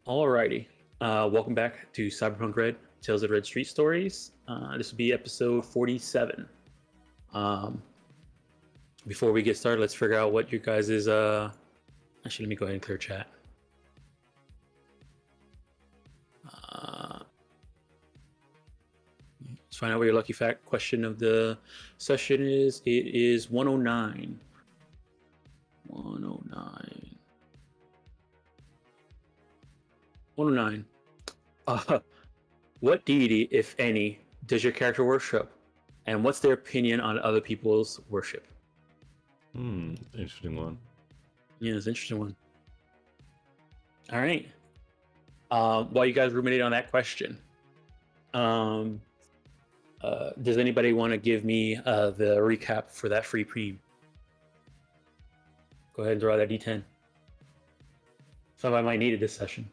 Alrighty. Welcome back to Cyberpunk Red, Tales of Red Street Stories. This will be episode 47. Um, Before we get started, let's figure out what you guys is. Actually, let me go ahead and clear chat. Uh, let's find out what your lucky fact question of the session is. It is 109. 109. 109. What deity, if any, does your character worship? And what's their opinion on other people's worship? Interesting one. Yeah, it's an interesting one. All right. While you guys ruminate on that question, does anybody want to give me the recap for that free preem? Go ahead and throw out that D10. Somebody might need it this session.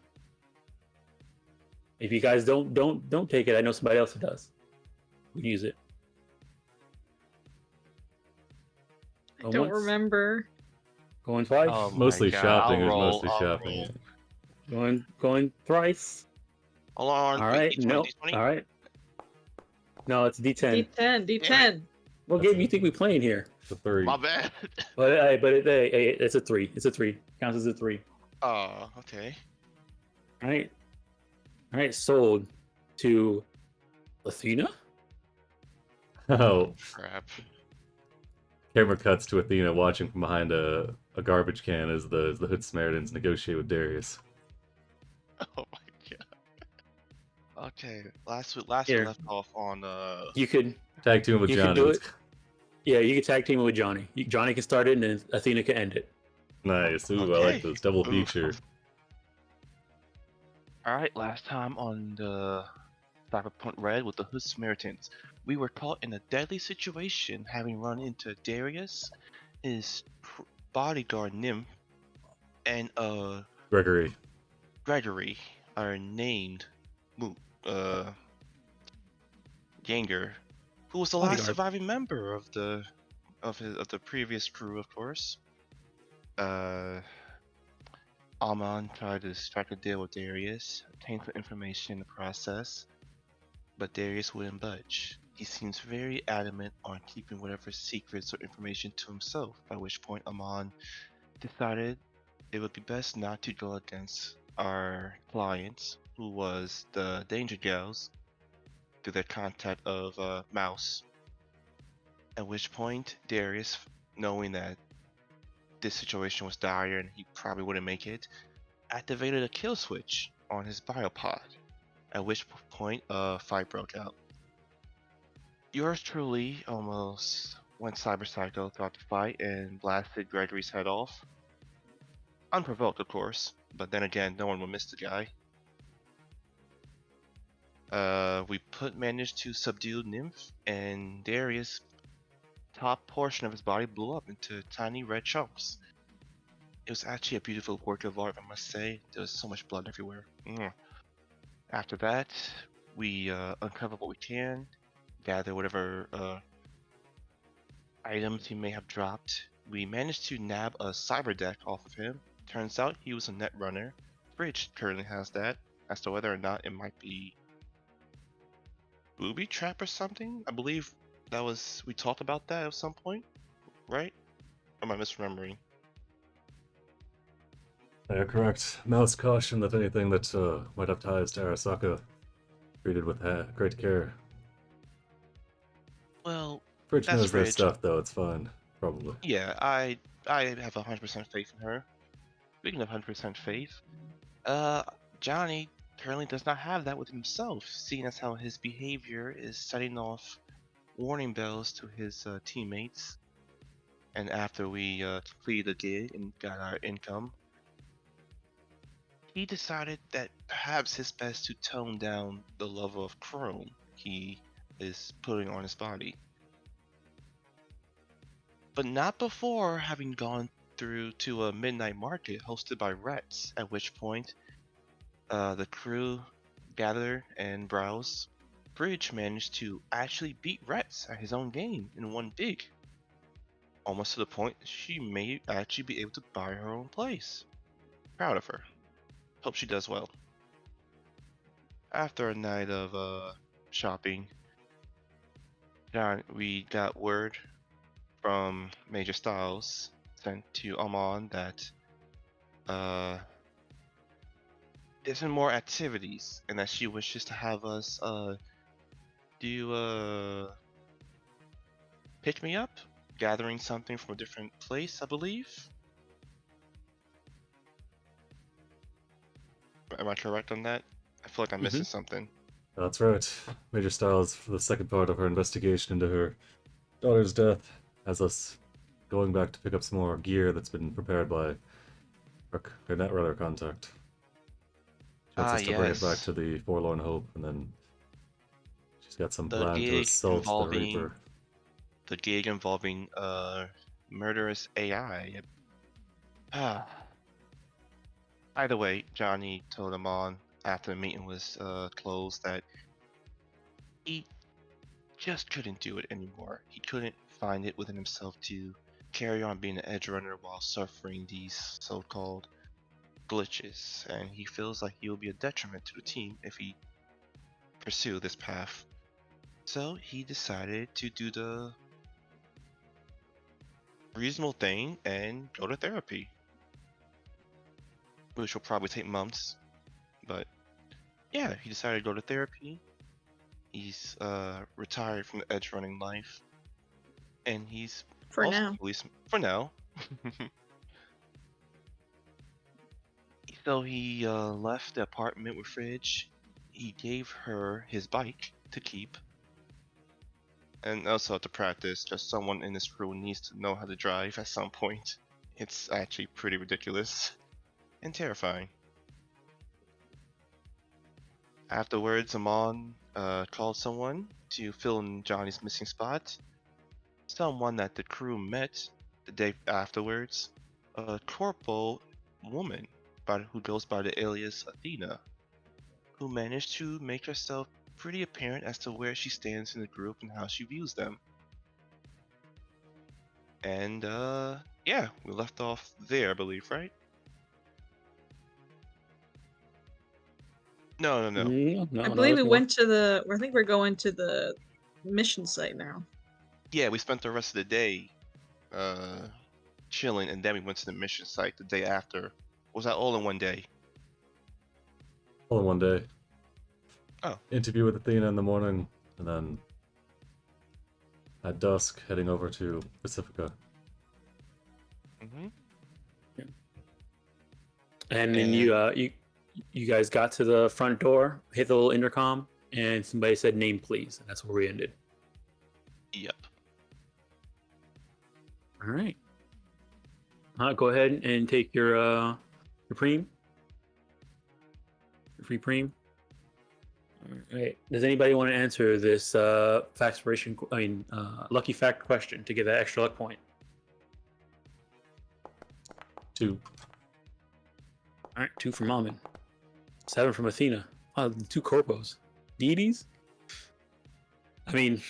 If you guys don't take it, I know somebody else who does. We can use it. I don't remember. Going twice. Oh my Mostly God, shopping. I'll It was roll, mostly I'll shopping. roll. Going thrice. Hold on. All wait, right. D20, No. D20? All right. No, it's D10. D10. What game do you think we playing here? The 3. My bad. It's a 3. It's a 3. Counts as a 3. Oh, okay. All right. All right. Sold to Athena. Oh, Crap. camera cuts to Athena watching from behind a garbage can as the Hood Samaritans negotiate with Darius. Oh my God. Okay. Last we Here. left off on You could Tag team with You Johnny. can do it. Yeah, you can tag team it with Johnny. Johnny can start it, and then Athena can end it. Nice. Ooh, I Okay. like this double Ooh. feature. Alright, last time on the Cyberpunk Red with the Hood Samaritans, we were caught in a deadly situation having run into Darius, his bodyguard Nymph, and Gregory. Gregory, are named Yanger, who was the last Bodyguard. surviving member of the previous crew, of course. Amon tried to strike a deal with Darius, obtain some information in the process, but Darius wouldn't budge. He seems very adamant on keeping whatever secrets or information to himself, by which point Amon decided it would be best not to go against our clients, who was the Danger Gals, through their contact of Mouse. At which point, Darius, knowing that this situation was dire and he probably wouldn't make it, activated a kill switch on his biopod. At which point, a fight broke out. Yours truly almost went cyberpsycho throughout the fight and blasted Gregory's head off. Unprovoked, of course, but then again, no one would miss the guy. We managed to subdue Nymph, and Darius' top portion of his body blew up into tiny red chunks. It was actually a beautiful work of art, I must say. There was so much blood everywhere. After that, we uncover what we can, gather whatever items he may have dropped. We managed to nab a cyber deck off of him. Turns out he was a net runner. Bridge currently has that. As to whether or not it might be booby trap or something. I believe we talked about that at some point, right? Or am I misremembering? Yeah, correct. Mouse cautioned that anything that might have ties to Arasaka treated with great care. Well, Bridge that's knows their Bridge. stuff, though. It's fine. Probably. Yeah, I have 100% faith in her. Speaking of 100% faith, Johnny currently does not have that with himself, seeing as how his behavior is setting off warning bells to his teammates. And after we completed the gig and got our income, he decided that perhaps it's best to tone down the level of chrome he is putting on his body. But not before having gone through to a midnight market hosted by Rats, at which point the crew gathered and browsed. Bridge managed to actually beat Rats at his own game in one dig. Almost to the point she may actually be able to buy her own place. Proud of her. Hope she does well. After a night of shopping, we got word from Major Styles sent to Amon that there's been more activities and that she wishes to have us do pick me up, gathering something from a different place, I believe. Am I correct on that? I feel like I'm missing something. That's right. Major Styles, for the second part of her investigation into her daughter's death, has us going back to pick up some more gear that's been prepared by her net runner contact. She wants us to bring it back Yes. to the Forlorn Hope, and then she's got some The plan to gig assault the involving Reaper. the gig involving murderous AI. Ah. Either way, Johnny told Amon after the meeting was closed that he just couldn't do it anymore. He couldn't find it within himself to carry on being an edge runner while suffering these so-called glitches, and he feels like he'll be a detriment to the team if he pursue this path. So he decided to do the reasonable thing and go to therapy, which will probably take months, but yeah, he decided to go to therapy. He's retired from the edge running life, and he's For also now. for now. So he left the apartment with Fridge. He gave her his bike to keep, and also to practice. Just someone in this crew needs to know how to drive at some point. It's actually pretty ridiculous and terrifying. Afterwards, Amon called someone to fill in Johnny's missing spot. Someone that the crew met the day afterwards, a corporal woman who goes by the alias Athena, who managed to make herself pretty apparent as to where she stands in the group and how she views them. And yeah, we left off there, I believe, right? No. I believe we went to the. I think we're going to the mission site now. Yeah, we spent the rest of the day chilling, and then we went to the mission site the day after. Was that all in one day? All in one day. Oh. Interview with Athena in the morning, and then at dusk heading over to Pacifica. Mm-hmm. Yeah. And then you guys got to the front door, hit the little intercom, and somebody said "name, please." And that's where we ended. Yep. All right. Go ahead and take your preem. Your free preem. All right. Does anybody want to answer this lucky fact question to get that extra luck point? 2. All right, 2 from Almond. 7 from Athena. Oh, 2 corpos. Deities? I mean,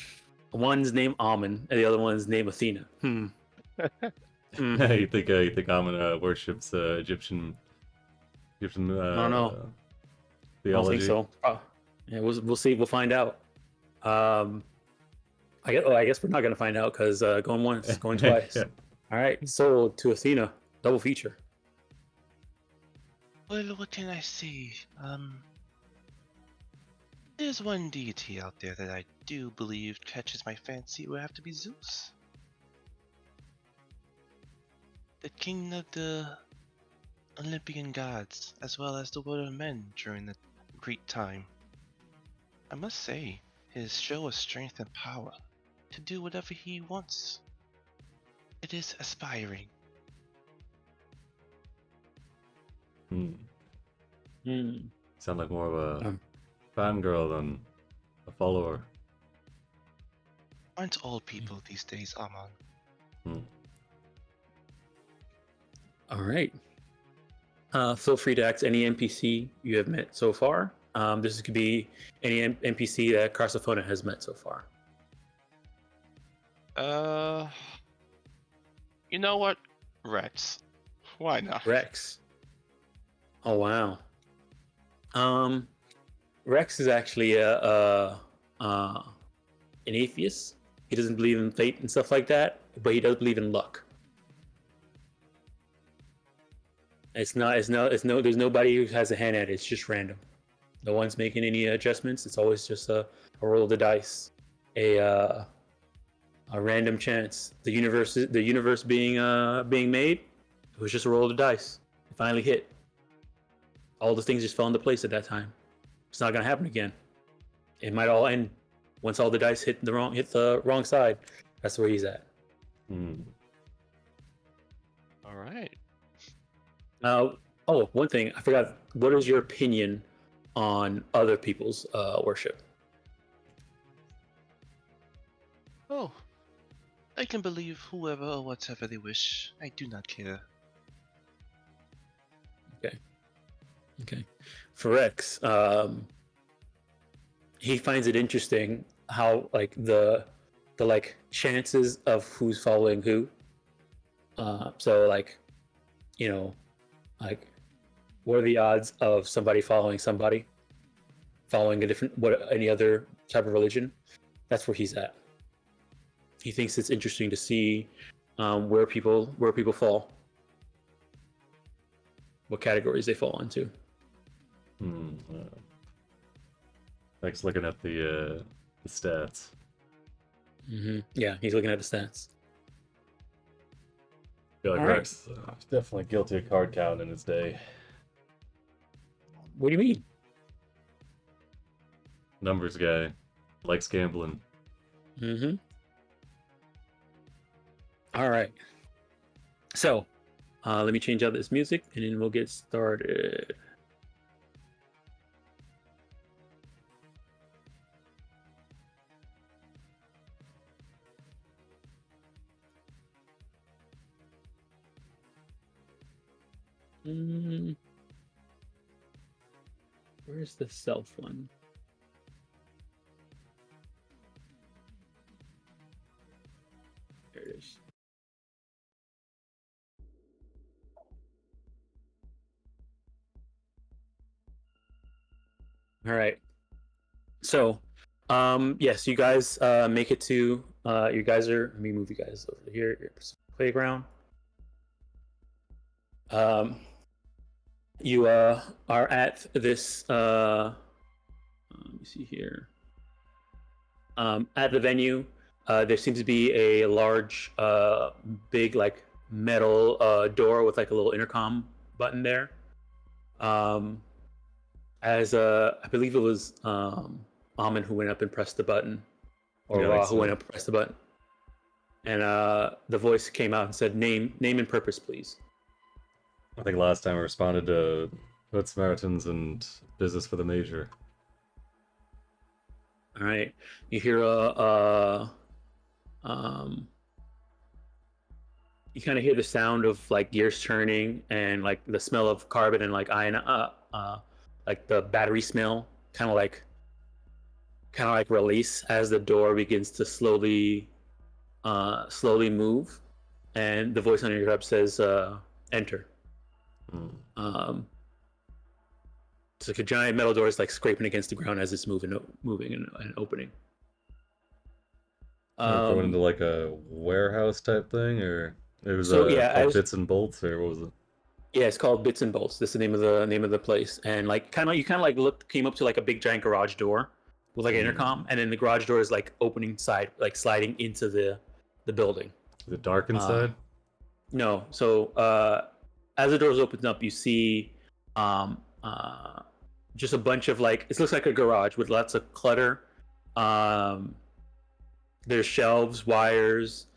one's named Almond and the other one's named Athena. You think Amon worships Egyptian I don't know. theology? I don't think so. Yeah, we'll see. We'll find out. I guess we're not gonna find out because going once, going twice. Yeah. All right, so to Athena, double feature. Well, what can I say? There's one deity out there that I do believe catches my fancy. It would have to be Zeus, the king of the Olympian gods, as well as the world of men during the Greek time. I must say, his show of strength and power to do whatever he wants. It is aspiring. Sound like more of a fangirl than a follower. Aren't all people these days, Amon? All right. Feel free to ask any NPC you have met so far. This could be any NPC that Carsafona has met so far. You know what? Rex. Why not? Rex. Oh wow. Rex is actually an atheist. He doesn't believe in fate and stuff like that, but he does believe in luck. It's no. There's nobody who has a hand at it. It's just random. No one's making any adjustments. It's always just a roll of the dice, a random chance. The universe being made. It was just a roll of the dice. It finally hit. All the things just fell into place at that time. It's not gonna happen again. It might all end once all the dice hit the wrong side. That's where he's at. All right. One thing I forgot. What is your opinion on other people's worship? Oh, I can believe whoever or whatever they wish. I do not care. Okay. For Rex, he finds it interesting how like the like chances of who's following who. So like, you know, like what are the odds of somebody following any other type of religion? That's where he's at. He thinks it's interesting to see where people fall, what categories they fall into. Thanks looking at the stats. Yeah, he's looking at the stats. I feel like All right. Rex definitely guilty of card counting in his day. What do you mean? Numbers guy, likes gambling. All right. So, let me change out this music and then we'll get started. Where's the self one? There it is. All right. So, yes, you guys make it to you guys are. Let me move you guys over to here. Your playground. You are at this. Let me see here. At the venue, there seems to be a large, big like metal door with like a little intercom button there. As I believe it was Amon who went up and pressed the button, or Ra who went up and pressed the button, and the voice came out and said, "Name and purpose, please." I think last time I responded to Hood Samaritans and business for the major. All right, you hear you kind of hear the sound of like gears turning and like the smell of carbon and like iron, like the battery smell, kind of like release as the door begins to slowly move, and the voice on your hub says, "Enter." It's like a giant metal door is like scraping against the ground as it's moving and opening. Going into like a warehouse type thing, or it was Bits and Bolts, or what was it? Yeah, it's called Bits and Bolts. That's the name of the place. And like you kind of like came up to like a big giant garage door with like an intercom, and then the garage door is like opening sliding into the building. Is it dark inside? No. So as the doors open up, you see just a bunch of like, it looks like a garage with lots of clutter. There's shelves, wires,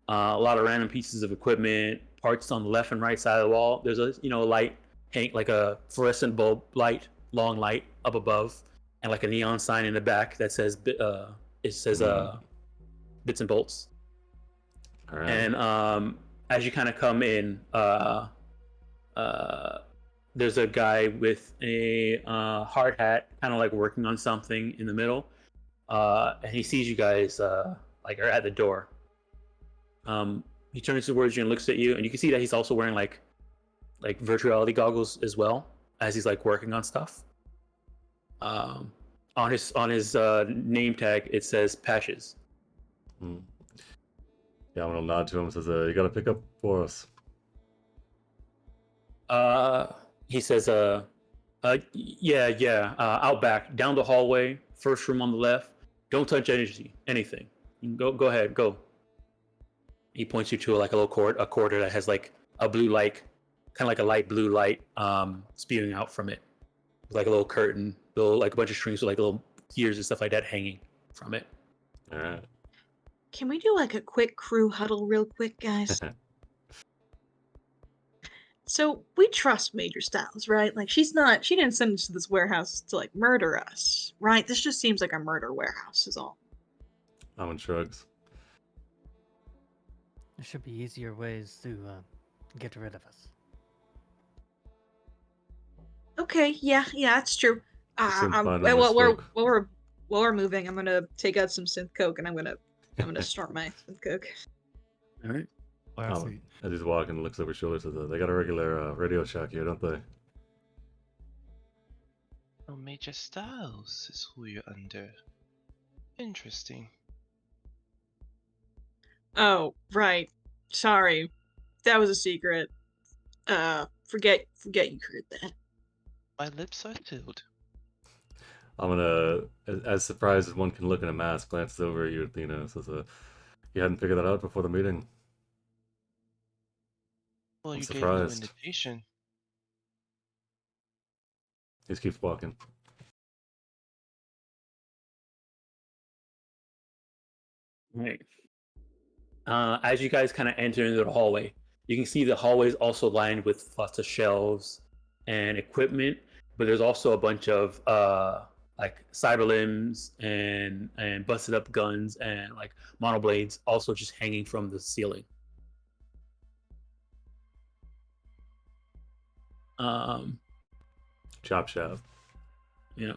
a lot of random pieces of equipment, parts on the left and right side of the wall. There's a light hang, like a fluorescent bulb light, long light up above, and like a neon sign in the back that says Bits and Bolts. All right. And as you kind of come in, there's a guy with a hard hat, kind of like working on something in the middle, and he sees you guys like are at the door. He turns towards you and looks at you, and you can see that he's also wearing like virtual reality goggles as well as he's like working on stuff. On his name tag, it says Patches. Hmm. Yeah, I'm gonna nod to him and says, "You gotta pick up for us." He says, yeah, out back, down the hallway, first room on the left. Don't touch anything. You can go ahead, go. He points you to like a little corridor that has like a blue light, kind of like a light blue light, spewing out from it, with like a little curtain, little like a bunch of strings with like little gears and stuff like that hanging from it. All right. Can we do like a quick crew huddle real quick, guys? So we trust Major Styles, right? Like she didn't send us to this warehouse to like murder us, right? This just seems like a murder warehouse is all. Almond shrugs. There should be easier ways to get rid of us. Okay, yeah, that's true. seems fine when While we we're moving, I'm gonna take out some synth coke and I'm gonna start my synth coke. All right. Classy. As he's walking, looks over his shoulder, says, "They got a regular Radio Shack here, don't they?" Oh, Major Styles is who you're under. Interesting. Oh, right. Sorry. That was a secret. Forget you heard that. My lips are sealed. I'm gonna, as surprised as one can look in a mask, glances over at you, Athena, says, "You hadn't figured that out before the meeting." Well, I'm you gave no surprised. indication. He just keeps walking. Right. As you guys kind of enter into the hallway, you can see the hallway is also lined with lots of shelves and equipment, but there's also a bunch of like cyber limbs and busted up guns and like monoblades also just hanging from the ceiling. Chop shop. Yeah.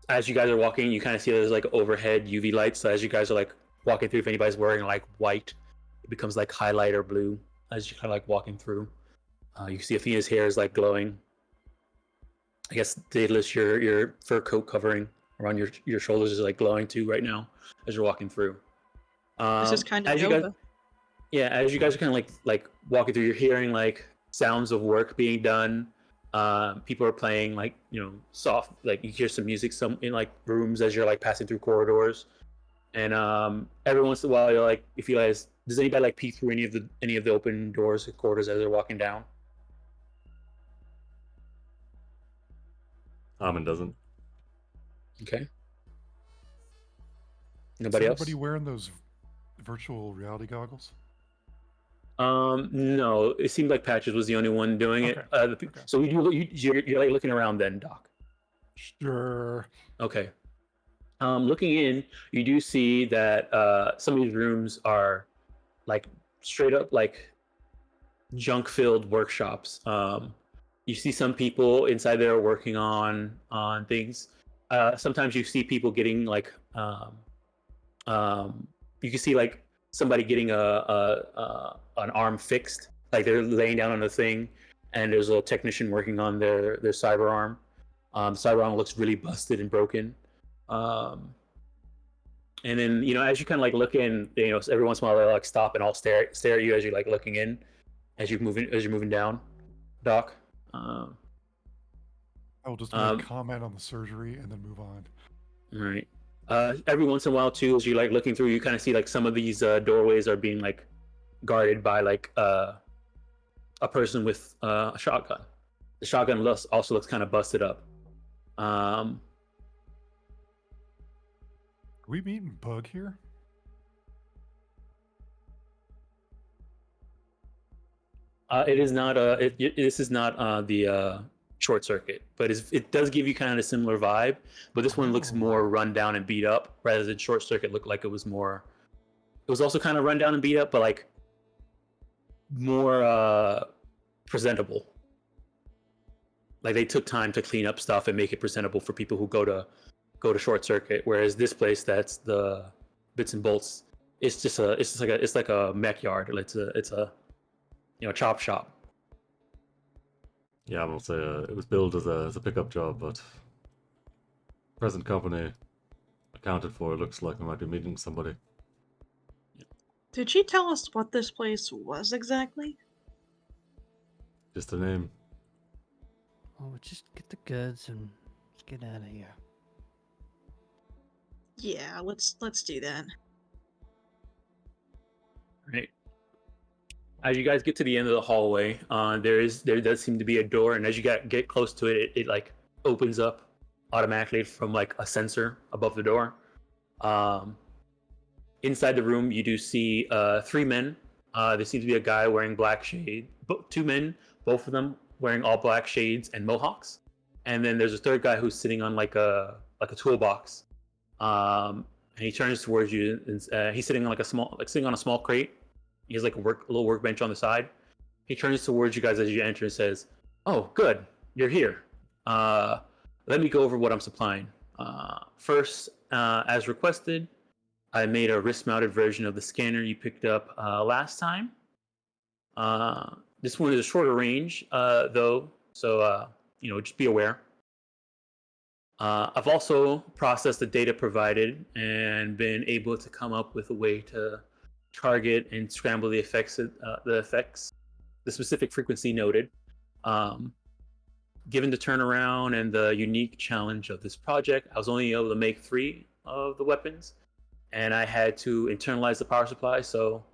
As you guys are walking, you kind of see there's like overhead UV lights. So as you guys are like walking through, if anybody's wearing like white, it becomes like highlighter blue as you kind of like walking through. You can see Athena's hair is like glowing. I guess Daedalus, your fur coat covering around your shoulders is like glowing too right now as you're walking through. This is kind of as you Nova. guys, yeah, as you guys are kind of like walking through, you're hearing like sounds of work being done. People are playing like soft, like you hear some music some in like rooms as you're like passing through corridors, and every once in a while you're like, if you guys, does anybody like peek through any of the open doors or corridors as they're walking down? Amon doesn't. Okay. Is Nobody else? everybody wearing those virtual reality goggles? No, it seemed like Patches was the only one doing it. Okay. So you're like looking around then, Doc. Sure. Okay. Looking in, you do see that some of these rooms are like straight up like junk-filled workshops. You see some people inside there working on things. Sometimes you see people getting like you can see like somebody getting an arm fixed, like they're laying down on a thing, and there's a technician working on their cyber arm. The cyber arm looks really busted and broken. And then as you kind of like look in, every once in a while they like stop and all stare at you as you're like looking in, as you're moving down, Doc. I will just make a comment on the surgery and then move on. All right. Every once in a while too, as you're like looking through, you kind of see like some of these doorways are being like guarded by like a person with a shotgun. The shotgun also looks kind of busted up. Are we meeting Bug here? It is not this is not the short circuit, but it does give you kind of a similar vibe. But this one looks more run down and beat up, rather than short circuit looked like it was more. It was also kind of run down and beat up, but like more presentable. Like they took time to clean up stuff and make it presentable for people who go to short circuit. Whereas this place, that's the bits and bolts. It's like a mech yard. It's a chop shop. Yeah, I will say it was billed as a pickup job, but present company accounted for, it looks like we might be meeting somebody. Did she tell us what this place was exactly? Just a name. Oh, just get the goods and let's get out of here. Yeah, let's do that. Right. As you guys get to the end of the hallway, there does seem to be a door, and as you get close to it, it like opens up automatically from like a sensor above the door. Inside the room, you do see three men. There seems to be a guy wearing black shade, two men, both of them wearing all black shades and mohawks, and then there's a third guy who's sitting on like a toolbox. And he turns towards you, and he's sitting on sitting on a small crate. He has like a little workbench on the side. He turns towards you guys as you enter and says, "Oh, good, you're here. Let me go over what I'm supplying. First, as requested, I made a wrist-mounted version of the scanner you picked up last time. This one is a shorter range, though, so just be aware. I've also processed the data provided and been able to come up with a way to target and scramble the effects, the specific frequency noted. Given the turnaround and the unique challenge of this project, I was only able to make 3 of the weapons, and I had to internalize the power supply. So,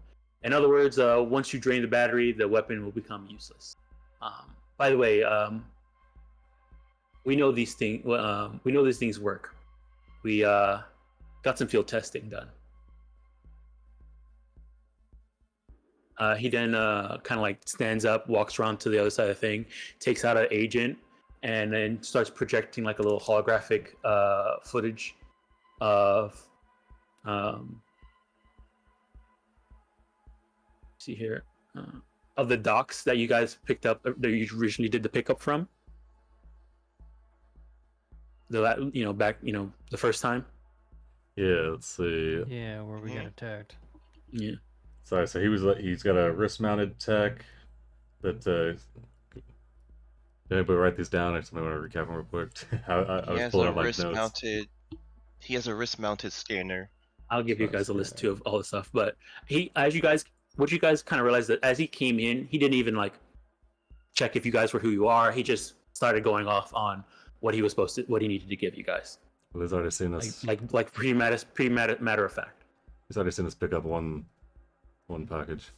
in other words, once you drain the battery, the weapon will become useless. By the way, we know these things. We know these things work. We got some field testing done. He then kind of like stands up, walks around to the other side of the thing, takes out an agent, and then starts projecting like a little holographic footage of see here of the docks that you guys picked up, that you originally did the pickup from. The first time. Yeah, let's see. Yeah, where we got attacked. Yeah. Sorry, so he's got a wrist-mounted tech that. Did anybody write these down? I just want to recap them real quick. I was pulling up my notes. He has a wrist-mounted scanner. I'll give you guys a list too of all the stuff. But what you guys kind of realized that as he came in, he didn't even like check if you guys were who you are. He just started going off on what he needed to give you guys. Well, he's already seen us. Like pretty matter of fact. He's already seen us pick up one package.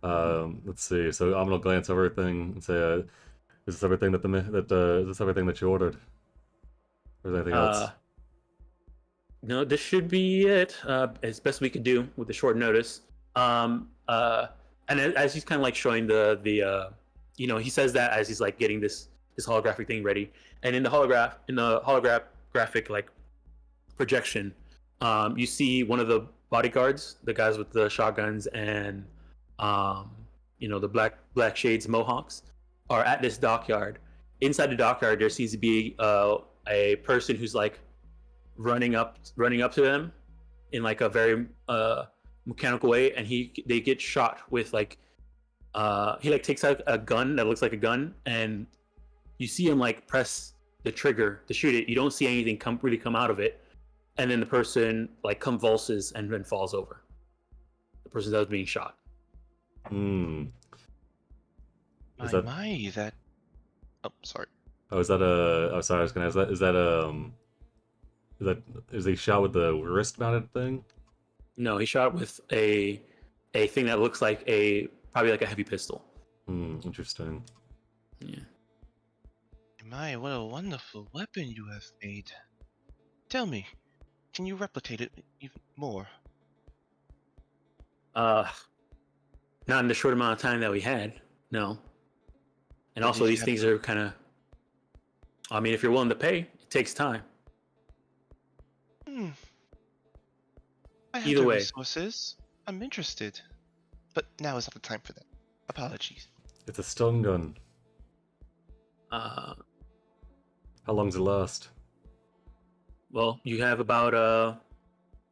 Let's see. So I'm gonna glance over everything and say, "Is this everything is this everything that you ordered? Or is there anything else?" No, this should be it. As best we could do with the short notice. And as he's kind of like showing he says that as he's like getting this holographic thing ready, and in the holographic like projection, you see one of the bodyguards, the guys with the shotguns and the black shades mohawks, are at this dockyard. Inside the dockyard, there seems to be a person who's like running up to them in like a very mechanical way, and they get shot with like he like takes out a gun that looks like a gun, and you see him like press the trigger to shoot it. You don't see anything come out of it, and then the person like convulses and then falls over. The person that was being shot. Is that? Oh, sorry. Oh, is that a? Oh, sorry. I was gonna ask that. Is he shot with the wrist-mounted thing? No, he shot with a thing that looks like probably like a heavy pistol. Interesting. Yeah. My, what a wonderful weapon you have made. Tell me, can you replicate it even more? Not in the short amount of time that we had. No. And But also, these things are kind of. I mean, if you're willing to pay, it takes time. I have Either the way. resources. I'm interested. But now is not the time for that. Apologies. It's a stun gun. How long does it last? Well, you have about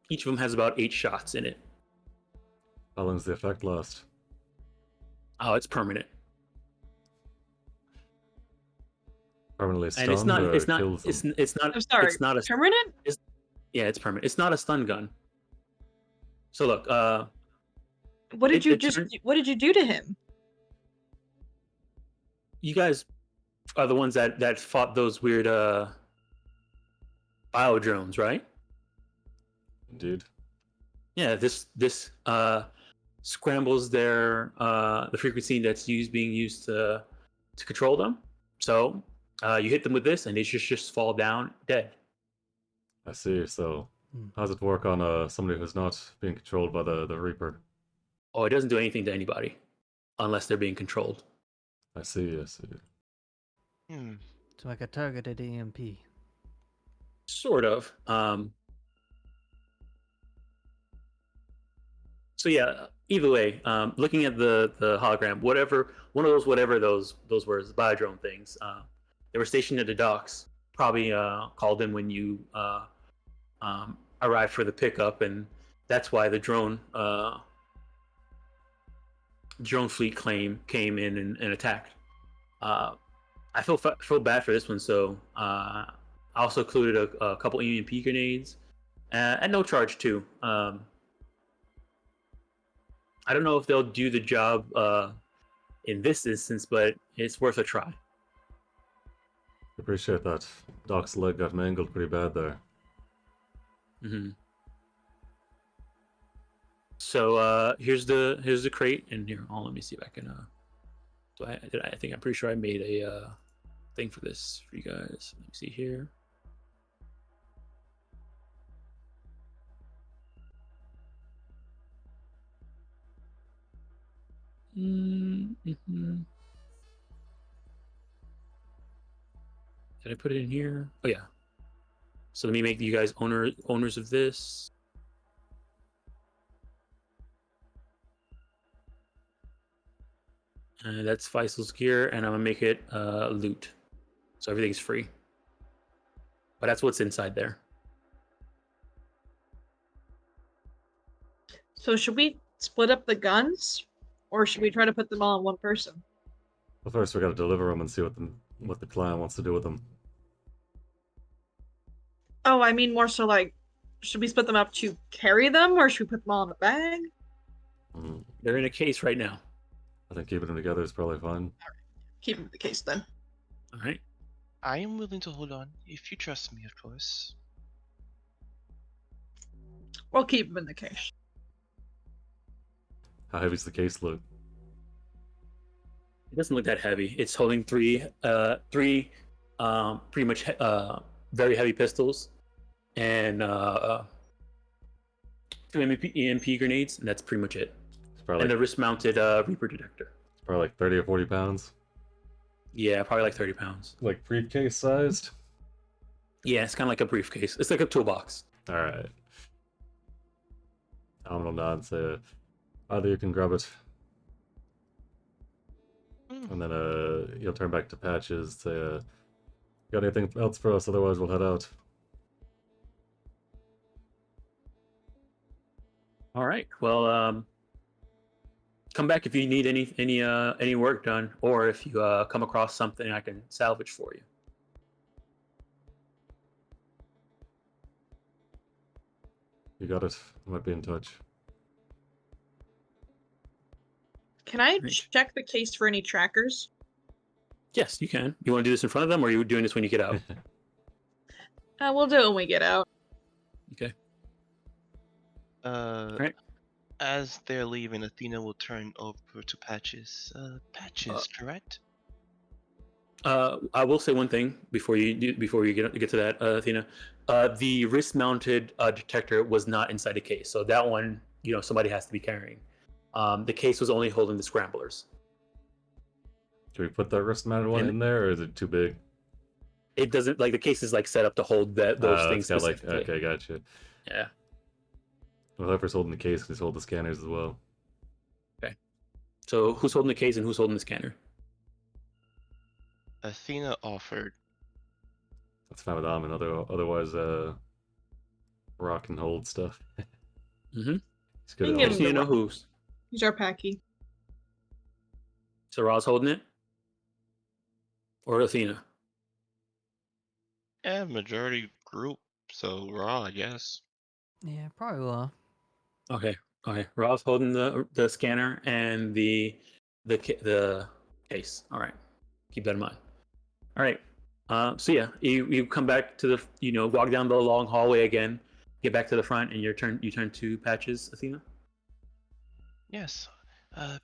each of them has about 8 shots in it. How long does the effect last? Oh, it's permanent. Permanently and it's stunned not. or It's not. kills them? It's not. I'm sorry. It's not a. Permanent? Yeah, it's permanent. It's not a stun gun. So look, What did it- you it just? turned- What did you do to him? you guys are the ones that fought those weird biodrones, right? Indeed. Yeah, this scrambles the frequency that's being used to control them. So you hit them with this, and they just fall down dead. I see. So, Hmm. how does it work on somebody who's not being controlled by the Reaper? Oh, it doesn't do anything to anybody unless they're being controlled. I see. I see. Hmm. It's like a targeted EMP. Sort of. So yeah, either way, looking at the hologram, whatever those were, the biodrone things, they were stationed at the docks. Probably called in when you arrived for the pickup, and that's why the drone fleet came in and attacked. I feel bad for this one, so I also included a couple EMP grenades at no charge too. I don't know if they'll do the job in this instance, but it's worth a try. Appreciate that. Doc's leg got mangled pretty bad there. Mm-hmm. So here's the crate, and here, let me see if I can. So I think I'm pretty sure I made a thing for this for you guys. Let me see here. Mm-hmm. Did I put it in here? Oh yeah. So let me make you guys owners of this. And that's Faisal's gear, and I'm gonna make it loot, so everything's free. But that's what's inside there. So should we split up the guns, or should we try to put them all on one person? But first, we got to deliver them and see what the clan wants to do with them. Oh, I mean more so like, should we split them up to carry them, or should we put them all in a bag? Mm, They're in a case right now. I think keeping them together is probably fine. Keep them in the case then. All right. I am willing to hold on if you trust me, of course. We'll keep them in the case. How heavy's the case look? It doesn't look that heavy. It's holding three pretty much very heavy pistols and two EMP grenades, and that's pretty much it. It's probably And a like, wrist-mounted Reaper detector. it's probably like 30 or 40 pounds. Yeah, probably like 30 pounds. Like briefcase sized. Yeah, it's kind of like a briefcase. It's like a toolbox. All right. I'm gonna nod and say, either you can grab it, and then you'll turn back to Patches. Say, got anything else for us? Otherwise, we'll head out. All right. Well, come back if you need any work done, or if you come across something I can salvage for you. You got it. I might be in touch. Can I Great. check the case for any trackers? Yes, you can. You want to do this in front of them, or are you doing this when you get out? We'll do it when we get out. Okay. Right. As they're leaving, Athena will turn over to Patches. Patches, correct? I will say one thing before you get to that, Athena. The wrist-mounted detector was not inside the case, so that one, somebody has to be carrying. The case was only holding the scramblers. Can we put that wrist-mounted one in there, or is it too big? It doesn't, like, the case is like set up to hold those things. It's got like, specifically. okay, gotcha. Yeah. Well, whoever's holding the case can hold the scanners as well. Okay. So who's holding the case and who's holding the scanner? Athena offered. That's fine with Almond. Otherwise, Rock can hold stuff. Mm-hmm. He's good We at can give holding. him You know who's. He's our packy. So Ra's holding it? Or Athena? Yeah, majority group, so raw, I guess. Yeah, probably will. Okay. Okay. Rob's holding the scanner and the case. All right. Keep that in mind. All right. So yeah, you come back to the walk down the long hallway again, get back to the front, and you turn to Patches, Athena. Yes.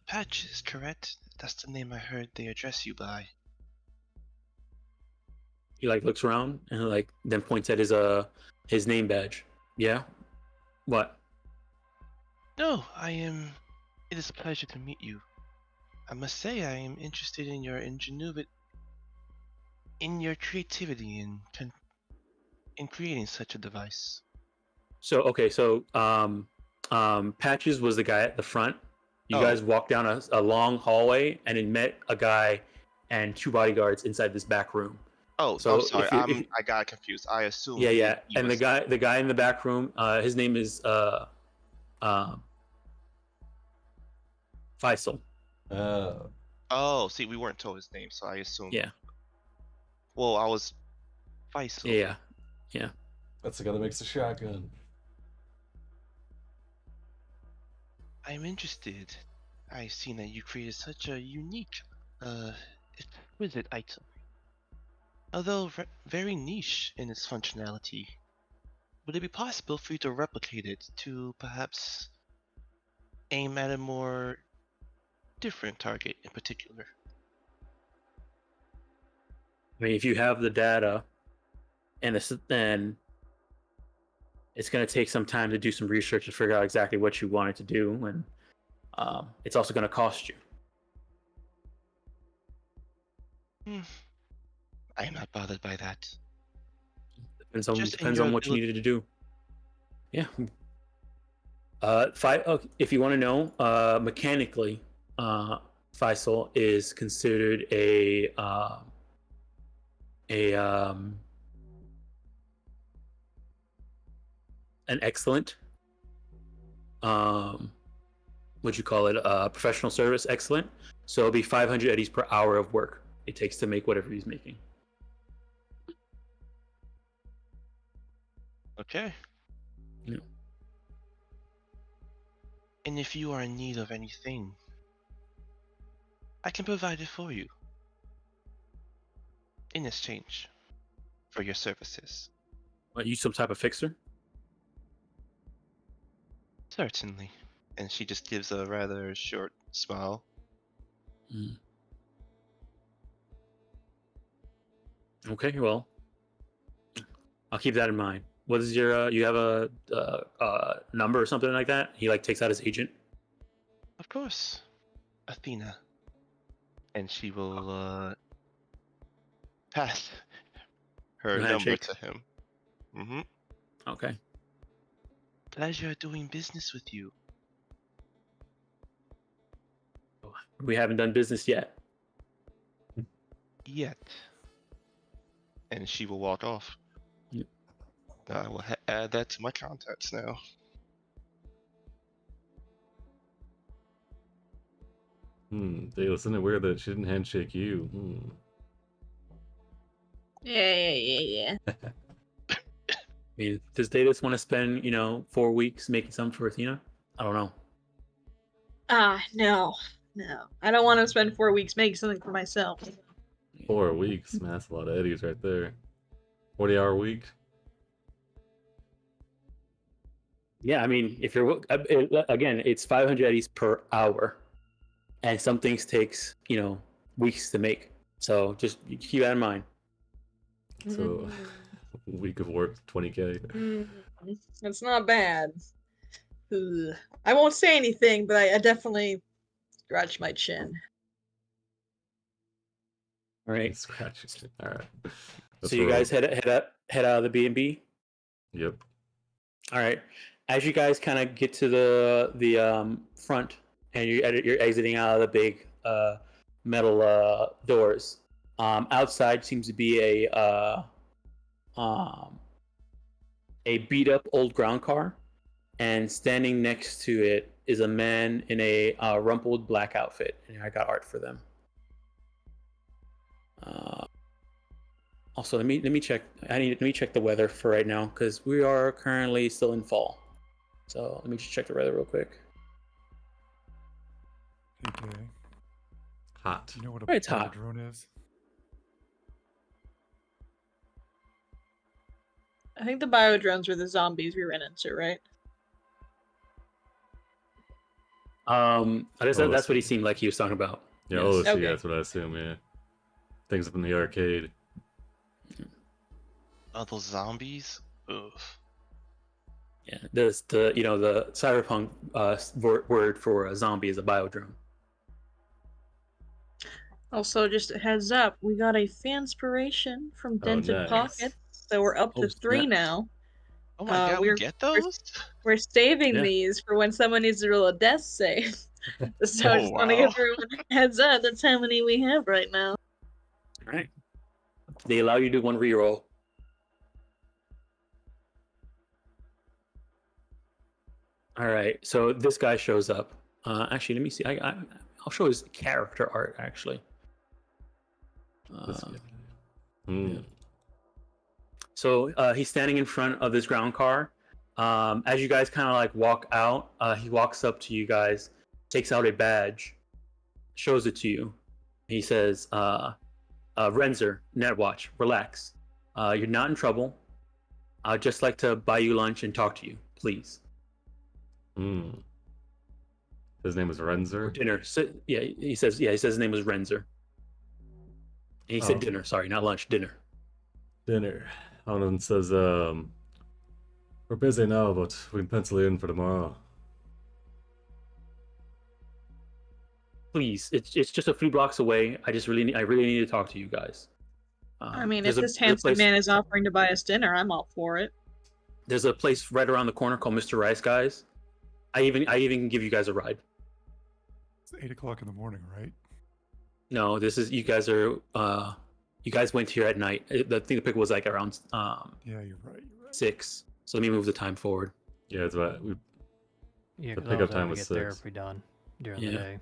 Patch is correct. That's the name I heard they address you by. He like looks around and like then points at his name badge. Yeah. What? No, I am. It is a pleasure to meet you. I must say I am interested in your ingenuity, in your creativity in creating such a device. So okay, so Patches was the guy at the front. You Oh, guys walked down a long hallway and then met a guy and two bodyguards inside this back room. oh, I'm So sorry. if I got confused. I assumed yeah, yeah, he and was. the guy in the back room, his name is uh, Faisal. Uh, Oh, see, we weren't told his name, so I assumed. Yeah, Well, I was Faisal. yeah, yeah. that's the guy that makes the shotgun. I'm interested. I've seen that you created such a unique, uh, exquisite item. Although very niche in its functionality, would it be possible for you to replicate it to perhaps aim at a more different target in particular? I mean, if you have the data, then it's going to take some time to do some research to figure out exactly what you want it to do, and it's also going to cost you. I am not bothered by that. Depends Just in depends your on what you ability. needed to do. Yeah. If you want to know, mechanically, Faisal is considered a an excellent what you call it, professional service excellent. So it'll be 500 eddies per hour of work it takes to make whatever he's making. Okay. Yeah. And if you are in need of anything, I can provide it for you in exchange for your services. Are you some type of fixer? Certainly. And she just gives a rather short smile. Mm. Okay, well, I'll keep that in mind. What is your? You have a number or something like that? He like takes out his agent. Of course, Athena. And she will pass her No number handshake. to him. Mm-hmm. Okay. Pleasure doing business with you. We haven't done business yet. Yet. And she will walk off. Yep. I will add that to my contacts now. Dale, isn't it weird that she didn't handshake you? Yeah. I mean, does Davis want to spend 4 weeks making something for Athena? I don't know. No. I don't want to spend 4 weeks making something for myself. 4 weeks, man, that's a lot of eddies right there. 40-hour week. Yeah, I mean, if you're again, it's 500 eddies per hour, and some things takes weeks to make. So just keep that in mind. So, a week of work, 20K. That's not bad. Ugh. I won't say anything, but I definitely scratch my chin. All right. Scratch it. All right. So you guys head out of the B&B. Yep. All right. As you guys kind of get to the front, and you're exiting out of the big metal doors. Outside seems to be a beat up old ground car, and standing next to it is a man in a rumpled black outfit. And I got art for them. Also, let me check. Let me check the weather for right now because we are currently still in fall. So let me just check the weather real quick. Hey, Day. Hot. Do you know what a It's hot. biodrone is? I think the biodrones were the zombies we ran into, right? That's what he seemed like he was talking about. Yeah, Yes. oh, so Okay. yeah, that's what I assume. Yeah, things up in the arcade. Oh, those zombies? Ugh. Yeah, the cyberpunk word for a zombie is a biodrone. Also, just a heads up, we got a fanspiration from Oh, Dented nice. Pockets, so we're up Oh, to 3 snap. now. Oh my god, we We're get we're, those? we're saving Yeah. these for when someone needs to roll a death save. So I Oh, just want to wow. give everyone a heads up. That's how many we have right now. All right. They allow you to do one reroll. All right. So this guy shows up. Actually, let me see. I'll show his character art actually. This Uh, guy. Hmm. So he's standing in front of this ground car. As you guys kind of like walk out, he walks up to you guys, takes out a badge, shows it to you. He says, Renzer, Netwatch, relax. You're not in trouble. I'd just like to buy you lunch and talk to you, please. Hmm. His name was Or Renzer. dinner. So, he says his name was Renzer. And he said Oh. dinner, sorry, not lunch, dinner. Dinner. Onan says, we're busy now, but we can pencil you in for tomorrow. Please, it's just a few blocks away. I really need to talk to you guys. I mean, There's if a this handsome place. man is offering to buy us dinner, I'm all for it. There's a place right around the corner called Mr. Rice Guys. I even can give you guys a ride. It's 8 o'clock in the morning, right? No, this is you guys are you guys went here at night. I think the pick was like around Yeah, you're right. 6. So let me move the time forward. Yeah, it's about. Yeah, The 'cause I pickup was time able to was get there 6. if we done during the Yeah. day.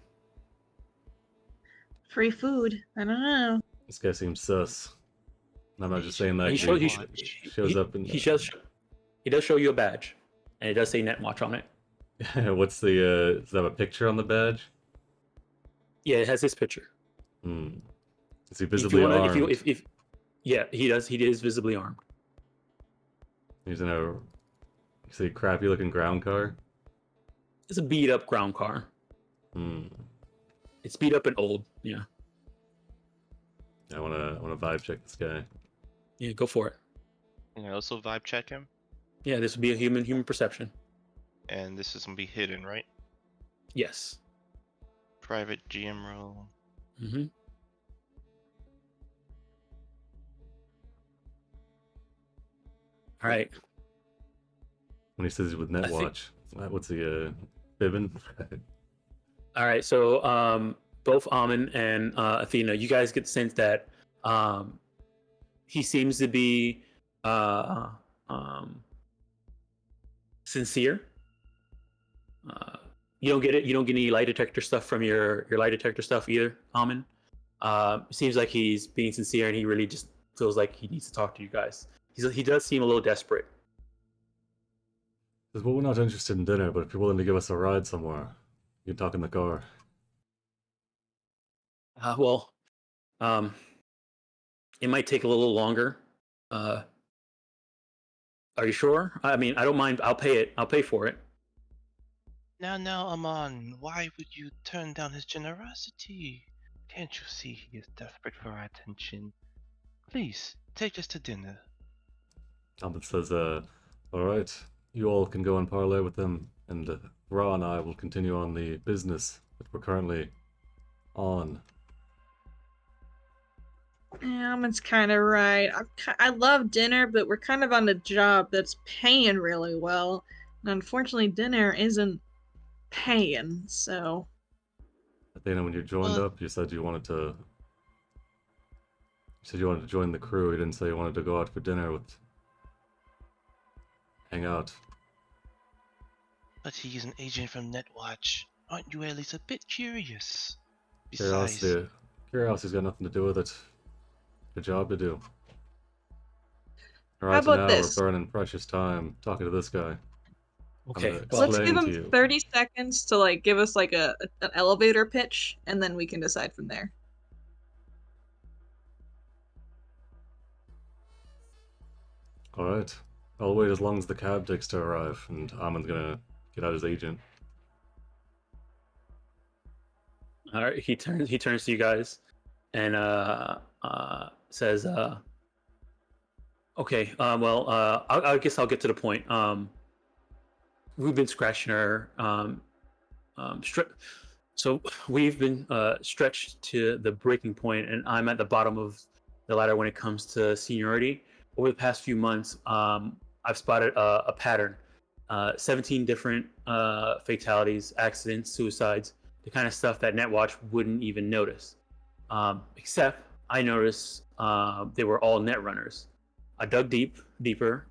Free food. I don't know. This guy seems sus. And I'm not just saying that. He 'cause shows he shows up in. he does show you a badge, and it does say Netwatch on it. What's the? Does that have a picture on the badge? Yeah, it has his picture. Hmm. Is he If visibly you want armed? to, if yeah, he does. He is visibly armed. He's in a. You see, crappy looking ground car. It's a beat up ground car. Hmm. It's beat up and old. Yeah. I wanna vibe check this guy. Yeah, go for it. Can I also vibe check him? Yeah, this would be a human perception. And this is gonna be hidden, right? Yes. Private GM role. Mm-hmm. All right. When he says he's with Netwatch, what's he? Bibbin? All right. So both Amon and Athena, you guys get the sense that he seems to be sincere. You don't get it. You don't get any lie detector stuff from your lie detector stuff either, Amon. Seems like he's being sincere and he really just feels like he needs to talk to you guys. He does seem a little desperate. Says, well, we're not interested in dinner, but if you're willing to give us a ride somewhere, you can talk in the car. Well, it might take a little longer. Are you sure? I mean, I don't mind. I'll pay it. I'll pay for it. Now, Amon, why would you turn down his generosity? Can't you see he is desperate for our attention? Please, take us to dinner. Albert says, alright, you all can go and parlay with them, and Ra and I will continue on the business that we're currently on. Yeah, it's kind of right. I love dinner, but we're kind of on a job that's paying really well. And unfortunately, dinner isn't paying, so. Athena, when you joined Well- up, you said you wanted to. You said you wanted to join the crew. You didn't say you wanted to go out for dinner with. Hang out. But he's an agent from Netwatch. Aren't you at least a bit curious? Besides, Curiosity's got nothing to do with it. Good job to do. All How right, and about now we're this? burning precious time talking to this guy. I'm Okay, gonna well, Let's give explain to him you. 30 seconds to like give us like an elevator pitch, and then we can decide from there. All right, I'll wait as long as the cab takes to arrive, and Amon's gonna get out his agent. all right. He turns to you guys, and says, "Okay, well, I guess I'll get to the point. We've been scratching our so we've been stretched to the breaking point, and I'm at the bottom of the ladder when it comes to seniority. Over the past few months, I've spotted a pattern: 17 different fatalities, accidents, suicides, the kind of stuff that Netwatch wouldn't even notice. Except I noticed they were all net runners. I dug deeper.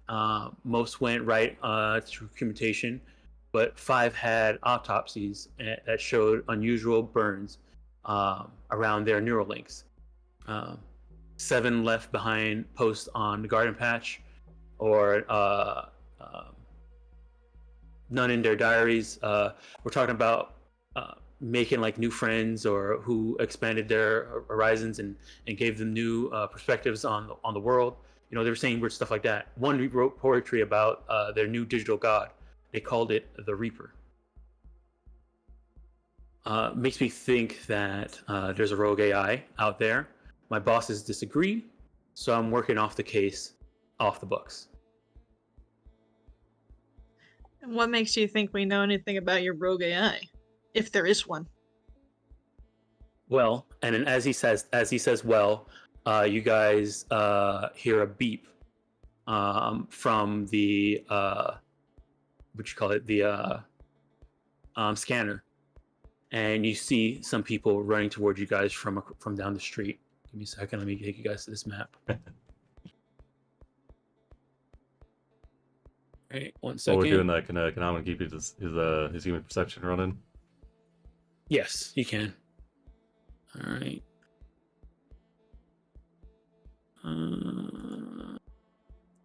Most went right to documentation, but 5 had autopsies that showed unusual burns around their neural links. Um, 7 left behind posts on the garden patch, or none in their diaries. We're talking about making like new friends, or who expanded their horizons and gave them new perspectives on the world. You know, they were saying weird stuff like that. One wrote poetry about their new digital god. They called it the Reaper. Makes me think that there's a rogue AI out there. My bosses disagree, so I'm working off the case, off the books. And what makes you think we know anything about your rogue AI, if there is one? Well, and then as he says, well, you guys hear a beep from the what you call it, the scanner, and you see some people running towards you guys from down the street. Give me a second. Let me take you guys to this map. All right, one While we're doing second. that, can Amon keep his human perception running? Yes, you can. All right.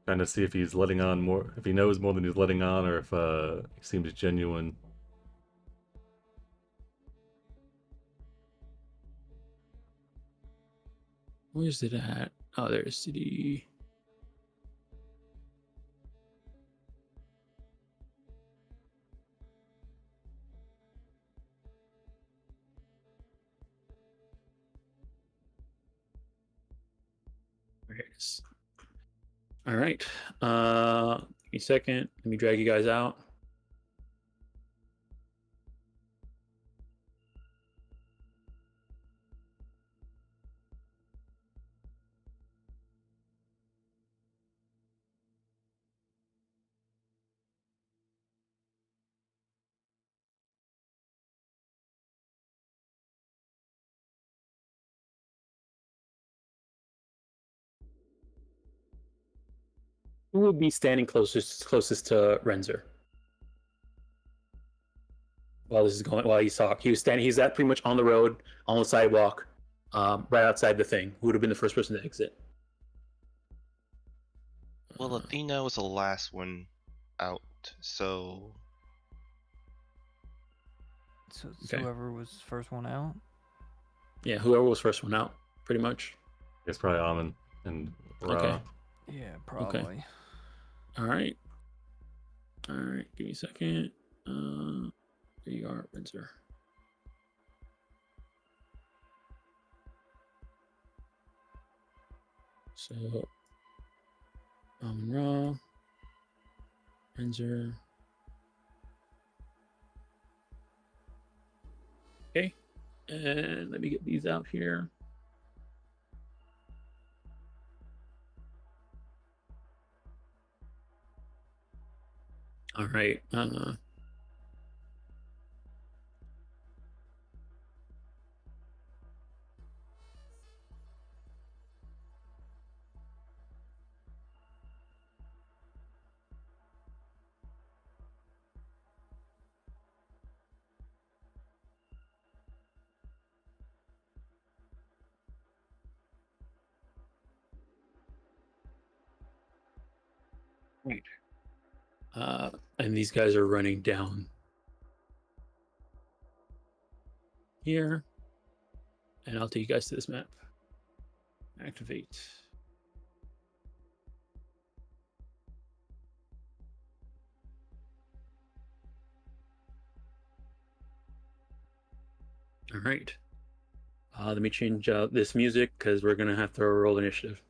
Trying to see if he's letting on more, if he knows more than he's letting on, or if he seems genuine. Where's it at? Oh, there's city. There it is. All right. Give me a second. Let me drag you guys out. Who would be standing closest to Renzer while this is going? While he's talking, he was standing. He's at pretty much on the road, on the sidewalk, right outside the thing. Who would have been the first person to exit? Well, Athena was the last one out, so So it's Okay. whoever was first one out. Yeah, whoever was first one out, pretty much. It's probably Amon and Ra. Okay. Yeah, probably. All right. All right. Give me a second. There you are, Renzer. So, Raw, Renzer. Okay. And let me get these out here. All right. Right. And these guys are running down here. And I'll take you guys to this map. Activate. All right. Let me change this music because we're gonna have to roll initiative.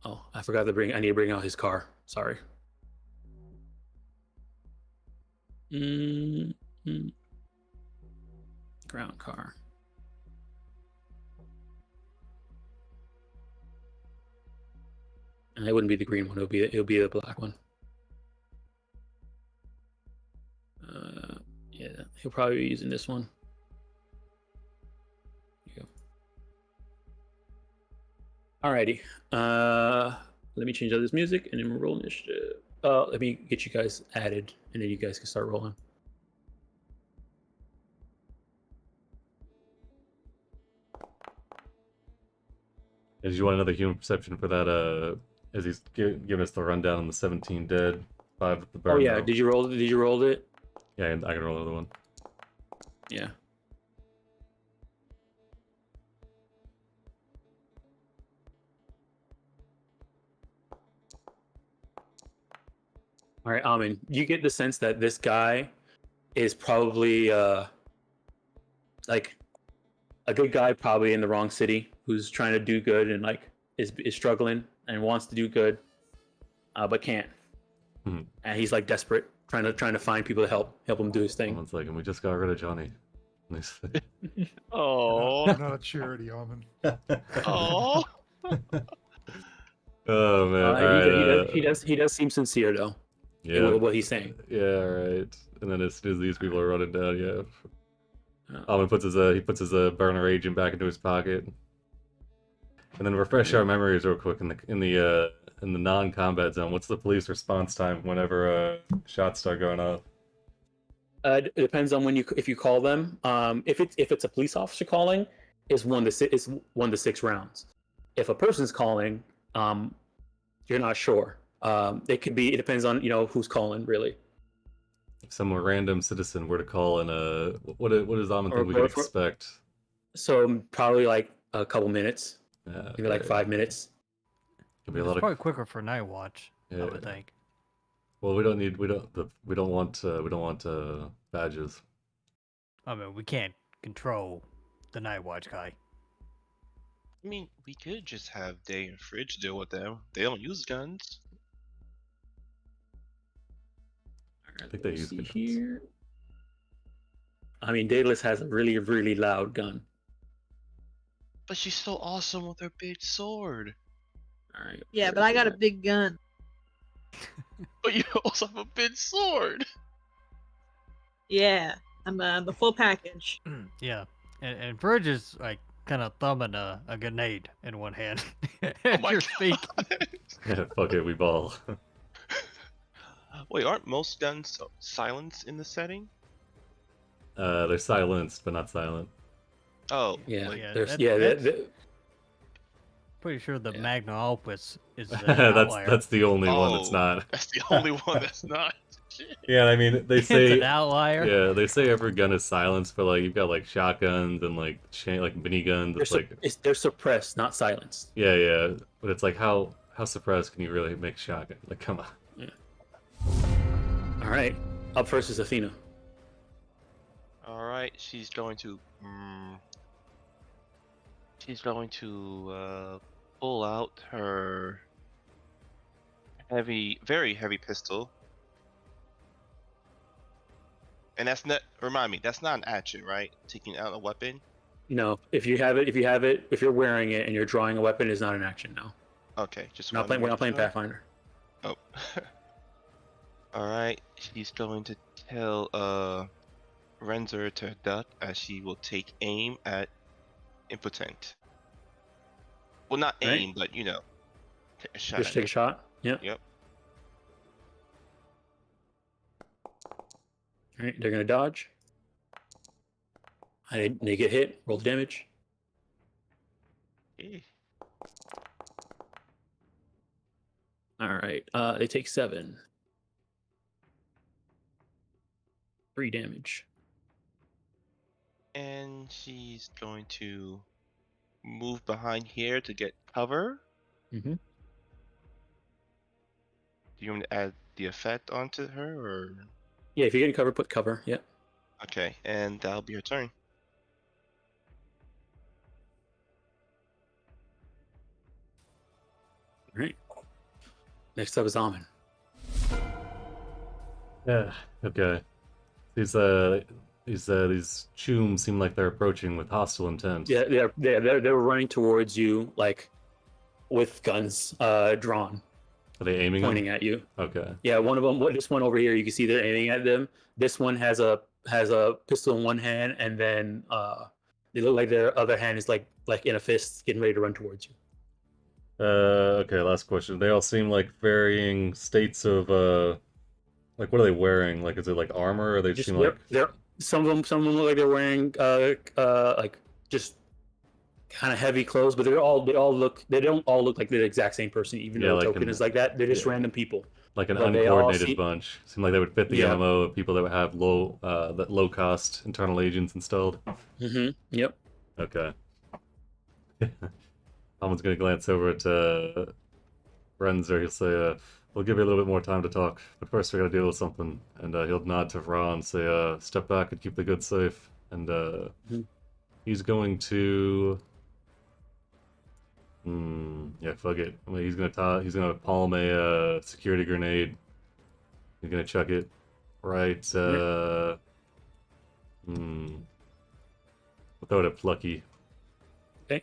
Oh, I forgot to I need to bring out his car. Sorry. Ground car. And it wouldn't be the green one. It'll be the black one. Yeah, he'll probably be using this one. Here you go. Alrighty. Let me change out this music and then we'll roll initiative. Let me get you guys added and then you guys can start rolling. Did you want another human perception for that? As he's giving us the rundown on the 17 dead, 5 at the burn. Oh yeah, though. did you roll it? Yeah, I can roll another one. Yeah. All right, Amin, you get the sense that this guy is probably like a good guy, probably in the wrong city, who's trying to do good and like is struggling and wants to do good, but can't. And he's like desperate, trying to find people to help him do his thing. Someone's like, and we just got rid of Johnny. Oh. You're not a charity, Almond. Oh. Oh man! He does seem sincere though. Yeah. In what he's saying. Yeah, right. And then as soon as these people are running down, yeah. Alvin puts his burner agent back into his pocket. And then refresh our memories real quick in the non-combat zone. What's the police response time whenever shots start going off? It depends on if you call them. If it's a police officer calling, it's 1 to 6 rounds. If a person's calling, you're not sure. It depends on who's calling really. If some random citizen were to call in what does Alvin think we can expect? So probably like a couple minutes, maybe like 5 minutes. Could be It's probably quicker for night watch. Yeah. I would think. Well, we don't want badges. I mean, we can't control the night watch guy. I mean, we could just have Day and Fridge deal with them. They don't use guns. I think they use guns. Here. I mean, Daedalus has a really, really loud gun. But she's so awesome with her big sword. All right. Yeah, but I got a big gun. But you also have a big sword. Yeah, I'm the full package. Yeah, and Bridge is like kind of thumbing a grenade in one hand. Oh my Your god. feet. Yeah, fuck it, we ball. Wait, aren't most guns silenced in the setting? They're silenced, but not silent. Oh, Yeah, like, Pretty sure the Magna Opus is the that's outlier. the only one that's not. That's the only one that's not. Yeah, I mean they It's say an outlier. Yeah, they say every gun is silenced, but like you've got like shotguns and like miniguns. It's they're suppressed, not silenced. yeah, but it's like how suppressed can you really make a shotgun? Like, come on. Yeah. All right, up first is Athena. All right, she's going to pull out her very heavy pistol. And that's not, remind me, that's not an action, right? Taking out a weapon? No, if you're wearing it and you're drawing a weapon, it's not an action. No. Okay, just We're not playing Pathfinder. Oh. Alright, she's going to tell Renzer to duck as she will take aim at Impotent. Well, not aim, but take a shot. Just take a shot. Yeah. Yep. All right, they're gonna dodge. They get hit. Roll the damage. Eh. All right. They take 7. 3 damage. And she's going to move behind here to get cover. Mm-hmm. Do you want me to add the effect onto her, or? Yeah, if you're getting cover, put cover. Yep. Okay, and that'll be her turn. All right. Next up is Amon. Yeah. Okay. These chooms seem like they're approaching with hostile intent. Yeah, they're running towards you like with guns drawn, Are they aiming pointing them? at you. Okay. Yeah, one of them. This one over here, you can see they're aiming at them. This one has a pistol in one hand, and then they look like their other hand is like in a fist, getting ready to run towards you. Okay, last question. They all seem like varying states of like what are they wearing? Like is it like armor or they Just seem like they're some of them look like they're wearing like just kind of heavy clothes, but they don't all look like the exact same person, even Yeah, though like token is like that. They're just yeah. random people. like an But they all uncoordinated seem- bunch? Seem like they would fit the Yeah. MMO of people that would have low cost internal agents installed. Mm-hmm. Yep. Okay. Someone's gonna glance over at Renzer. He'll say, "We'll give you a little bit more time to talk, but first we gotta deal with something." And he'll nod to Vra and say, "Step back and keep the goods safe." And he's going to, yeah, fuck it. I mean, he's gonna palm a security grenade. He's gonna chuck it right. We'll throw it at Plucky. Okay.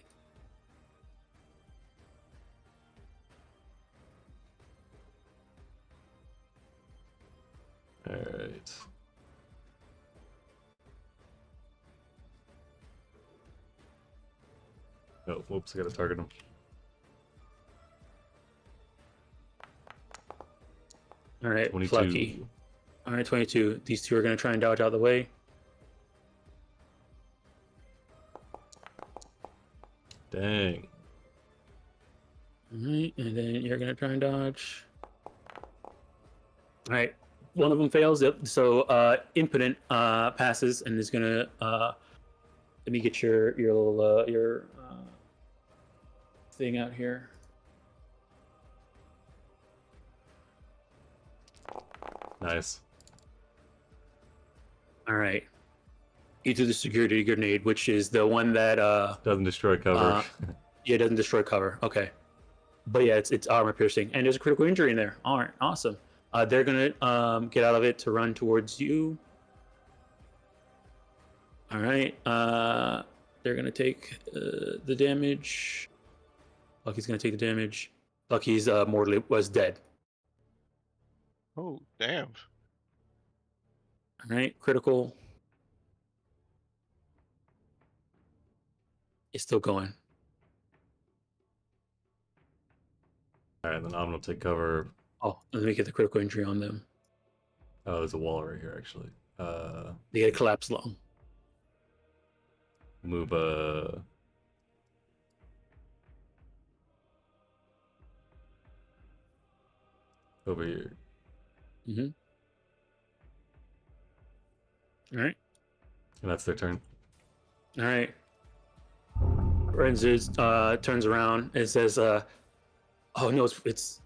Alright. Oh, whoops, I gotta target him. All right. 22. Plucky. All right. 22. These two are gonna try and dodge out of the way. Dang. All right, and then you're gonna try and dodge. All right. One of them fails. Yep. So impotent passes and is gonna let me get your little your thing out here. Nice. All right. You do the security grenade, which is the one that Doesn't destroy cover. yeah, it doesn't destroy cover. Okay. But yeah, it's armor piercing, and there's a critical injury in there. All right, awesome. They're gonna get out of it to run towards you. All right. They're gonna take the damage. Lucky's gonna take the damage. Lucky's mortally was dead. Oh, damn. All right, critical. It's still going. Alright, then I'm gonna take cover. Oh, let me get the critical injury on them. Oh, there's a wall right here, actually. They get a collapse lung. Move, over here. Mm-hmm. All right. And that's their turn. All right. Renzo turns around and says, "Oh no, it's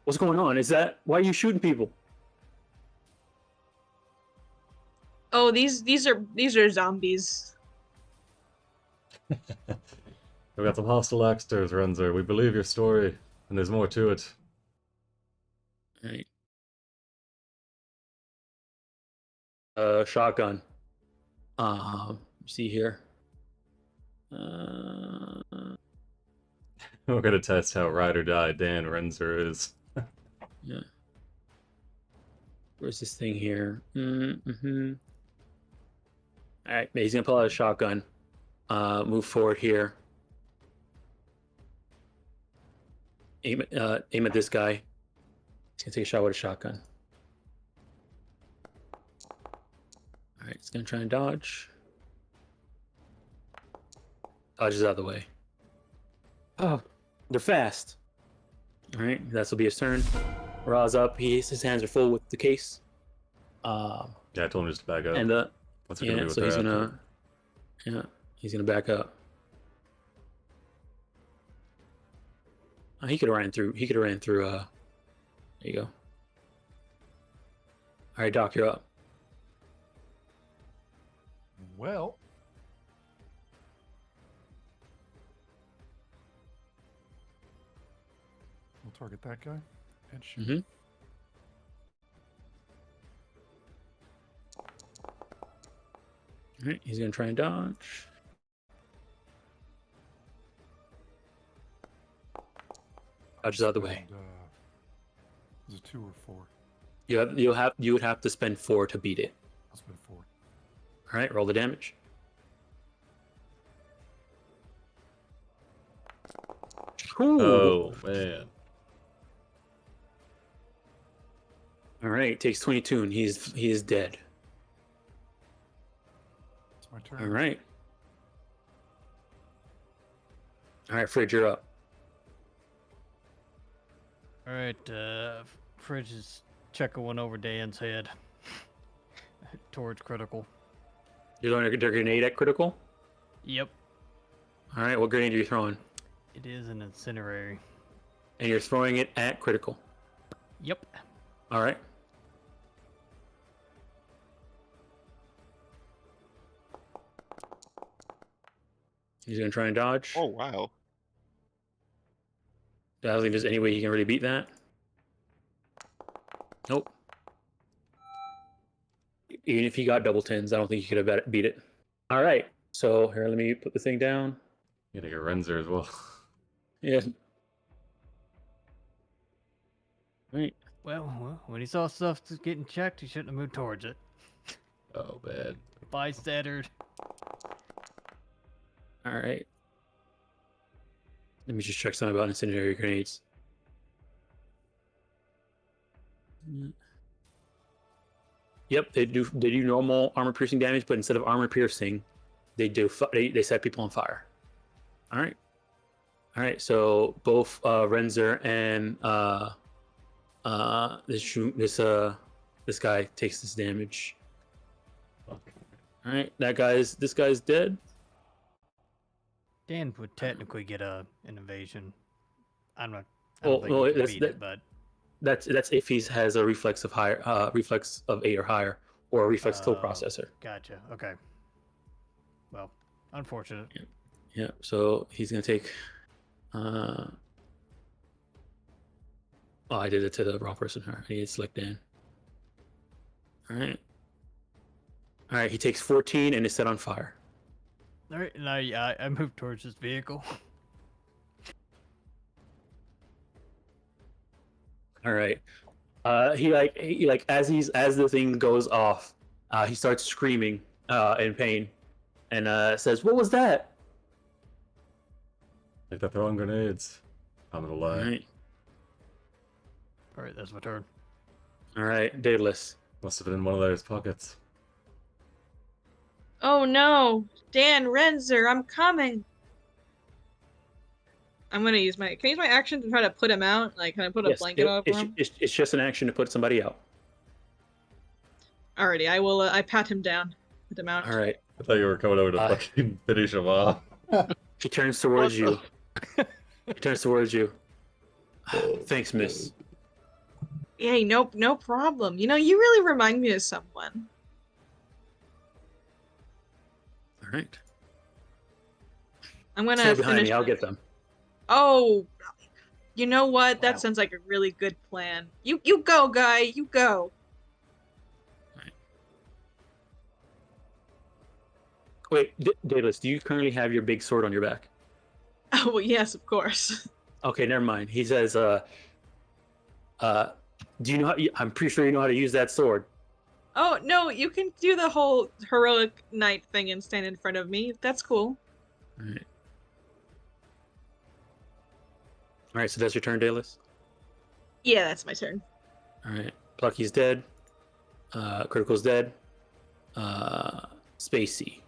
what's going on? Is that why are you shooting people?" Oh, these are zombies. We've got some hostile actors, Renzer. We believe your story, and there's more to it. All right. Shotgun. See here. We're gonna test how ride or die Dan Renzer is. Yeah. Where's this thing here? Mm-hmm. All right, he's gonna pull out a shotgun. Move forward here. Aim at this guy. He's gonna take a shot with a shotgun. All right, he's gonna try and dodge. Dodges out of the way. Oh, they're fast. All right, this will be his turn. Ra's up. His hands are full with the case. Yeah, I told him just to back up. And What's it gonna be with so he's that? gonna back up. He could have ran through. He could have ran through. There you go. All right, Doc, you're up. Well, we'll target that guy and shoot. Mm-hmm. All right, he's gonna try and dodge. Dodges out of the way. And, is it 2 or 4? You would have to spend 4 to beat it. I'll spend 4. All right, roll the damage. Ooh. Oh man. All right, takes 22 and he is dead. It's my turn. All right. All right, Fridge, you're up. All right, Fridge is checking one over Dan's head towards critical. You're throwing a grenade at critical? Yep, All right, what grenade are you throwing? it is an incinerary. And you're throwing it at critical. Yep. All right. He's gonna try and dodge. Oh wow. I don't think there's any way he can really beat that. Nope. Even if he got double tens, I don't think he could have beat it. All right. So here, let me put the thing down. You gotta get Renzer as well. Yeah. Right. Well, when he saw stuff just getting checked, he shouldn't have moved towards it. Oh man. Bystander. All right. Let me just check something about incendiary grenades. Yep, they do normal armor piercing damage, but instead of armor piercing, they set people on fire. All right. All right. So both Renzer and this guy takes this damage. Fuck. All right, this guy's dead. Dan would technically get an invasion. I don't Well, think he can beat it, but That's if he has a reflex of 8 or higher, or a reflex kill Oh. processor. gotcha. Okay. Well, unfortunate. Yeah. So he's gonna take. Oh, I did it to the wrong person. All right, I need to select Dan. All right. All right. He takes 14 and is set on fire. All right, and I moved towards this vehicle. All right. He as the thing goes off, he starts screaming in pain, and says, "What was that?" Like they're throwing grenades. I'm gonna lie. All right. All right, that's my turn. All right. Daedalus. Must have been in one of those pockets. Oh no! Dan, Renzer, I'm coming! I'm gonna use my. Can I use my action to try to put him out? Like, can I put a Yes, blanket over him? it's just an action to put somebody out. Alrighty, I will. I pat him down. Put him out. All right. I thought you were coming over to Uh, fucking finish him off. He turns towards you. He turns towards you. Thanks, miss. Yay, no problem. You know, you really remind me of someone. All right. I'm gonna Stay behind finish. me. I'll get them. Oh, you know what? That Wow. sounds like a really good plan. You go, guy. You go. Wait, Daedalus, do you currently have your big sword on your back? Oh well, yes, of course. Okay, never mind. He says, do you know I'm pretty sure you know how to use that sword. Oh no, you can do the whole heroic knight thing and stand in front of me. That's cool. All right. All right, so that's your turn, Daedalus. Yeah, that's my turn. All right. Plucky's dead. Critical's dead. Spacey.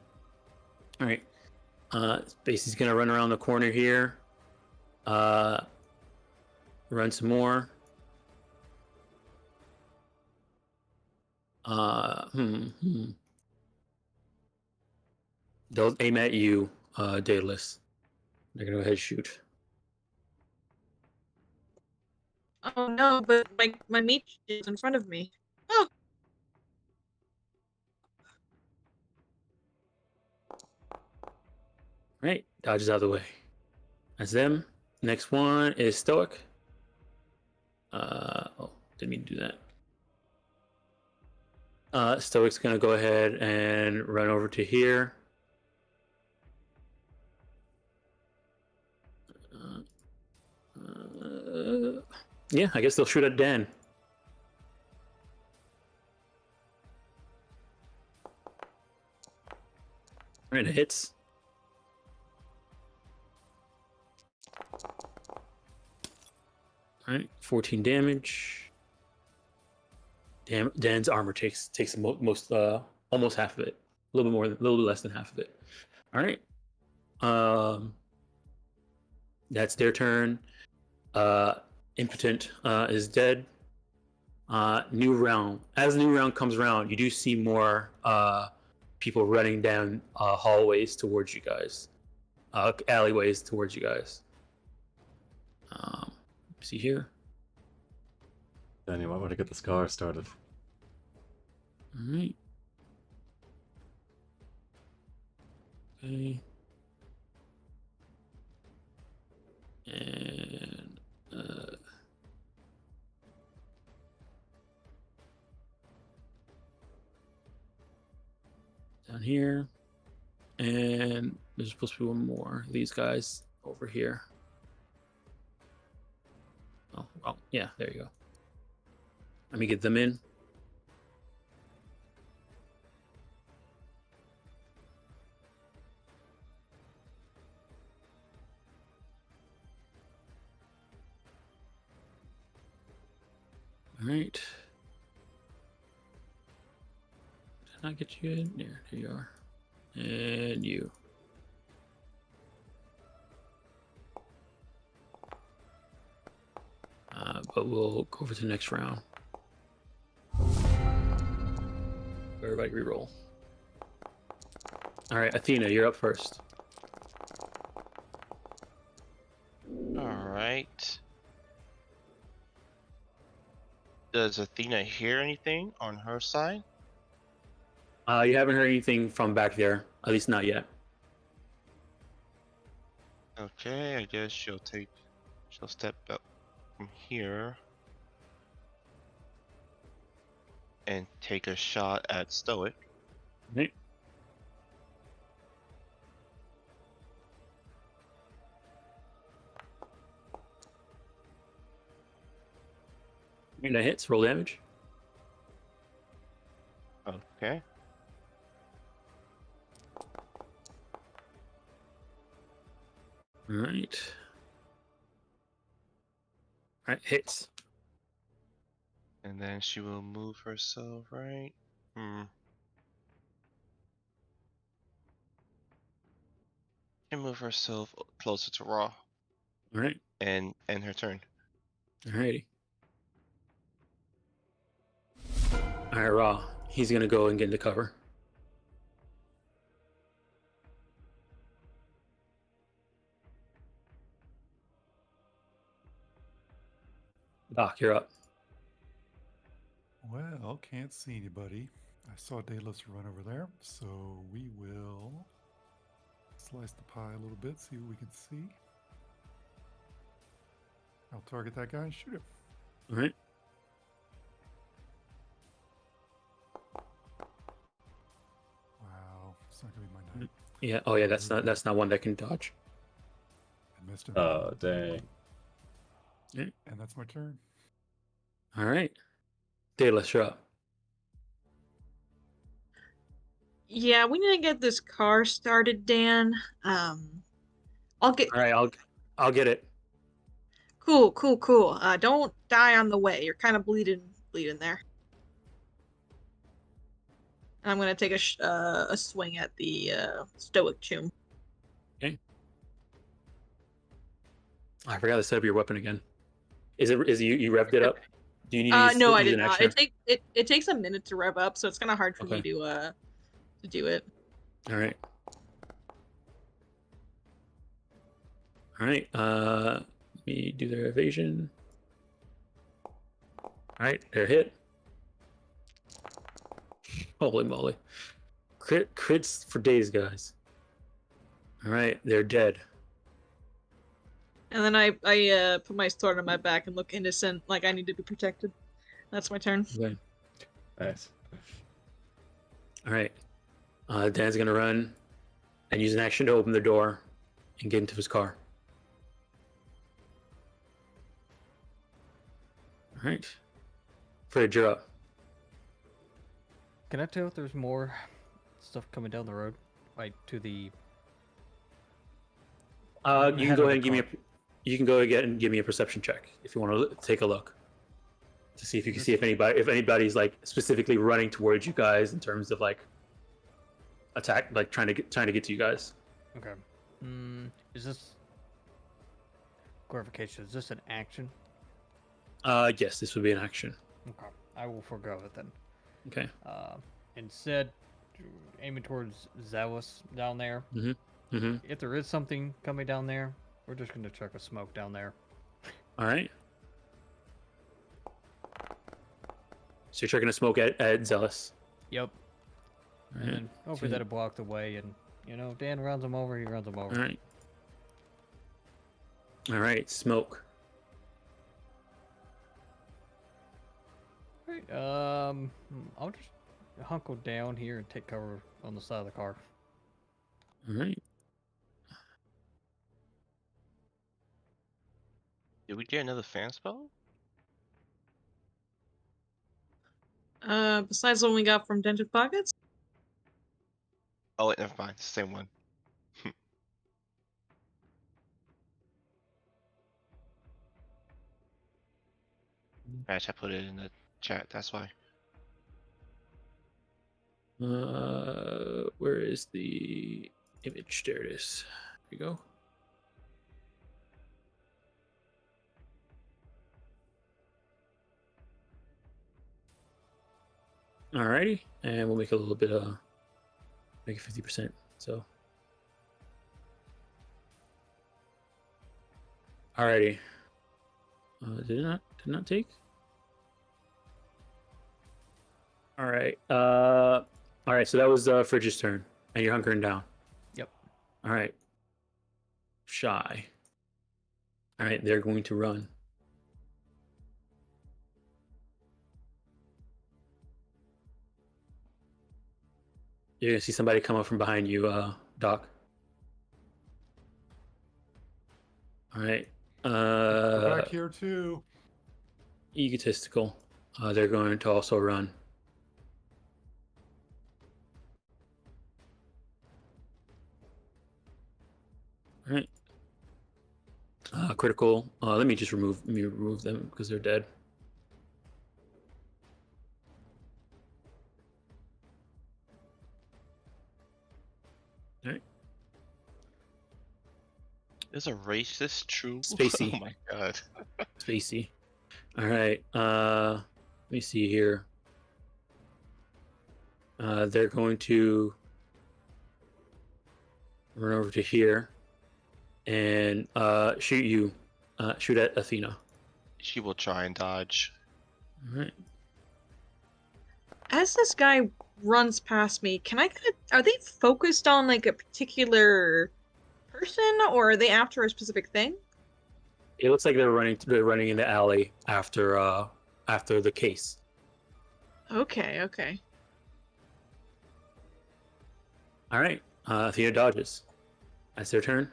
All right. Spacey's gonna run around the corner here. run some more. They'll aim at you, Daedalus. They're gonna go ahead and shoot. Oh no, but my meat is in front of me. Oh, Right, dodges out of the way. That's them. Next one is Stoic. Oh, didn't mean to do that. Stoic's gonna go ahead and run over to here. Yeah, I guess they'll shoot at Dan. Alright, it hits. Alright, 14 damage. Dan's armor takes most almost half of it. A little bit more, a little bit less than half of it. Alright. That's their turn. Impotent is dead. New round. As the new round comes around, you do see more people running down hallways towards you guys, alleyways towards you guys. See here. Then you might want to get this car started. All right. Okay. And down here, and there's supposed to be one more of these guys over here. Oh, well, yeah, there you go. Let me get them in. All right. Did I get you in? Here you are. And you. But we'll go over to the next round. Everybody reroll. All right, Athena, you're up first. All right. Does Athena hear anything on her side? You haven't heard anything from back there, at least not yet. Okay, I guess she'll step up from here and take a shot at Stoic. Right. And that hits. Roll damage. Okay. All right. All right, hits. And then she will move herself, right? And move herself closer to Raw. All right. And end her turn. All righty. All right, Raw. He's gonna go and get into cover. Doc, you're up. Well, can't see anybody. I saw Daedalus run over there, so we will slice the pie a little bit, see what we can see. I'll target that guy and shoot him. All right. Wow, it's not gonna be my night. Yeah. Oh, yeah. That's not one that can dodge. I missed him. Oh, dang. Yeah. And that's my turn. All right. Daedalus, you're up. yeah, we need to get this car started, Dan. I'll get All right. I'll get it. cool. Don't die on the way. You're kind of bleeding there. And I'm gonna take a swing at the stoic choom. Okay. I forgot to set up your weapon again. Is you revved it up? Do you need to No, I use did an not. extra? It takes a minute to rev up, so it's kind of hard for me Okay. to do it. All right. All right. Let me do their evasion. All right, they're hit. Holy moly! Crits for days, guys. All right, they're dead. And then I put my sword on my back and look innocent, like I need to be protected. That's my turn. Okay. Nice. All right. Dan's gonna run and use an action to open the door and get into his car. All right. Fridge, you're up. Can I tell if there's more stuff coming down the road? Like to the You can go ahead and give me a. You can go again and give me a perception check if you want to take a look to see if you can see if anybody's like specifically running towards you guys in terms of like attack, like trying to get to you guys. Okay. Is this clarification? Is this an action? Yes, this would be an action. Okay. I will forego it then. Okay. Instead, aiming towards Zealous down there. Mm-hmm. If there is something coming down there, we're just gonna chuck a smoke down there. All right. So you're chucking a smoke at Zealous. Yep. All And right. then hopefully that'll block the way, and Dan runs him over. He runs him over. All right. All right. Smoke. All right. I'll just hunker down here and take cover on the side of the car. All right. Did we get another fan spell? Besides the one we got from Dented Pockets? Oh wait, never mind. It's the same one. I put it in the chat. That's why. Where is the image? There it is. Here we go. Alrighty, and we'll make a little bit make it 50%. So, alrighty. Did it not take? All right. All right. So that was Fridge's turn, and you're hunkering down. Yep. All right. Shy. All right. They're going to run. You're gonna see somebody come up from behind you, Doc. All right. We're back here too. Egotistical. They're going to also run. All right. Critical. Let me just remove them because they're dead. All right. There's a racist troop. Spacey. Oh my god. Spacey. All right. Let me see here. They're going to run over to here and shoot you. Shoot at Athena. She will try and dodge. All right. As this guy runs past me, are they focused on like a particular person, or are they after a specific thing? It looks like they're running in the alley after the case. Okay. All right. Athena dodges. That's their turn.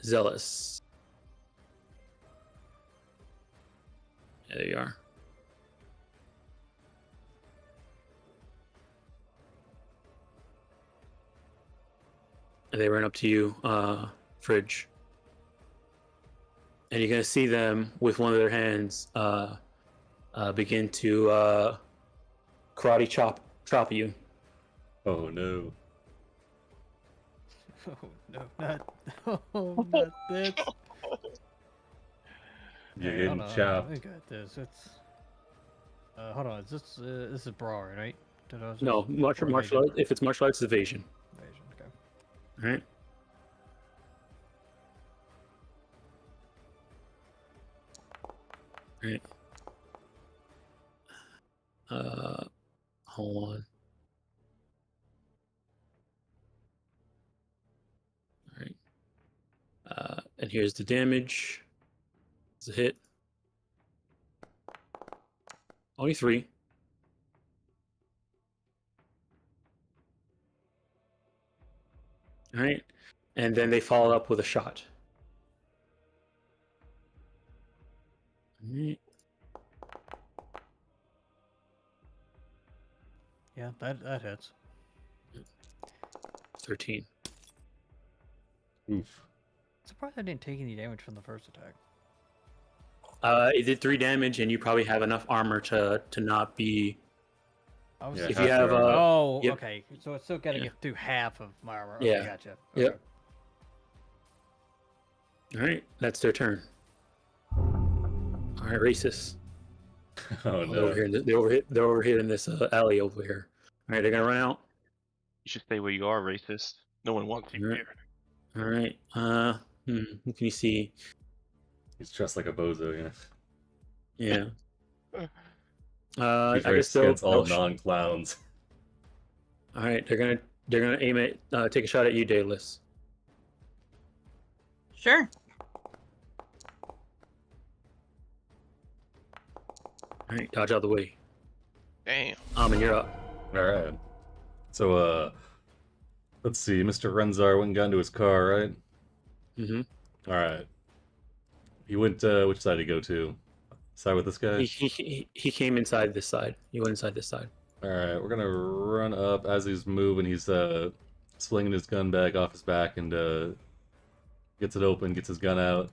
Zealous. Yeah, there you are. And they run up to you, Fridge. And you're gonna see them with one of their hands begin to karate chop you. Oh no. Oh no, not this. You're Hey, getting hold on, chopped. I got this. It's hold on. Is this is brawl, right? Did I No, just- martial or arts. evasion? If it's martial arts, it's evasion. Evasion, okay. All right. All right. Hold on. All right. And here's the damage. It's a hit. Only 3. All right. And then they follow up with a shot. All right. Yeah, that hits. 13. Oof. Surprised I didn't take any damage from the first attack. It did 3 damage, and you probably have enough armor to not be. I was Yeah, If half you have your armor. oh, yep. okay. So it's still got to Yeah. get through half of my armor. Yeah. Okay, gotcha. Yep. Okay. All right, that's their turn. All right, racist. Oh They're no. over here. They're over here in this alley over here. All right, they're gonna run out. You should stay where you are, racist. No one wants you Right. here. All right. Who can you see? He's dressed like a bozo, you know. Yeah. He's I guess racist they'll. against all they'll non-clowns. all right, they're gonna aim at take a shot at you, Daedalus. Sure. All right, dodge out of the way. Damn. And you're up. All right. So, let's see. Mr. Renzar went and got into his car, right? Mm-hmm. All right. He went. Which side did he go to? Side with this guy. He came inside this side. He went inside this side. All right. We're gonna run up as he's moving. He's slinging his gun bag off his back and gets it open, gets his gun out,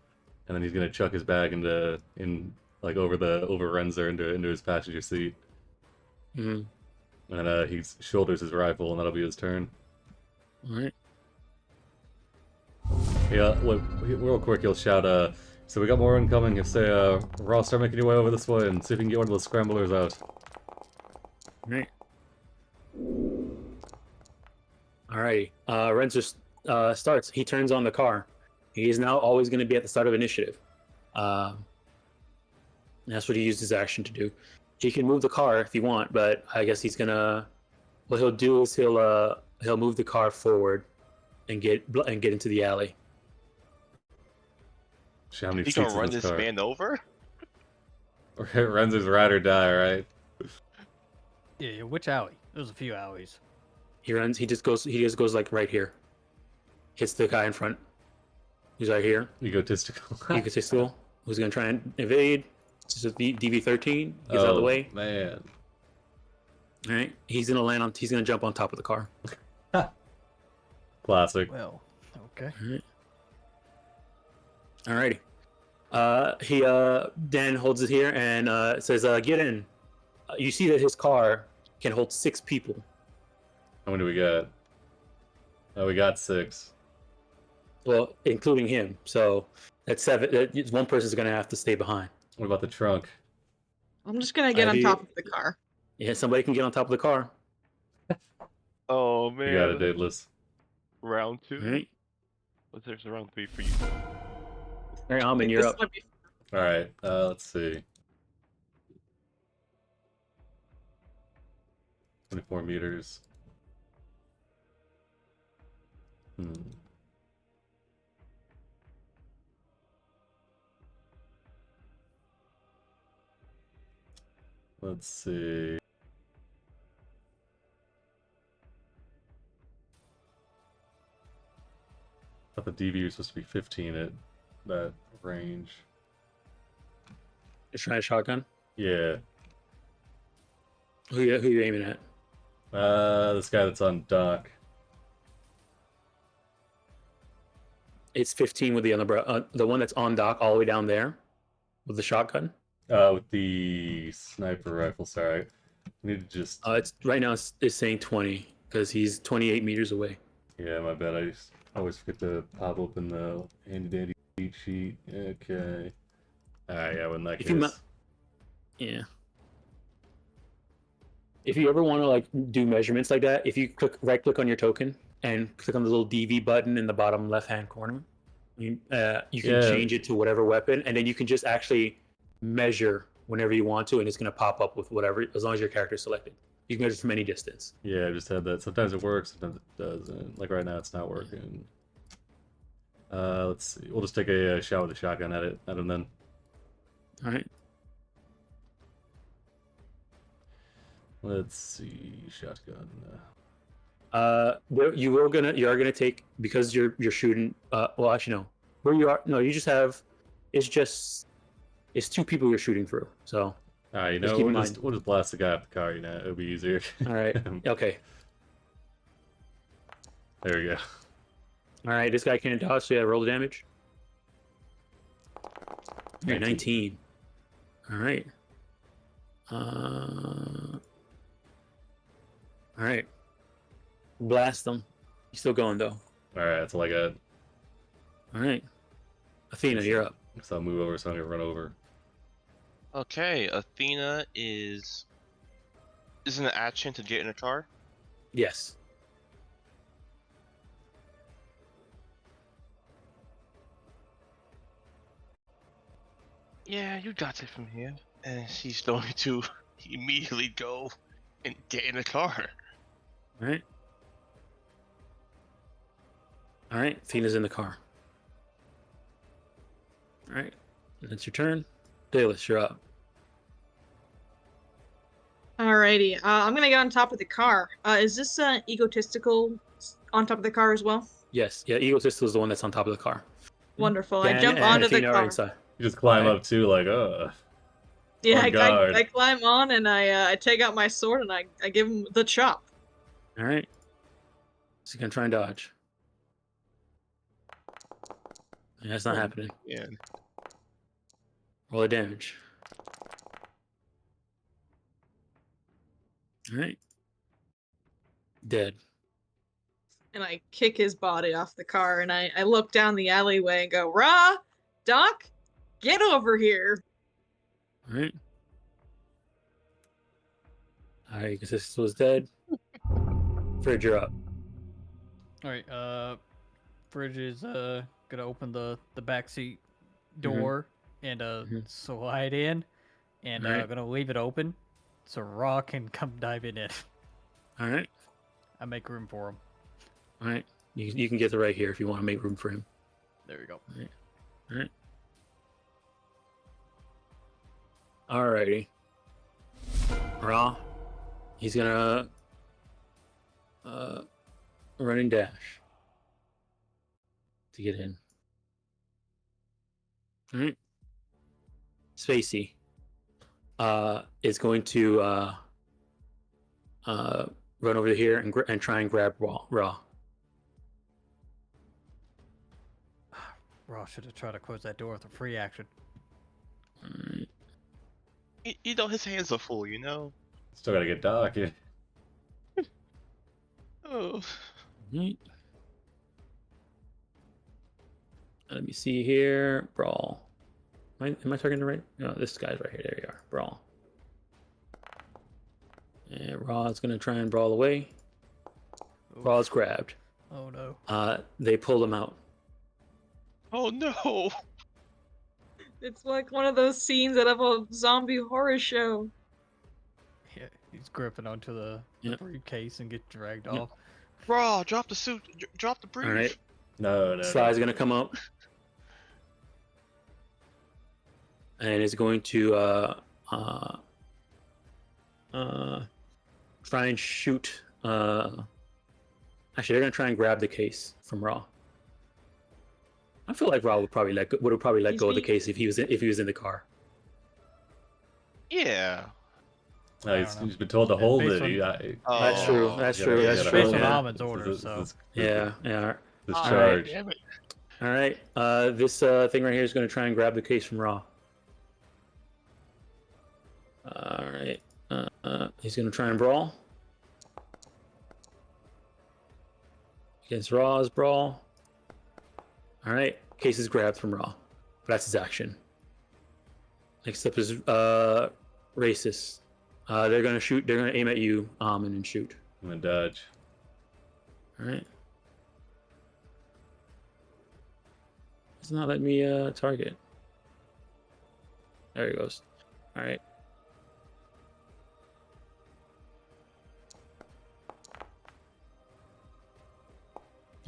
and then he's gonna chuck his bag over Renzar into his passenger seat. Mm-hmm. And he shoulders his rifle, and that'll be his turn. All right. Yeah, real quick, he'll shout, so we got more incoming. He'll say, Ross, start making your way over this way and see if you can get one of those scramblers out. All right. All right. Renzer starts. He turns on the car. He is now always going to be at the start of initiative. That's what he used his action to do. He can move the car if you want, but I guess he's gonna. What he'll do is he'll move the car forward and get into the alley. See how many He seats gonna in run this this car. man over? Renzer's ride or die, right? Yeah, which alley? There's a few alleys. He runs. He just goes like right here. Hits the guy in front. He's right here. Egotistical. Egotistical. Who's gonna try and evade? This is DV13. Gets out of the way. Man. All right. He's gonna jump on top of the car. Classic. Well, okay. Alrighty. He Dan holds it here and says, "Get in." You see that his car can hold 6 people. How many do we got? Oh, we got 6. Well, including him. So that's 7. One person's gonna have to stay behind. What about the trunk? I'm just gonna get on Ivy- top of the car. Yeah, somebody can get on top of the car. Oh man. You got it, Daedalus. Round 2? All right. What's there's round 3 for you? All right, Alman, you're This up. might be- Alright, let's see. 24 meters. Let's see. I thought the DV was supposed to be 15 at that range. Just trying a shotgun. Yeah. Who you aiming at? This guy that's on dock. It's 15 with the the one that's on dock all the way down there with the shotgun. With the sniper rifle, sorry. I need to just... It's right now it's saying 20 because he's 28 meters away. Yeah, my bad. I just always forget to pop open the handy dandy cheat sheet. Okay. Yeah, well, in that If case. you yeah. If you ever want to like do measurements like that, if you right click on your token and click on the little DV button in the bottom left hand corner, you can Yeah. change it to whatever weapon, and then you can just actually measure whenever you want to, and it's going to pop up with whatever, as long as your character is selected. You can measure from any distance. Yeah, I just had that. Sometimes it works, sometimes it doesn't. Like right now, it's not working. Let's see. We'll just take a shot with a shotgun at him then. All right. Let's see, shotgun. You are gonna take, because you're shooting. Well, actually no. Where you are, no, you just have. It's 2 people you're shooting through. So. You Just know, keep in we'll mind. just blast the guy off the car. You know, it'll be easier. All right. Okay. There we go. All right. This guy can't dodge, so yeah, roll the damage. Yeah, 19. All right. All right. Blast him. He's still going though. All right, that's all I got. All right. Athena, you're up. So I'll move over so I don't get run over. Okay, Athena is an action to get in a car. Yes. Yeah, you got it from here. And she's going to immediately go and get in a car. All right. All right. Athena's in the car. All right. That's your turn. Dallas, you're up. Alrighty, I'm gonna get on top of the car. Is this egotistical on top of the car as well? Yes. Yeah. Egotist is the one that's on top of the car. Wonderful. I Dan jump and onto the Athena are car. inside. You just climb Alright. up too, like, Yeah, on guard. I climb on and I take out my sword and I give him the chop. All right. So you're gonna try and dodge. Yeah, that's not happening. Yeah. Roll the damage. All right. Dead. And I kick his body off the car and I look down the alleyway and go, Rah! Doc, get over here. All right. All right, because this was dead. Fridge, you're up. All right. Fridge is gonna open the back seat door and slide in, and Alright. gonna leave it open so Raw can come diving in. All right. I make room for him. All right. You can get the right here if you want to make room for him. There we go. All right. Alrighty. Raw. He's gonna run and dash to get in. All right. Spacey is going to run over here and try and grab Raw. Raw should have tried to close that door with a free action. All right. You know, his hands are full, you know? Still gotta get Doc. Yeah. Oh. Right. Let me see here. Brawl. Am I talking to right? No, this guy's right here. There you are. Brawl. And Raw is gonna try and brawl away. Raw is grabbed. Oh no. They pulled him out. Oh no! It's like one of those scenes out of a zombie horror show. Yeah, he's gripping onto the Yep. briefcase and get dragged Yep. off. Raw, drop the suit, drop the brief. All right. No. Sly's gonna come up. And is going to try and shoot. Actually, they're gonna try and grab the case from Raw. I feel like Raw would probably let go of the case if he was in the car. Yeah. No, I he's don't know. been told to hold Based it. on- That's true. Oh. That's Yeah, true. yeah, That's yeah, true. Based on Yeah. Ahmed's orders, so. Yeah. This All charge. Damn it. All right. This thing right here is going to try and grab the case from Raw. All right. He's going to try and brawl. Against Raw's brawl. All right. Case is grabbed from Raw. That's his action. Next up is racist. They're gonna shoot. They're gonna aim at you, and then shoot. I'm gonna dodge. All right. It's not letting me target. There he goes. All right.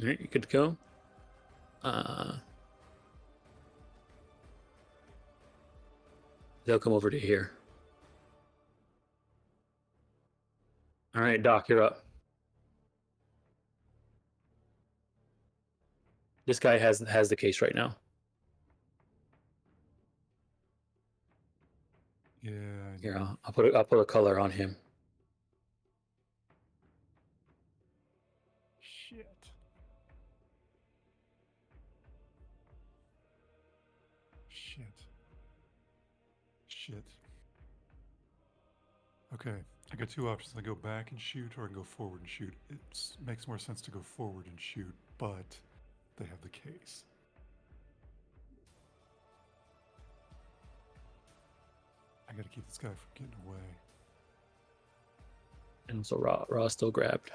All right, you good to go? They'll come over to here. All right, Doc, you're up. This guy has the case right now. Yeah. Here, I'll put a color on him. Shit. Shit. Okay, I got two options. I go back and shoot, or I can go forward and shoot. It makes more sense to go forward and shoot, but they have the case. I gotta keep this guy from getting away. And so Raw still grabbed.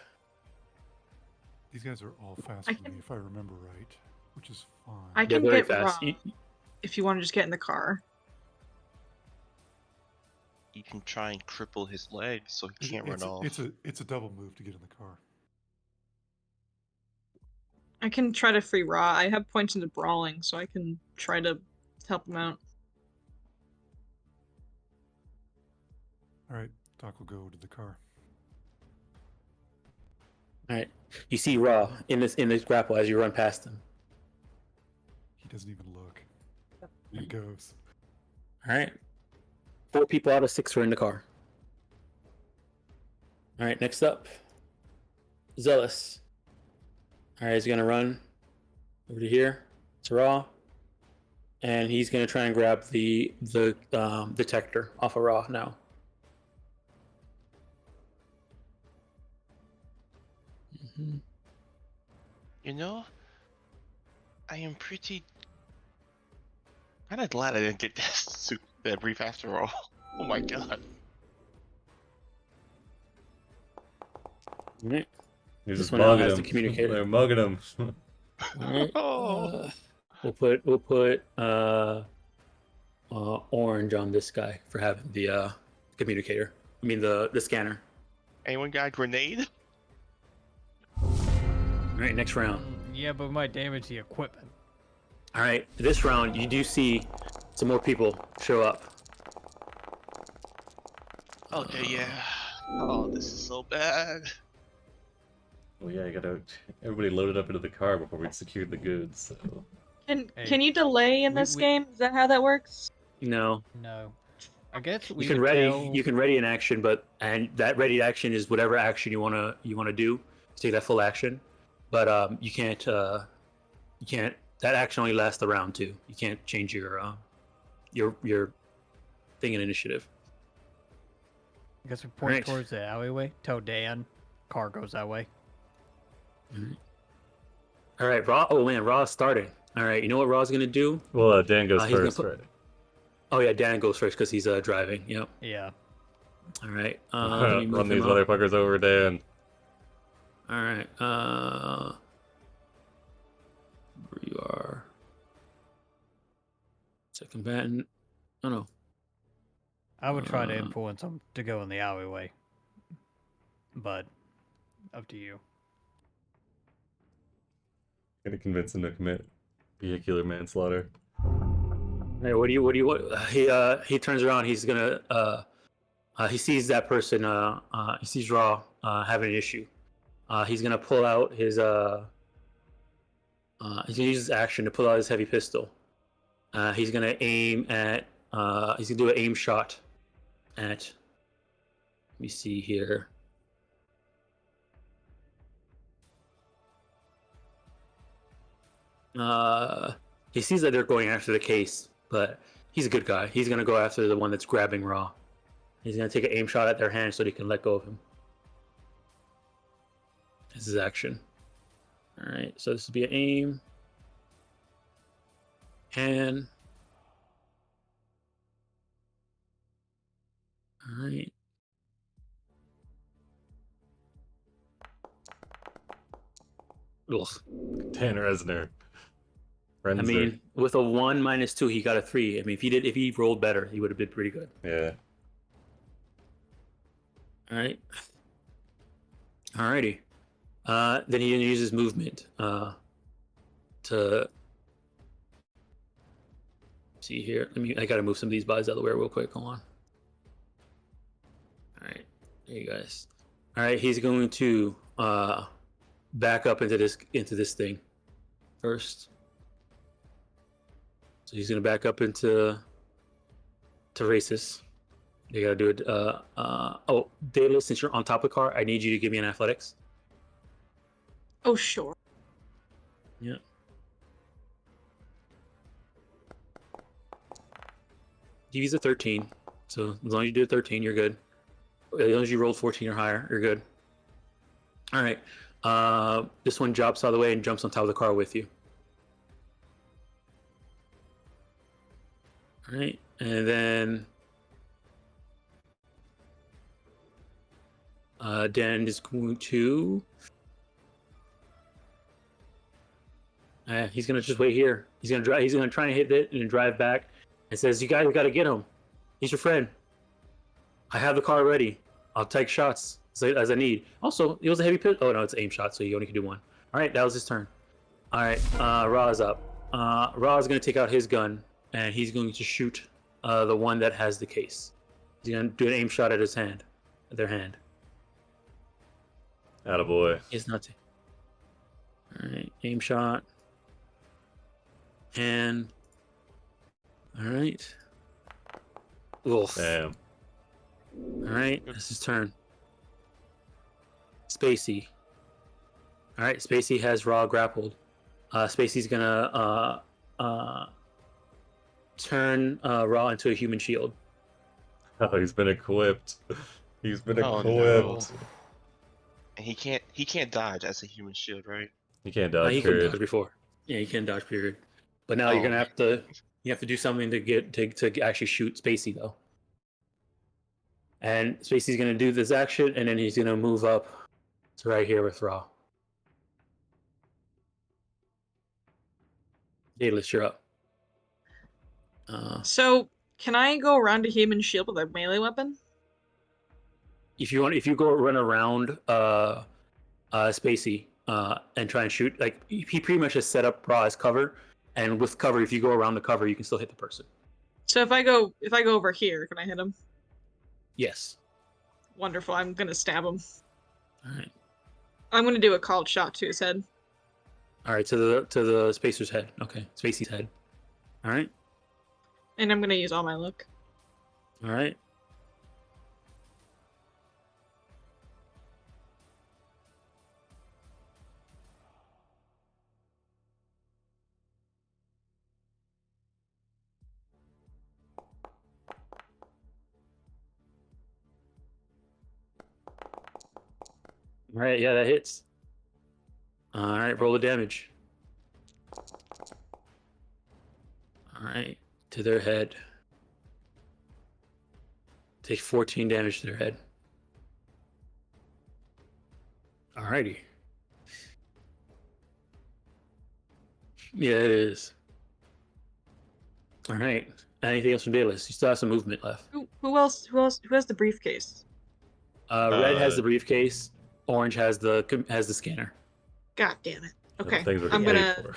These guys are all faster than me, if I remember right, which is fine. I They're can very get fast. Raw if you want to just get in the car. You can try and cripple his legs so he can't run off. It's a double move to get in the car. I can try to free Raw. I have points into brawling, so I can try to help him out. All right, Doc will go to the car. All right. You see Raw in this grapple as you run past him. He doesn't even look. He goes. All right. 4 people out of 6 are in the car. All right. Next up, Zealous. All right. He's gonna run over to here to Raw, and he's gonna try and grab the detector off of Raw now. Mm-hmm. You know, I am pretty kind of glad I didn't get that brief after all. Oh my god. All right. You're This just one now mugging has him. the communicator. They're mugging him. All right. Oh. We'll put orange on this guy for having the communicator. I mean the scanner. Anyone got a grenade? All right, next round. Yeah, but we might damage the equipment. All right, this round you do see some more people show up. Okay, yeah. Oh, this is so bad. Oh yeah, you gotta everybody loaded up into the car before we secured the goods. So. Can Hey, you delay in this game? Is that how that works? No, No. I guess we you can would ready tell... you can ready an action, and that ready action is whatever action you wanna do. Take that full action, but you can't that action only lasts the round too. You can't change your thing in initiative. I guess we point Right. towards the alleyway. Tell Dan, car goes that way. All right, Raw. Oh man, Raw's starting. All right, you know what Raw's gonna do? Well, Dan goes He's gonna first, right? Oh yeah, Dan goes first because he's driving. Yep. Yeah. All right. Let me move Run these him up. motherfuckers over, Dan. All right. Where you are? Second combatant. Oh no. I would try to Uh, influence him to go in the alleyway. But, up to you. Gonna convince him to commit vehicular manslaughter. Hey, what do you he turns around. He's gonna he sees that person. He sees Raw having an issue. He's gonna pull out his he's gonna use his action to pull out his heavy pistol. He's gonna aim at he's gonna do an aim shot at, let me see here. He sees that they're going after the case, but he's a good guy. He's gonna go after the one that's grabbing Raw. He's gonna take an aim shot at their hand so they can let go of him. This is action. All right, so this will be an aim. Hand. All right. Ugh. Tanner Esner. I Frenzer. mean, with a 1 minus 2, he got a 3. I mean, if he rolled better, he would have been pretty good. Yeah. All right. Alrighty. Then he uses movement to see here. I gotta move some of these bodies out of the way real quick. Hold on. All right, there you guys. All right, he's going to back up into this thing first. So he's gonna back up into races. You gotta do it. Oh, Daedalus, since you're on top of the car, I need you to give me an athletics. Oh, sure. Yeah. DV's a 13, so as long as you did 13, you're good. As long as you rolled 14 or higher, you're good. All right. This one jumps out of the way and jumps on top of the car with you. All right, and then Dan is going to. He's gonna just wait here. He's gonna drive. He's gonna try and hit it and drive back. And says, "You guys got to get him. He's your friend. I have the car ready. I'll take shots as I need. Also, it was a heavy pit. Oh no, it's aim shot, so you only can do one. All right, that was his turn. All right, Ra is up. Ra is gonna take out his gun and he's going to shoot the one that has the case. He's gonna do an aim shot at their hand. Attaboy. It's not. All right, aim shot. And all right. Wolf. Damn. All right, it's his turn. Spacey. All right, Spacey has Raw grappled. Spacey's gonna turn Raw into a human shield. Oh, he's been equipped. He's been Oh, equipped. no. And he can't dodge as a human shield, right? He can't dodge. He couldn't period. dodge before. Yeah, he can dodge. Period. But now you're gonna have to. You have to do something to actually shoot Spacey though. And Spacey's gonna do this action, and then he's gonna move up to right here with Raw. Daedalus, you're up. So, can I go around to human shield with a melee weapon? If you go run around Spacey and try and shoot, like he pretty much has set up Raw as cover, and with cover, if you go around the cover, you can still hit the person. So if I go over here, can I hit him? Yes. Wonderful. I'm gonna stab him. All right. I'm gonna do a called shot to his head. All right. To the Spacer's head. Okay. Spacey's head. All right. And I'm gonna use all my luck. All right. All right, yeah, that hits. All right, roll the damage. All right, to their head. Take 14 damage to their head. Alrighty. Yeah, it is. All right. Anything else from Daedalus? You still have some movement left. Who else? Who has the briefcase? Red has the briefcase. Orange has the scanner. God damn it. Okay, Things we're I'm getting gonna paid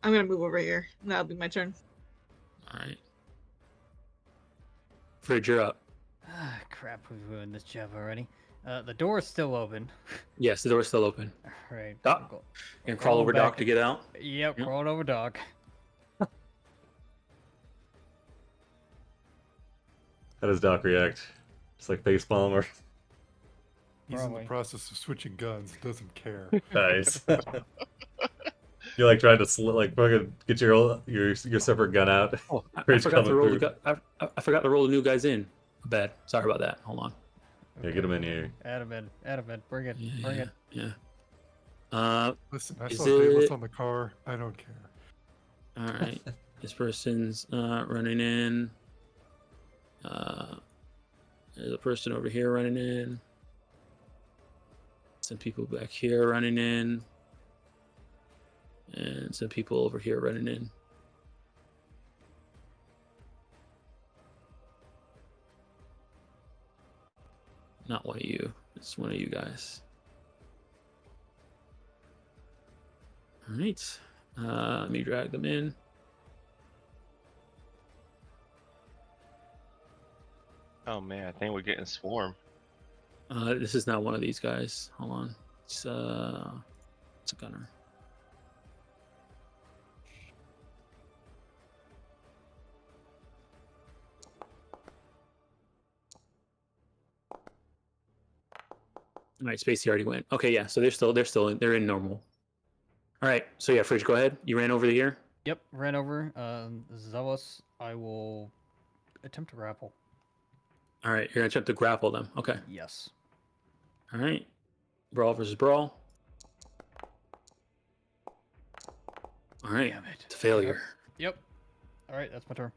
for. move over here. That'll be my turn. All right. Fridge, you're up. Ah, crap, we've ruined this job already. The door's still open. Yes, the door's still open. Alright. Doc? I'll You can crawl over back Doc to get out. Yep, Yep. crawling over Doc. How does Doc react? Just like facepalm or He's in Probably. the process of switching guns. Doesn't care. nice. You're like trying to like fucking get your separate gun out. Oh, I Fridge forgot to coming roll through. I forgot to roll the new guys in. Bad. Sorry about that. Hold on. Yeah, get him in here. Adamant, bring it, Yeah, bring it. yeah. Listen, I Is saw Daedalus it- on the car. I don't care. All right. This person's running in. There's a person over here running in. Some people back here running in. And some people over here running in. Not one of you. It's one of you guys. All right. Let me drag them in. Oh man, I think we're getting swarmed. This is not one of these guys. Hold on. It's a gunner. All right, Spacey already went. Okay, yeah. So they're in normal. All right. So yeah, Fridge, go ahead. You ran over here. Yep, ran over. Zealous, I will attempt to grapple. All right, you're gonna attempt to grapple them. Okay. Yes. All right. Brawl versus brawl. All right. Damn it. It's a failure. Yep. All right, that's my turn.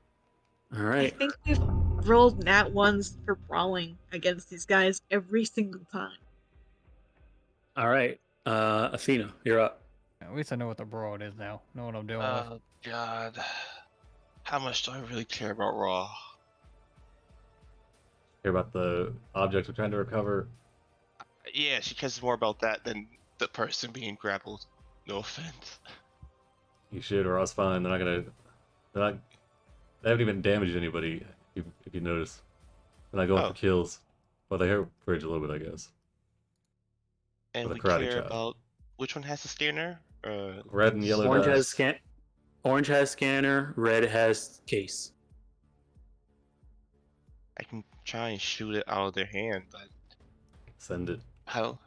All I right. think we've rolled nat ones for brawling against these guys every single time. All right. Athena, you're up. At least I know what the broad is now. Know what I'm dealing with. Oh god. How much do I really care about Raw? Care about the object we're trying to recover. Yeah, she cares more about that than the person being grappled. No offense. You should, or else fine. They haven't even damaged anybody, if you notice. They're not going Oh. for kills. Well, they hurt Bridge a little bit, I guess. And With we a karate care chop. about which one has the scanner? Red and yellow Orange dots. Orange has scanner. Red has case. I can try and shoot it out of their hand, but Send it. how?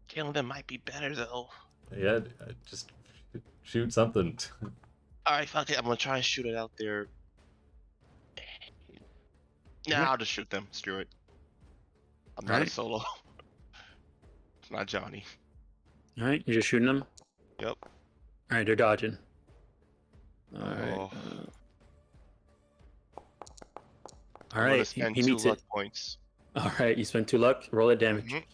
Killing them might be better though. Yeah, just shoot something. Alright, fuck it. I'm gonna try and shoot it out there. Nah, I'll just shoot them. Screw it. I'm not a Alright. solo. It's not Johnny. All right, you're just shooting them. Yep. All right, they're dodging. All right. Oh. All I'm gonna right. spend He 2 meets luck it. points. All right. You spend 2 luck. Roll that damage. Mhm.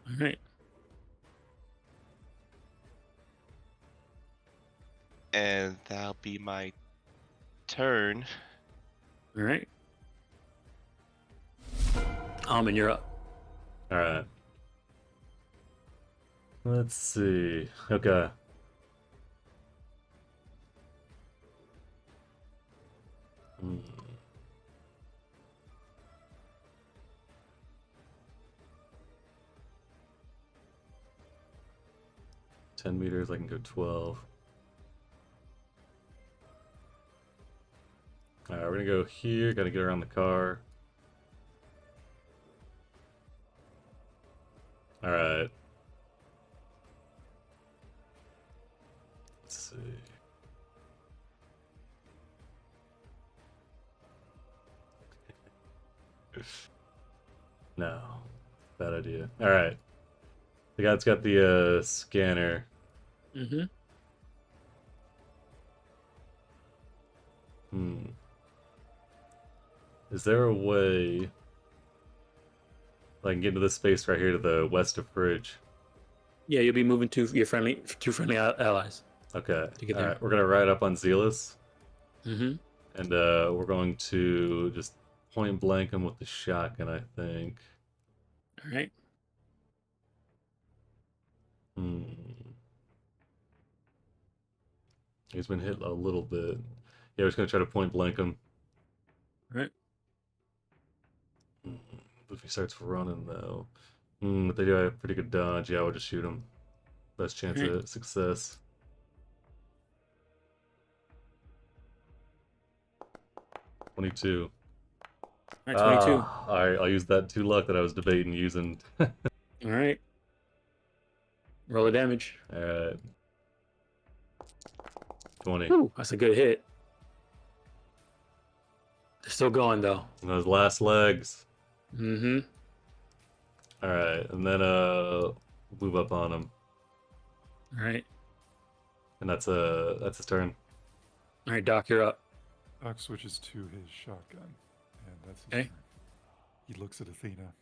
All right. And that'll be my turn. All right. And you're up. Alright. Let's see. Okay. Hmm. Ten meters, I can go 12. Alright, we're gonna go here, gotta get around the car. Alright. Let's see. No. Bad idea. Alright. The guy's got the scanner. Mm-hmm. Is there a way I can get into this space right here to the west of Bridge? Yeah, you'll be moving to your friendly allies. Okay. To get there. Alright, we're gonna ride up on Zealous. Mm-hmm. And we're going to just point blank him with the shotgun, I think. All right. He's been hit a little bit. Yeah, we're just gonna try to point blank him. All right. If he starts running though. But they do have pretty good dodge. Yeah, we'll just shoot him. Best chance Alright. of success. $22. All right, 22. Alright, I'll use that 2 luck that I was debating using. All right. Roll the damage. Alright. 20. Ooh, that's a good hit. They're still going though. And those last legs. Mm-hmm. Alright, and then move up on him. All right. And that's his turn. All right, Doc, you're up. Doc switches to his shotgun, and that's his Okay. turn. He looks at Athena.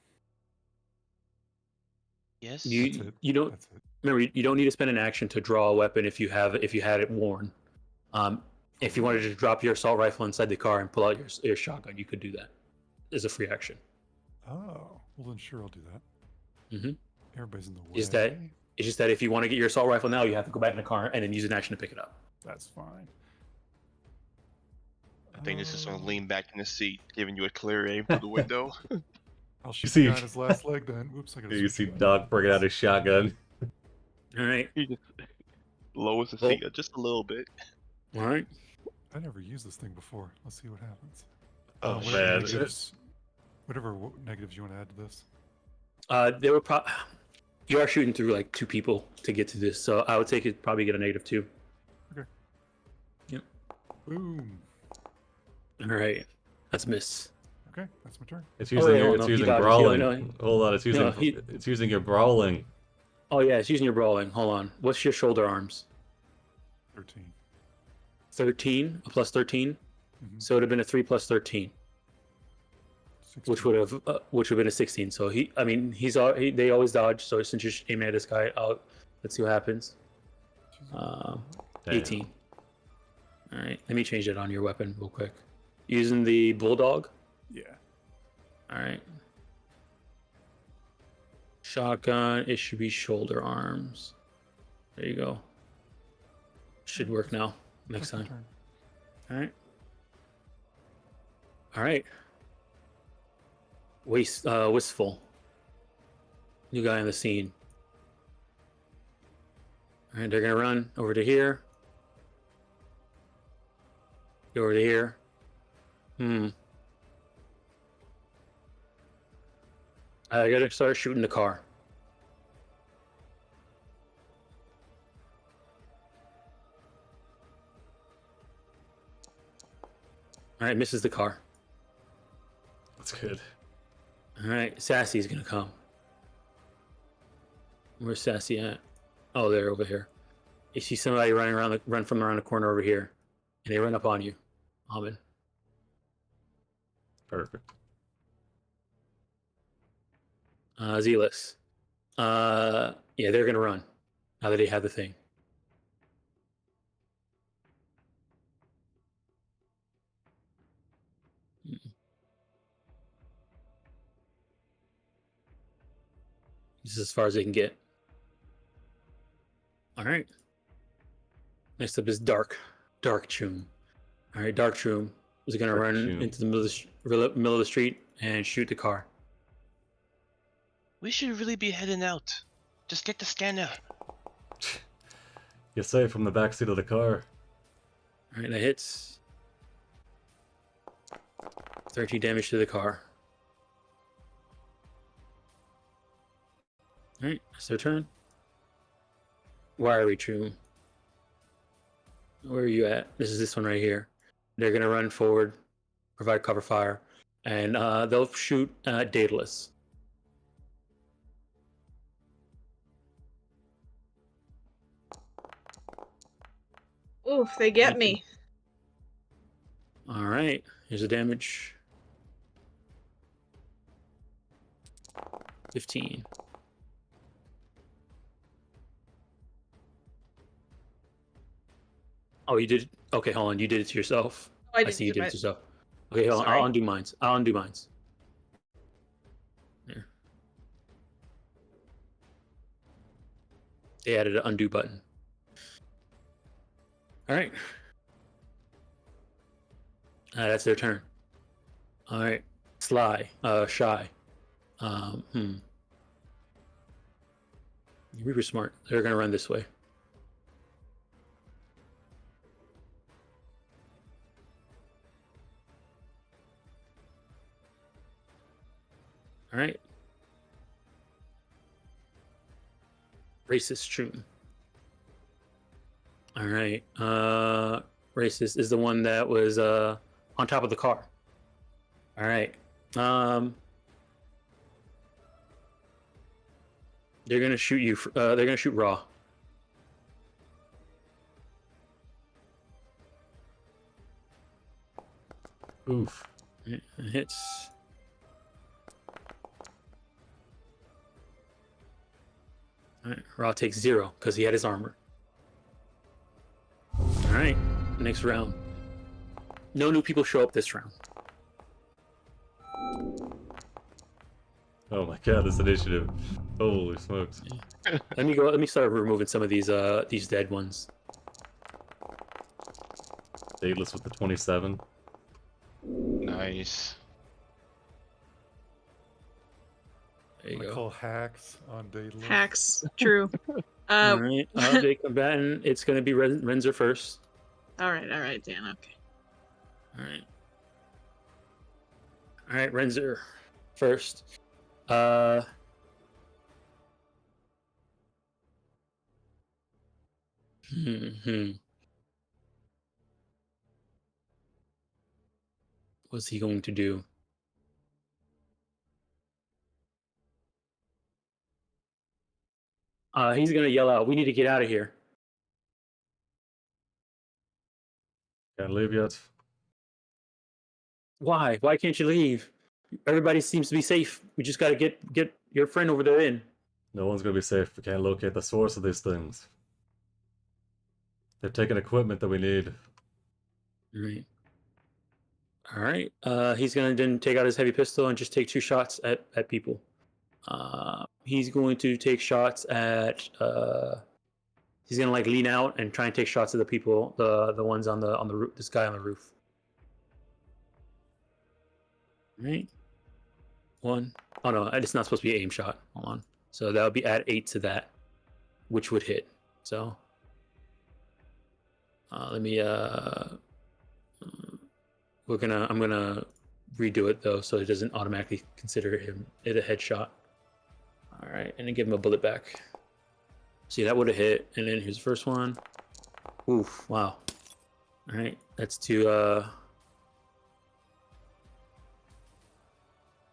Yes. That's You it. you don't That's it. remember you don't need to spend an action to draw a weapon if you had it worn. If you wanted to drop your assault rifle inside the car and pull out your shotgun, you could do that as a free action. Oh, well then sure, I'll do that. Mm-hmm. Everybody's in the way. It's just that if you want to get your assault rifle now, you have to go back in the car and then use an action to pick it up. That's fine. I think this is gonna lean back in the seat, giving you a clear aim through the window. I'll shoot see- the guy on his last leg then. Whoops, I gotta You switch see it. Doc bringing out his shotgun. All right. He just lowers the Oh. seat just a little bit. All right. I never used this thing before. Let's see what happens. Oh, What man. whatever negatives you want to add to this. They were you are shooting through like 2 people to get to this, so I would take it probably get a -2. Boom. All right. That's miss. Okay, that's my turn. It's using yeah, your, no, it's he using dodges. brawling. No, Hold on, it's using it's using your brawling. Oh yeah, it's using your brawling. Hold on. What's your shoulder arms? 13. 13, a plus 13. Mhm. So it would have been a 3 plus 13, 16. which would have been a 16. So they always dodge. So since you're aiming at this guy, let's see what happens. Damn. 18. All right, let me change it on your weapon real quick. Using the bulldog. Yeah. All right. Shotgun. It should be shoulder arms. There you go. Should work now. Next That's my time. turn. All right. All right. Wistful. New guy on the scene. All right, they're gonna run over to here. Go over to here. I gotta start shooting the car. All right, misses the car. That's good. All right, Sassy's gonna come. Where's Sassy at? Oh, they're over here. You see somebody run from around the corner over here, and they run up on you, Alvin. Perfect. Zealous. Yeah, they're gonna run now that they have the thing. This is as far as they can get. All right. Next up is Dark Choom. All right, Dark Choom is gonna Dark run Choom. into the middle of the street and shoot the car. We should really be heading out. Just get the scanner. You say from the backseat of the car. All right, that hits. 13 damage to the car. All right, it's their turn. Wiry Choom. Where are you at? This is this one right here. They're gonna run forward, provide cover fire, and they'll shoot Daedalus. Oof, they get me. All right, here's the damage. 15. Oh, you did. Okay, hold on. You did it to yourself. Oh, I see you did it to yourself. Okay, hold on. Sorry. I'll undo mines. There. They added an undo button. All right. That's their turn. All right. Shy. Reaper smart. They're gonna run this way. All right. Racist Troon. All right. Racist is the one that was on top of the car. All right. They're gonna shoot you. They're gonna shoot Raw. Oof. It hits. Alright, Raw takes 0 because he had his armor. Alright, next round. No new people show up this round. Oh my god, this initiative. Holy smokes. Let me start removing some of these dead ones. Dateless with the 27. Nice. There you I go. call hacks on Daedalus. Hacks. True. Alright, object combatant. It's gonna be Renzer first. Alright, Dan, okay. Alright, Renzer first. What's he going to do? He's gonna yell out, "We need to get out of here." Can't leave yet. Why? Why can't you leave? Everybody seems to be safe. We just gotta get your friend over there in. No one's gonna be safe if we can't locate the source of these things. They've taken equipment that we need. Right. All right. He's gonna then take out his heavy pistol and just take 2 shots at people. He's going to take shots at. He's gonna like lean out and try and take shots at the people, the ones on the roof. This guy on the roof. Right. 1. Oh no, it's not supposed to be an aim shot. Hold on. So that would be add 8 to that, which would hit. So let me. I'm gonna redo it though, so it doesn't automatically consider it a headshot. All right, and then give him a bullet back. See, that would have hit, and then here's the first one. Oof! Wow. All right, that's to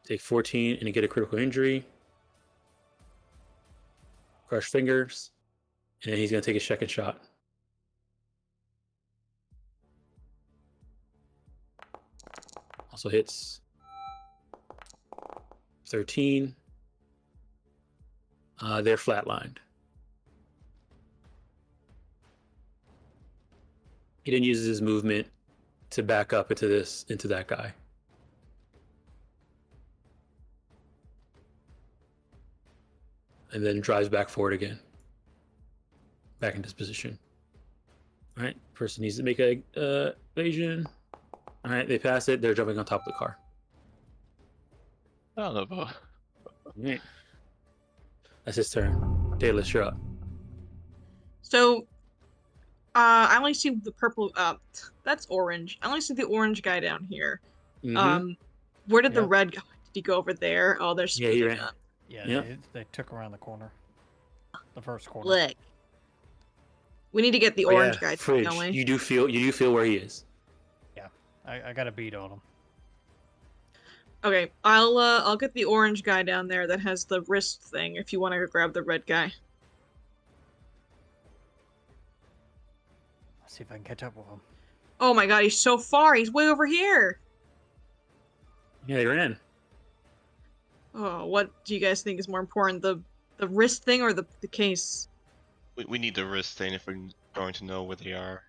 take 14 and get a critical injury. Crush fingers, and then he's gonna take a second shot. Also hits 13. They're flatlined. He then uses his movement to back up into that guy. And then drives back forward again. Back into his position. All right, person needs to make a evasion. All right, they pass it. They're jumping on top of the car. I don't know about. All right. That's his turn. Daedalus, you're up. So, I only see the purple. That's orange. I only see the orange guy down here. Mhm. Where did the Yep. red guy? Did he go over there? Oh, they're Yeah, he splitting ran. up. Yeah, Yep. they took around the corner. The first corner. Look. We need to get the Oh, orange yeah, guy, Fridge. don't we? You do feel where he is. I got a beat on him. Okay, I'll get the orange guy down there that has the wrist thing. If you want to go grab the red guy. Let's see if I can catch up with him. Oh my god, he's so far. He's way over here. Yeah, they ran. Oh, what do you guys think is more important, the wrist thing or the case? We need the wrist thing if we're going to know where they are.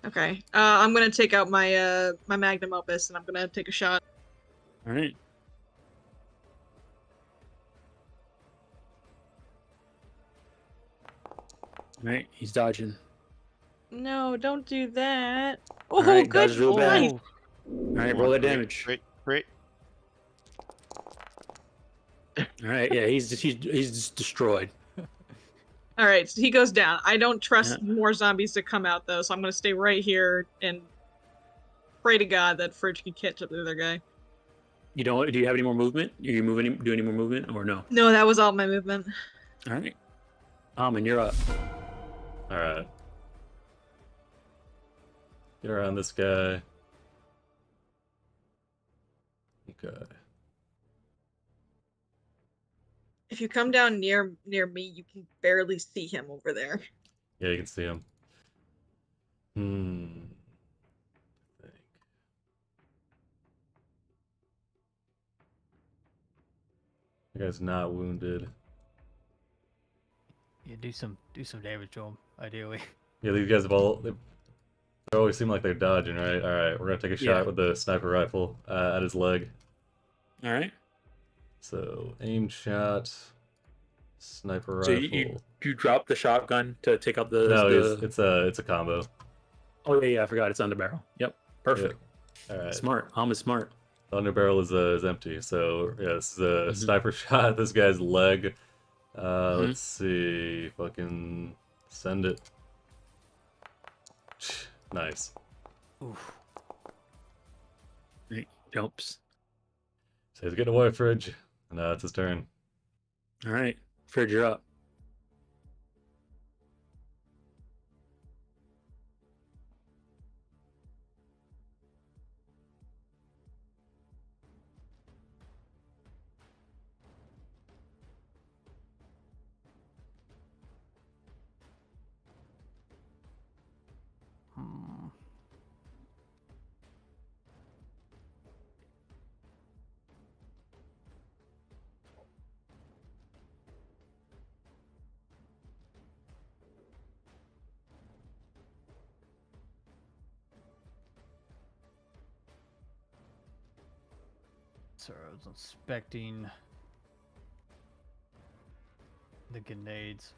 Okay, I'm gonna take out my my magnum opus and I'm gonna take a shot. All right. All right, he's dodging. No, don't do that. Oh, All right, good. dodge real bad. Nice. All right, Come roll on, that crit, damage. Crit. All right, yeah, he's just destroyed. All right, so he goes down. I don't trust Yeah. more zombies to come out though, so I'm gonna stay right here and pray to God that Fridge can catch up to the other guy. You don't? Do you have any more movement? Are you do any more movement or no? No, that was all my movement. All right. And you're up. Alright. Get around this guy. Okay. If you come down near me, you can barely see him over there. Yeah, you can see him. I think. You guys not wounded. Yeah, do some damage to him, ideally. Yeah, these guys have all. They always seem like they're dodging, right? All right, we're gonna take a Yeah. shot with the sniper rifle at his leg. All right. So aim shot, sniper So rifle. you drop the shotgun to take out the No, the. it's a combo. Oh yeah, I forgot it's on the barrel. Yep, perfect. All right. Smart. Is smart. The under barrel is empty, so yeah, this is a Mhm. sniper shot at this guy's leg. Mhm. Let's see, fucking send it. Nice. Oof. Right. Jumps. So he's getting away, Fridge, and it's his turn. All right, Fridge, you're up. Hmm. Sorry, I was inspecting the grenades.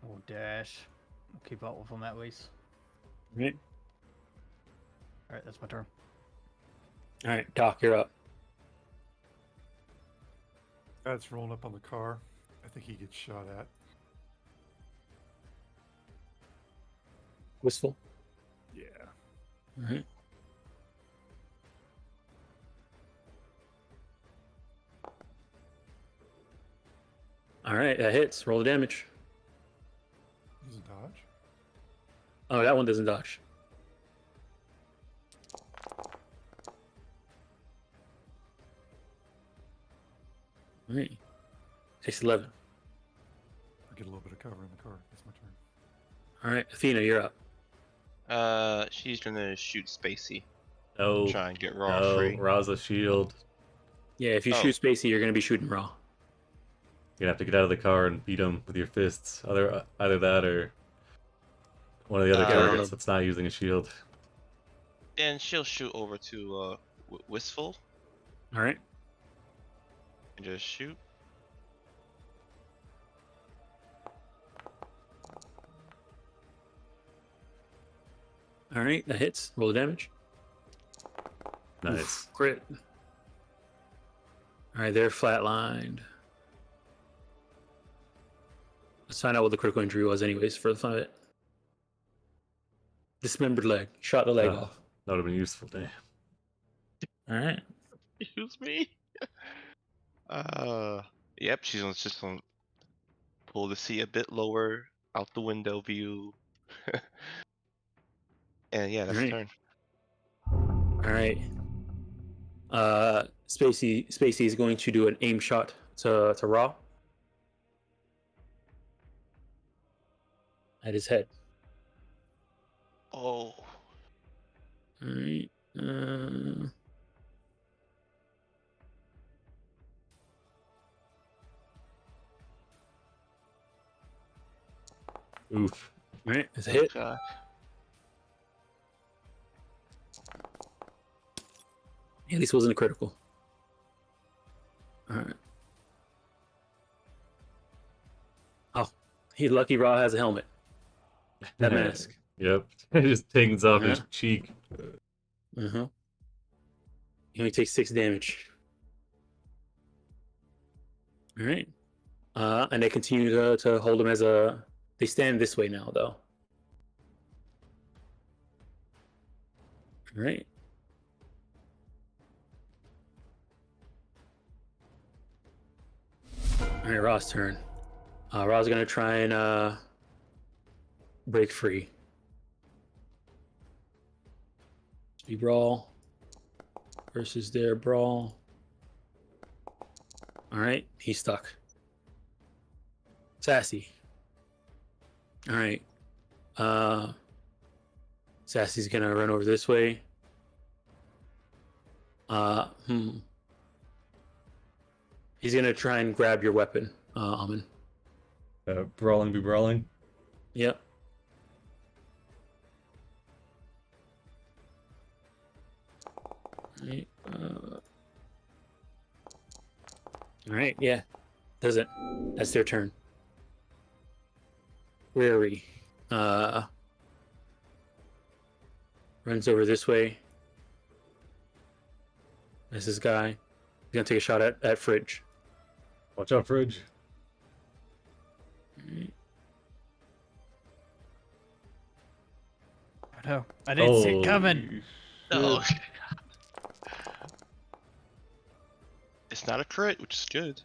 We'll dash. We'll keep up with them at least. Right. Alright, that's my turn. All right, Doc, you're up. Guy's rolling up on the car. I think he gets shot at. Wistful. Yeah. All right. All right, that hits. Roll the damage. Use a dodge. Oh, that one doesn't dodge. All right. 611. I get a little bit of cover in the car. That's my turn. All right, Athena, you're up. She's gonna shoot Spacey. No, Try and get Raw no, free. Raza shield. Yeah, if you Oh. shoot Spacey, you're gonna be shooting raw. You're gonna have to get out of the car and beat him with your fists. Either that or one of the other Get out targets of- that's not using a shield. And she'll shoot over to Wistful All right. and just shoot. All right, that hits. Roll the damage. Nice. Oof, crit. All right, they're flatlined. Let's find out what the critical injury was, anyways, for the fun of it. Dismembered leg. Shot the leg off. That would have been useful, damn. All right. Excuse me. Yep. She's just gonna pull the seat a bit lower, out the window view. And yeah, that's the Right. turn. All right. Spacey is going to do an aim shot to Raw at his head. Oh. All right. Oof. All right, it's a hit. God. At least it wasn't a critical. All right. Oh, he's lucky Raw has a helmet. That mask. Yep. It just tings off his Yeah. cheek. Uh-huh. He only takes 6 damage. All right. And they continue to hold him as a... They stand this way now, though. All right. All right, Raw's turn. Raw's going to try and break free. Speed brawl versus their brawl. All right, he's stuck. Sassy. All right. Sassy's gonna run over this way. He's gonna try and grab your weapon, Amin. Brawling be brawling. Yep. Right, all right, yeah. Does it? That's their turn. Where are we? Runs over this way. There's this guy. He's gonna take a shot at Fridge. Watch out, Fridge. Alright. Oh no, I didn't see it coming. Oh. It's not a crit, which is good.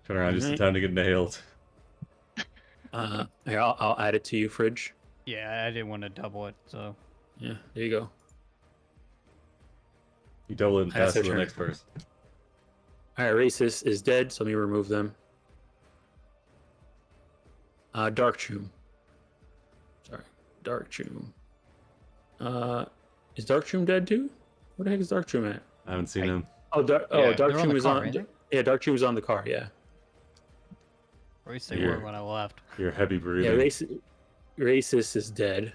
Turn around just in Alright. time to get nailed. Here, I'll add it to you, Fridge. Yeah, I didn't want to double it, so. Yeah, there you go. You double it and That's pass to their the turn. next person. All right, Racist is dead, so let me remove them. Dark Choom. Sorry, Dark Choom. Is Dark Choom dead too? Where the heck is Dark Choom at? I haven't seen him. Oh, Dark Yeah, Dark they're on Choom the is car, on. ain't they? Yeah, Dark Choom is on the car. Yeah. Or at least they Here. were when I left. You're heavy Yeah, breathing. Racist is dead.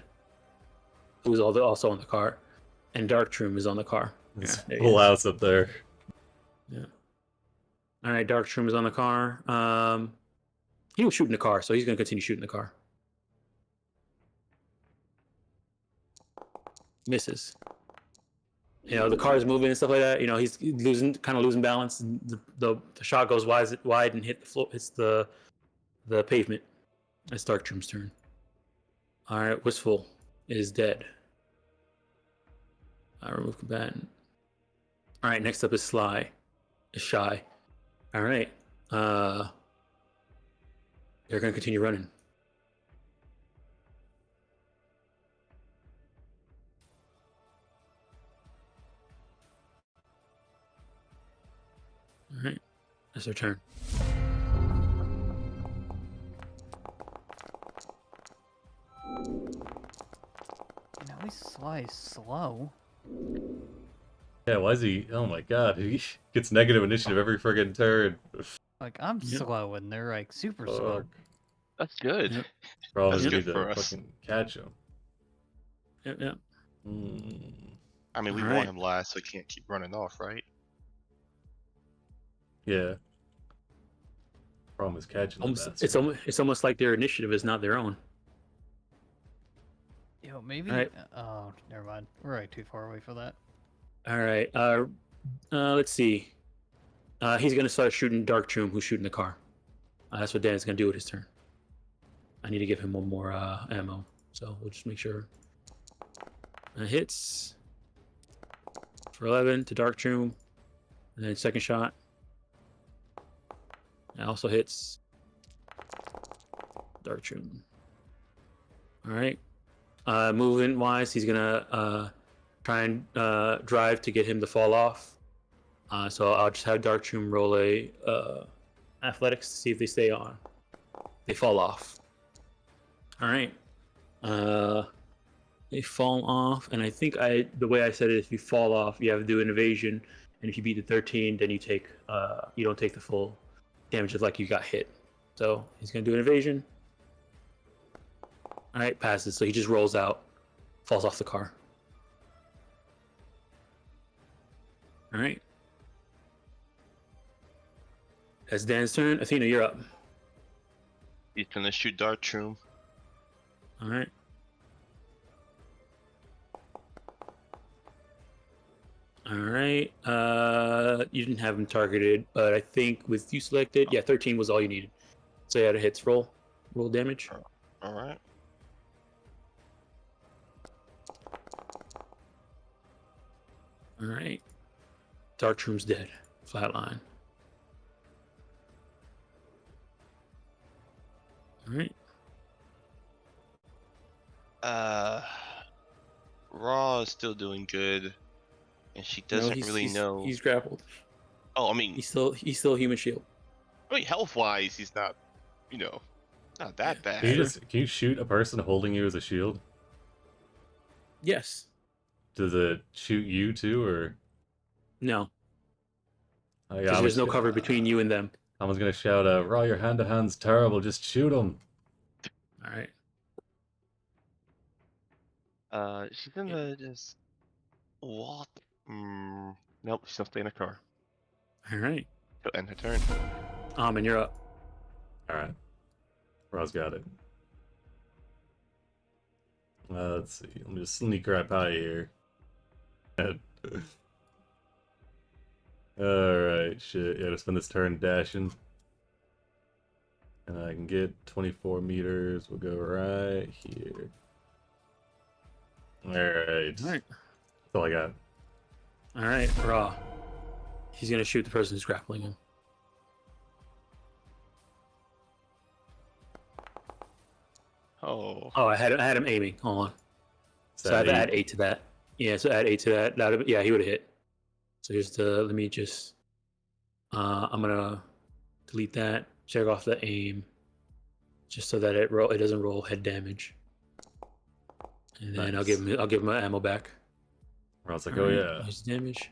Who's also on the car, and Dark Choom is on the car. There's there he full is. house up there. Yeah. All right, Dark Choom is on the car. He was shooting the car, so he's gonna continue shooting the car. Misses. You know, the car is moving and stuff like that. You know, he's kind of losing balance. And the shot goes wide and hit the floor. Hits the pavement. It's Dark Choom's turn. All right, Wistful is dead. I remove combatant. All right, next up is Shy. All right. They're gonna continue running. All right, that's their turn. At least Sly is slow. Yeah, why is he? Oh my god, he gets negative initiative every friggin' turn. Like, I'm Yep. slow and they're like super slow. Fuck. That's good. Yep. Probably That's need good to for us. fucking catch him. Yep. Mm. I mean, we Alright. want him last, so he can't keep running off, right? Yeah. Problem is catching them. It's almost like their initiative is not their own. Yo, maybe. Alright. Oh, never mind. We're like too far away for that. All right. Let's see. He's gonna start shooting Dark Choom, who's shooting the car. That's what Dan's gonna do with his turn. I need to give him one more ammo, so we'll just make sure. Hits for 11 to Dark Choom, and then second shot. That also hits Dark Choom. All right. Movement wise, he's gonna try and drive to get him to fall off. So I'll just have Dark Choom roll a athletics to see if they stay on. They fall off. All right. They fall off, and I think the way I said it, if you fall off, you have to do an evasion, and if you beat the 13, then you don't take the full damage of like you got hit. So he's gonna do an evasion. All right, passes. So he just rolls out, falls off the car. All right. That's Dan's turn. Athena, you're up. He's gonna shoot Dark Choom. All right. All right. You didn't have him targeted, but I think with you selected, yeah, 13 was all you needed. So you had a hits roll damage. All right. All right. Dark Choom's dead. Flatline. All right. Raw is still doing good, and she No, doesn't really know. He's grappled. Oh, I mean, He's still a human shield. health-wise, he's not, not that bad. Can you shoot a person holding you as a shield? Yes. Does it shoot you too, or? No. Oh, yeah, Because there's no cover between you and them. Someone's gonna shout out, "Raw, your hand-to-hand's terrible. Just shoot him." All right. She's gonna just walk. Nope, she'll stay in her car. All right. She'll end her turn. And you're up. All right, Raw's got it. Let's see. Let me just sneak right by here. Alright, shit. Yeah, to spend this turn dashing. And I can get 24 meters. We'll go right here. Alright. All right. That's all I got. All right. Raw. He's gonna shoot the person who's grappling him. Oh. Oh, I had him aiming. Hold on. So I have to add 8 to that. Yeah, so add 8 to that. Yeah, he would have hit. So here's the. Let me just. I'm gonna delete that. Check off the aim, just so that it doesn't roll head damage. And then I'll give him my ammo back. Raw's like, oh yeah. Here's damage.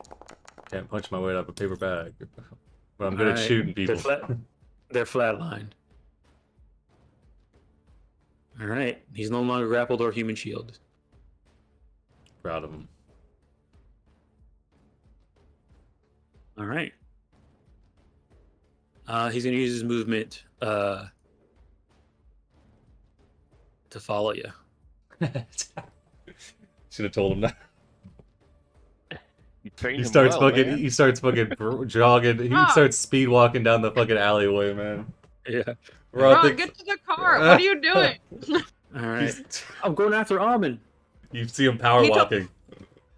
Can't punch my way out of a paper bag. But I'm good at shooting people. They're flatlined. All right. He's no longer grappled or human shield. Proud of him. All right. He's gonna use his movement to follow you. Should have told him that. You trained He him starts well, fucking. man. He starts fucking jogging. He starts speed walking down the fucking alleyway, man. Yeah. Raw, Ron, get to the car. What are you doing? All right. I'm going after Almond. You see him power walking.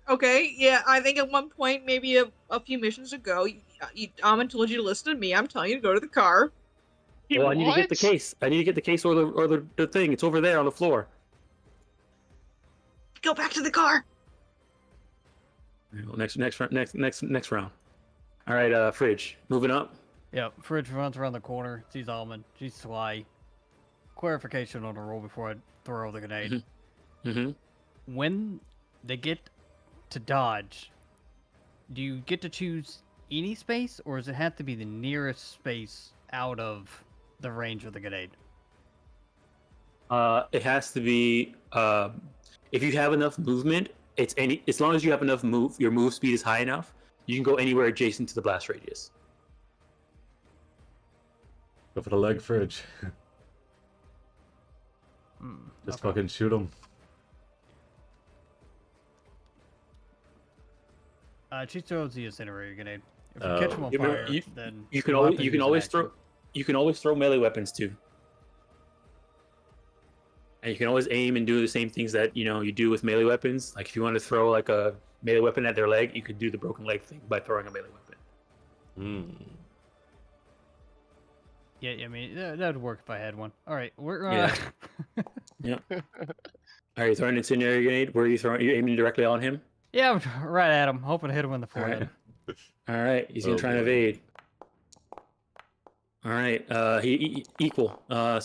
Okay, yeah, I think at one point, maybe a few missions ago, Amon told you to listen to me. I'm telling you to go to the car. Well, I need to get the case. I need to get the case or the thing. It's over there on the floor. Go back to the car. Well, next round. All right, Fridge, moving up. Yep, Fridge runs around the corner, sees Almond, she's sly. Clarification on the roll before I throw the grenade. Mm-hmm. When they get to dodge, do you get to choose any space, or does it have to be the nearest space out of the range of the grenade? It has to be. If you have enough movement, as long as you have enough your move speed is high enough, you can go anywhere adjacent to the blast radius. Go for the leg, Fridge. Just fucking shoot him. She throws the incinerator grenade. If you catch him on You fire, remember- then You can you'll have always to you can use an always action. throw you can always throw melee weapons too. And you can always aim and do the same things that you do with melee weapons. Like if you want to throw like a melee weapon at their leg, you could do the broken leg thing by throwing a melee weapon. Yeah, I mean that would work if I had one. All right, we're Yeah. Yeah. Are you throwing an incendiary grenade? Where are you throwing? Are you aiming directly on him? yeah, I'm right at him, hoping to hit him in the All right. forehead. All right. He's gonna Oh, try and boy. evade. All right. He equal. And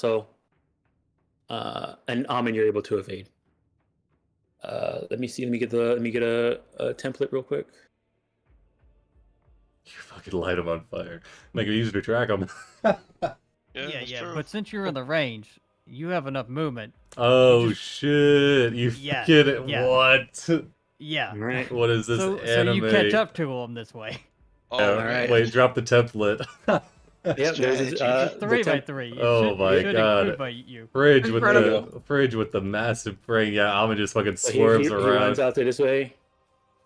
Amin, you're able to evade. Let me see. Let me get a template real quick. You fucking light him on fire. Make it easier to track him. Yeah, that's true. but since you're in the range, you have enough movement. Oh just- shit! You Yeah, get it? yeah. What? Yeah. All right. What is this So anime? you catch up to him this way. Oh, all right. Wait, drop the template. Yep. There's Strategy. the 3x3. It Oh should, my should God. include by you. Fridge with Incredible. the massive brain. Yeah, Alma just fucking So swerves he runs around. out there this way,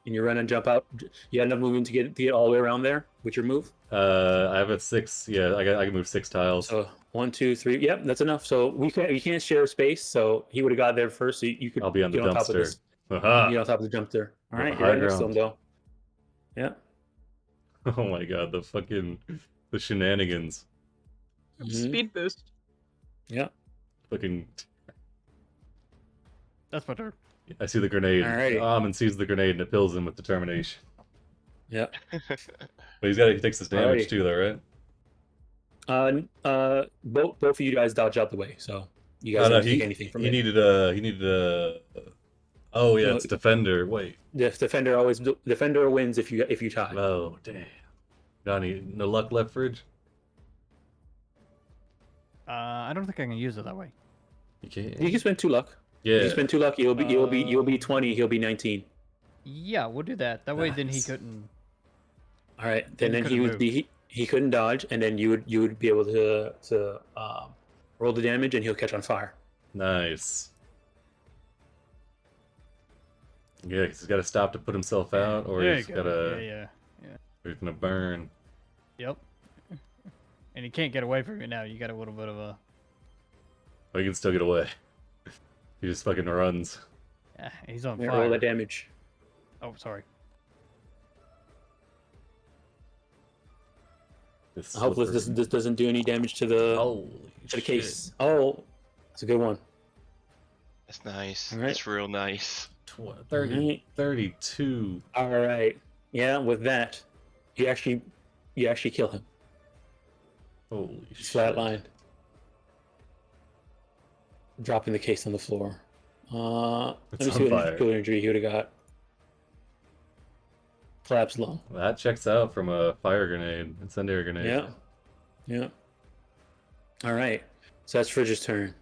and you run and jump out. You have enough movement to get all the way around there with your move. I have a 6. Yeah, I can move 6 tiles. So 1, 2, 3. Yep, that's enough. So we can't share space. So he would have got there first. So you could. I'll be on the get on top of dumpster. this. Aha! Get on top of the dumpster. All right, High you're right next to him ground. though. Yeah. Oh my god, the shenanigans. Mhm. Speed boost. Yeah. Fucking. That's my turn. I see the grenade. Alrighty. Almond sees the grenade and it fills him with determination. Yeah. But he takes this damage Alrighty. too, though, right? Both of you guys dodge out the way, so you guys Oh, no, don't take anything from he it. needed a. Oh yeah, No, it's defender. Wait. The defender wins if you tie. Oh damn. Got any no luck left, Fridge? I don't think I can use it that way. You can't. You can spend 2 luck. Yeah. If you spend 2 luck, you'll be 20. He'll be 19. Yeah, we'll do that. That way, then he Nice. couldn't. All right. Then Then he he couldn't would be he couldn't dodge, and then you would be able to roll the damage, and he'll catch on fire. Nice. Yeah, 'cause he's got to stop to put himself out, or There he's you got go. to. Yeah. Or he's gonna burn. Yep. And he can't get away from you now. You got a little bit of a. Oh, he can still get away. He just fucking runs. He's on Yeah, fire. roll that damage. Oh, sorry. Hopefully this doesn't do any damage to the case. Oh, that's a good one. That's nice. All right. That's real nice. 30, 32. All right. Yeah, with that, you actually kill him. Holy He's shit. flatlined. Dropping the case on the floor. Let It's me on see what fire. killer injury he would have got. Collapse lung. That checks out from a fire grenade, incendiary grenade. Yeah. Yeah. All right. So that's Fridge's turn.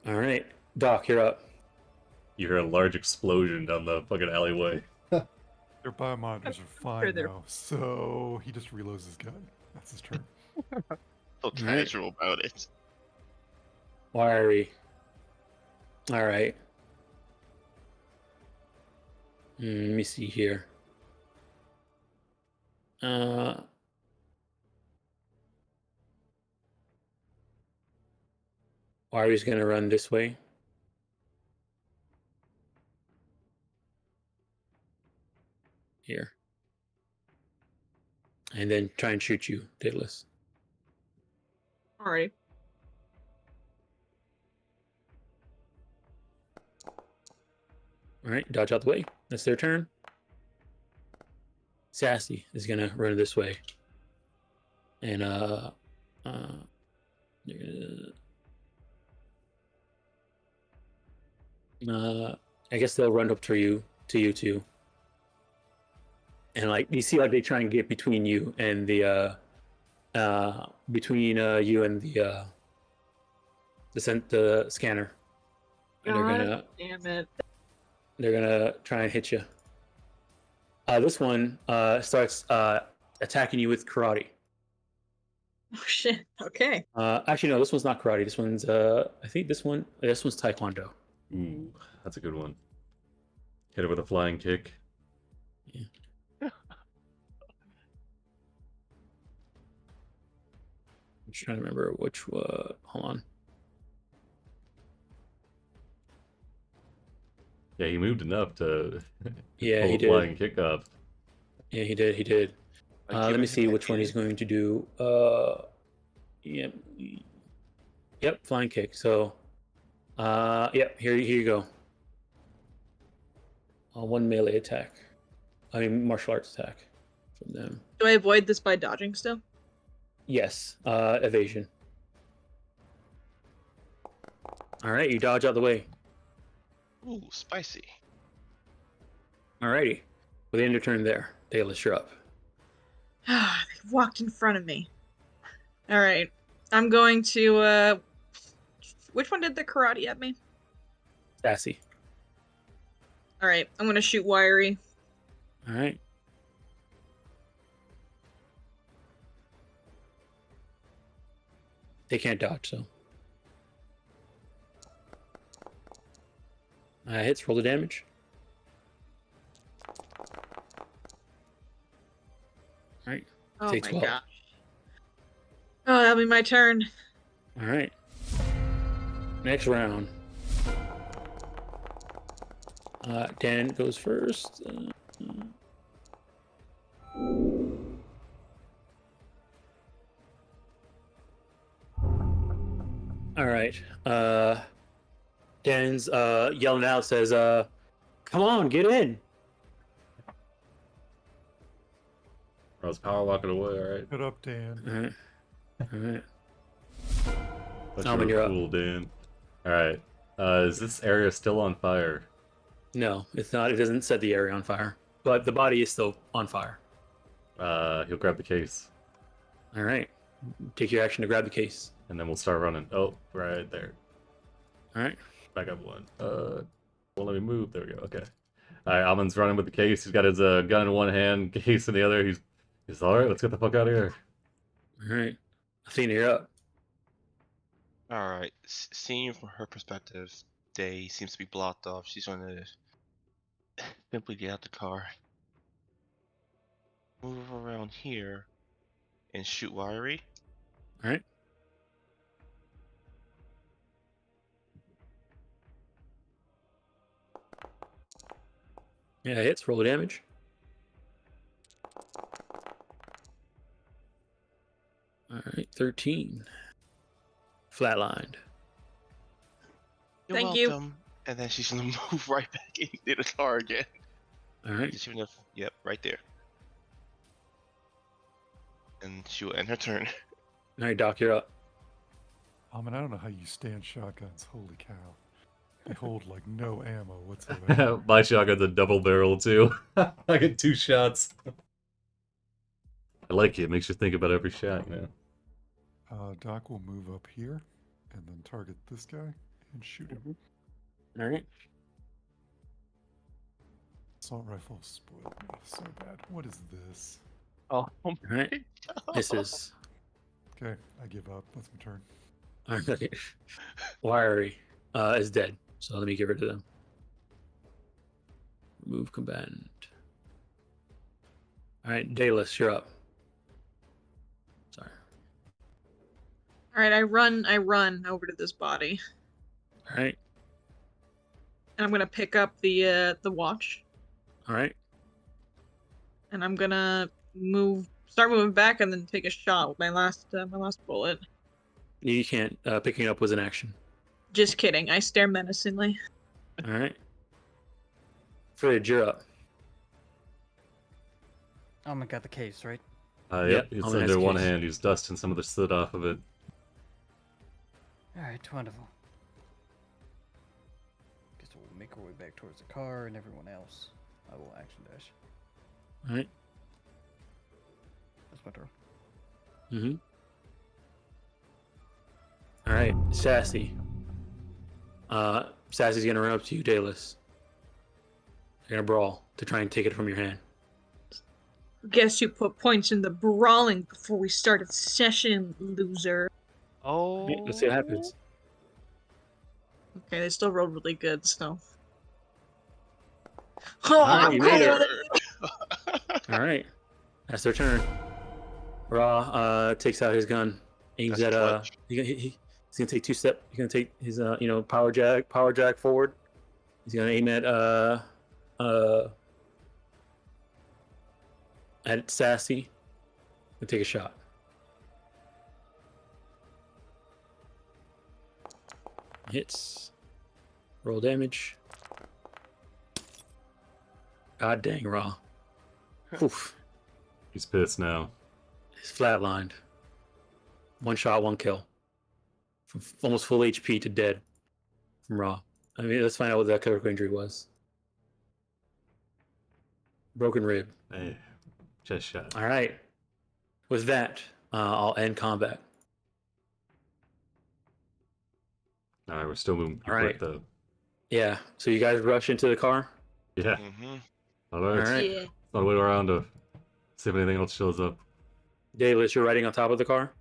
All right. Doc, you're up. You hear a large explosion down the fucking alleyway. Their biomonitors are Sure fine they're- now, so he just reloads his gun. That's his turn. So casual about it. Wiry. All right. Let me see here. Wiry's gonna run this way. Here. And then try and shoot you, Daedalus. Alrighty. All right, dodge out the way. That's their turn. Sassy is gonna run this way, and they're gonna, I guess they'll run up to you two, and like you see, like they try and get between you and the the scanner, and God damn it. they're gonna try and hit you. This one starts attacking you with karate. Oh shit. Okay. Actually, no, this one's not karate. This one's I think this one's taekwondo. Ooh, that's a good one. Hit it with a flying kick. Yeah. I'm just trying to remember which. Hold on. Yeah, he moved enough to Yeah, pull he a did. flying kick off. Yeah, he did. He did. Like, Let give me it see that which one kid. he's going to do. Yep, flying kick. So, yep, here you go. One melee attack. I mean, martial arts attack from them. Do I avoid this by dodging still? Yes, evasion. All right, you dodge out the way. Ooh, spicy. Alrighty. Well, they end your turn there. Daedalus, you're up. They walked in front of me. Alright. I'm going to which one did the karate at me? Sassy. Alright, I'm gonna shoot Wiry. All right. They can't dodge, so. Hits, roll the damage. All right. Oh Takes my 12. gosh. Oh, that'll be my turn. All right. Next round. Dan goes first. All right. Dan's yelling out, says, "Come on, get in!" I was power walking away, alright. Get up, Dan. All right. All right. That's Alvin, really you're up. cool, Dan. Alright. Is this area still on fire? No, it's not. It doesn't set the area on fire, but the body is still on fire. He'll grab the case, All right. Take your action to grab the case. and then we'll start running. Oh, right there. All right. Back up one. Won't let me move. There we go. Okay. All right, Almond's running with the case. He's got his gun in one hand, case in the other. He's all right. Let's get the fuck out of here. All right. Athena, you're up. All right. Seeing from her perspective, day seems to be blocked off. She's going to simply get out the car, move around here, and shoot wiry. All right. Yeah, hits. Roll the damage. All right. 13. Flatlined. You're Thank you. welcome. And then she's gonna move right back into the car again. All right. Just enough. Yep, right there. And she'll end her turn. All right, Doc, you're up. I mean, I don't know how you stand shotguns. Holy cow. They hold like no ammo whatsoever. My shotgun's a double barrel too. I get 2 shots. I like it. It makes you think about every shot, man. Doc will move up here and then target this guy and shoot him. All right. Assault rifle spoiled me so bad. What is this? Oh, All right. This is. Okay, I give up. That's my turn. All right. Wiry is dead. So let me give her to them. Remove combatant. All right, Daedalus, you're up. Sorry. All right, I run over to this body, All right. and I'm gonna pick up the watch, All right. and I'm gonna start moving back, and then take a shot with my last bullet. You can't. Picking up was an action. Just kidding. I stare menacingly. All right. Fridge, you're up. Almond got the case, right? Yep, Yep, it's Almond has under one case. hand. He's dusting some of the soot off of it. Alright, wonderful. Guess we'll make our way back towards the car and everyone else. I will action dash. All right. That's my turn. Mm-hmm. All right, Sassy. Sassy's gonna run up to you, Daedalus. You're gonna brawl to try and take it from your hand. Guess you put points in the brawling before we started session, loser. Oh. Yeah, let's see what happens. Okay, they still rolled really good, so. Oh, Alright, I'm you cool made with it. it. All right, that's their turn. Raw takes out his gun, aims That's at clutch. he's gonna take 2 steps. He's gonna take his power jack forward. He's gonna aim at Sassy and take a shot. Hits. Roll damage. God dang, Raw. Oof. He's pissed now. He's flatlined. 1 shot, 1 kill. From almost full HP to dead from Raw. I mean, let's find out what that critical injury was. Broken rib. Hey, chest shot. All right. With that, I'll end combat. All right, we're still moving pretty All right. quick though. Yeah. So you guys rush into the car. Yeah. Mm-hmm. All right. All right. Yeah. Not wait around to see if anything else shows up. Daedalus, you're riding on top of the car.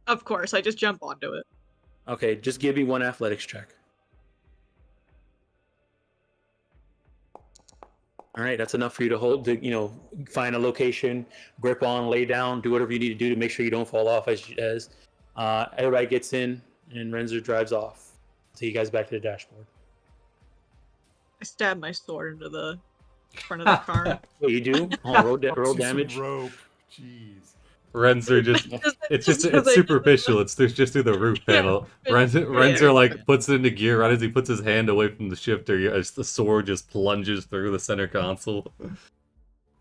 Of course, I just jump onto it. Okay, just give me 1 athletics check. All right, that's enough for you to hold, find a location, grip on, lay down, do whatever you need to do to make sure you don't fall off as everybody gets in and Renzer drives off. Take you guys back to the dashboard. I stab my sword into the front of the car. What you do? Oh, roll Ups you some damage. rope. Jeez. Renzer just it's superficial. It's just through the roof panel. Renzer like puts it into gear right as he puts his hand away from the shifter. The sword just plunges through the center console.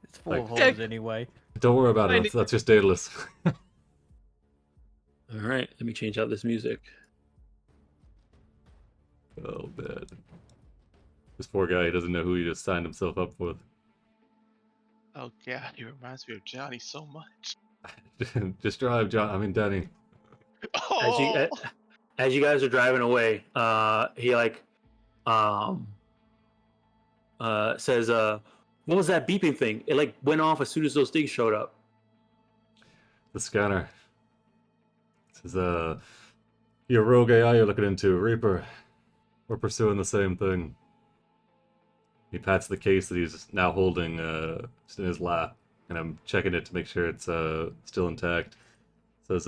It's full Like- of holes anyway. Don't worry about I it. That's just Daedalus. All right, let me change out this music. Oh man, this poor guy. He doesn't know who he just signed himself up with. Oh god, he reminds me of Johnny so much. Just drive, John. I mean, Danny. As you Oh, as you guys are driving away, he like um says, what was that beeping thing? It like went off as soon as those things showed up. The scanner. Says, your rogue AI you're looking into, Reaper. We're pursuing the same thing. He pats the case that he's now holding just in his lap, and I'm checking it to make sure it's still intact. Says,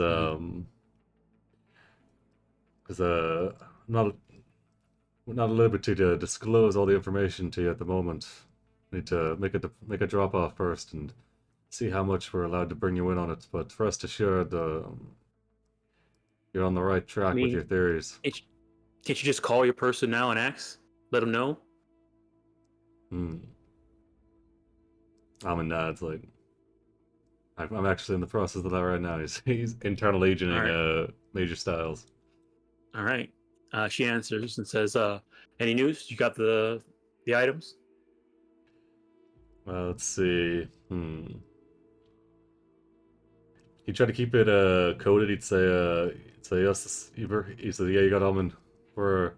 because not we're not at liberty to disclose all the information to you at the moment. Need to make a drop off first and see how much we're allowed to bring you in on it. But rest assured, you're on the right track with your theories. Can't you just call your person now and ask? Let them know? Amin nods like, I'm actually in the process of that right now. He's internal agenting Major Styles. All right. She answers and says, any news? You got the items? Let's see. He tried to keep it coded. He'd say yes. He said, yeah, you got Amin. We're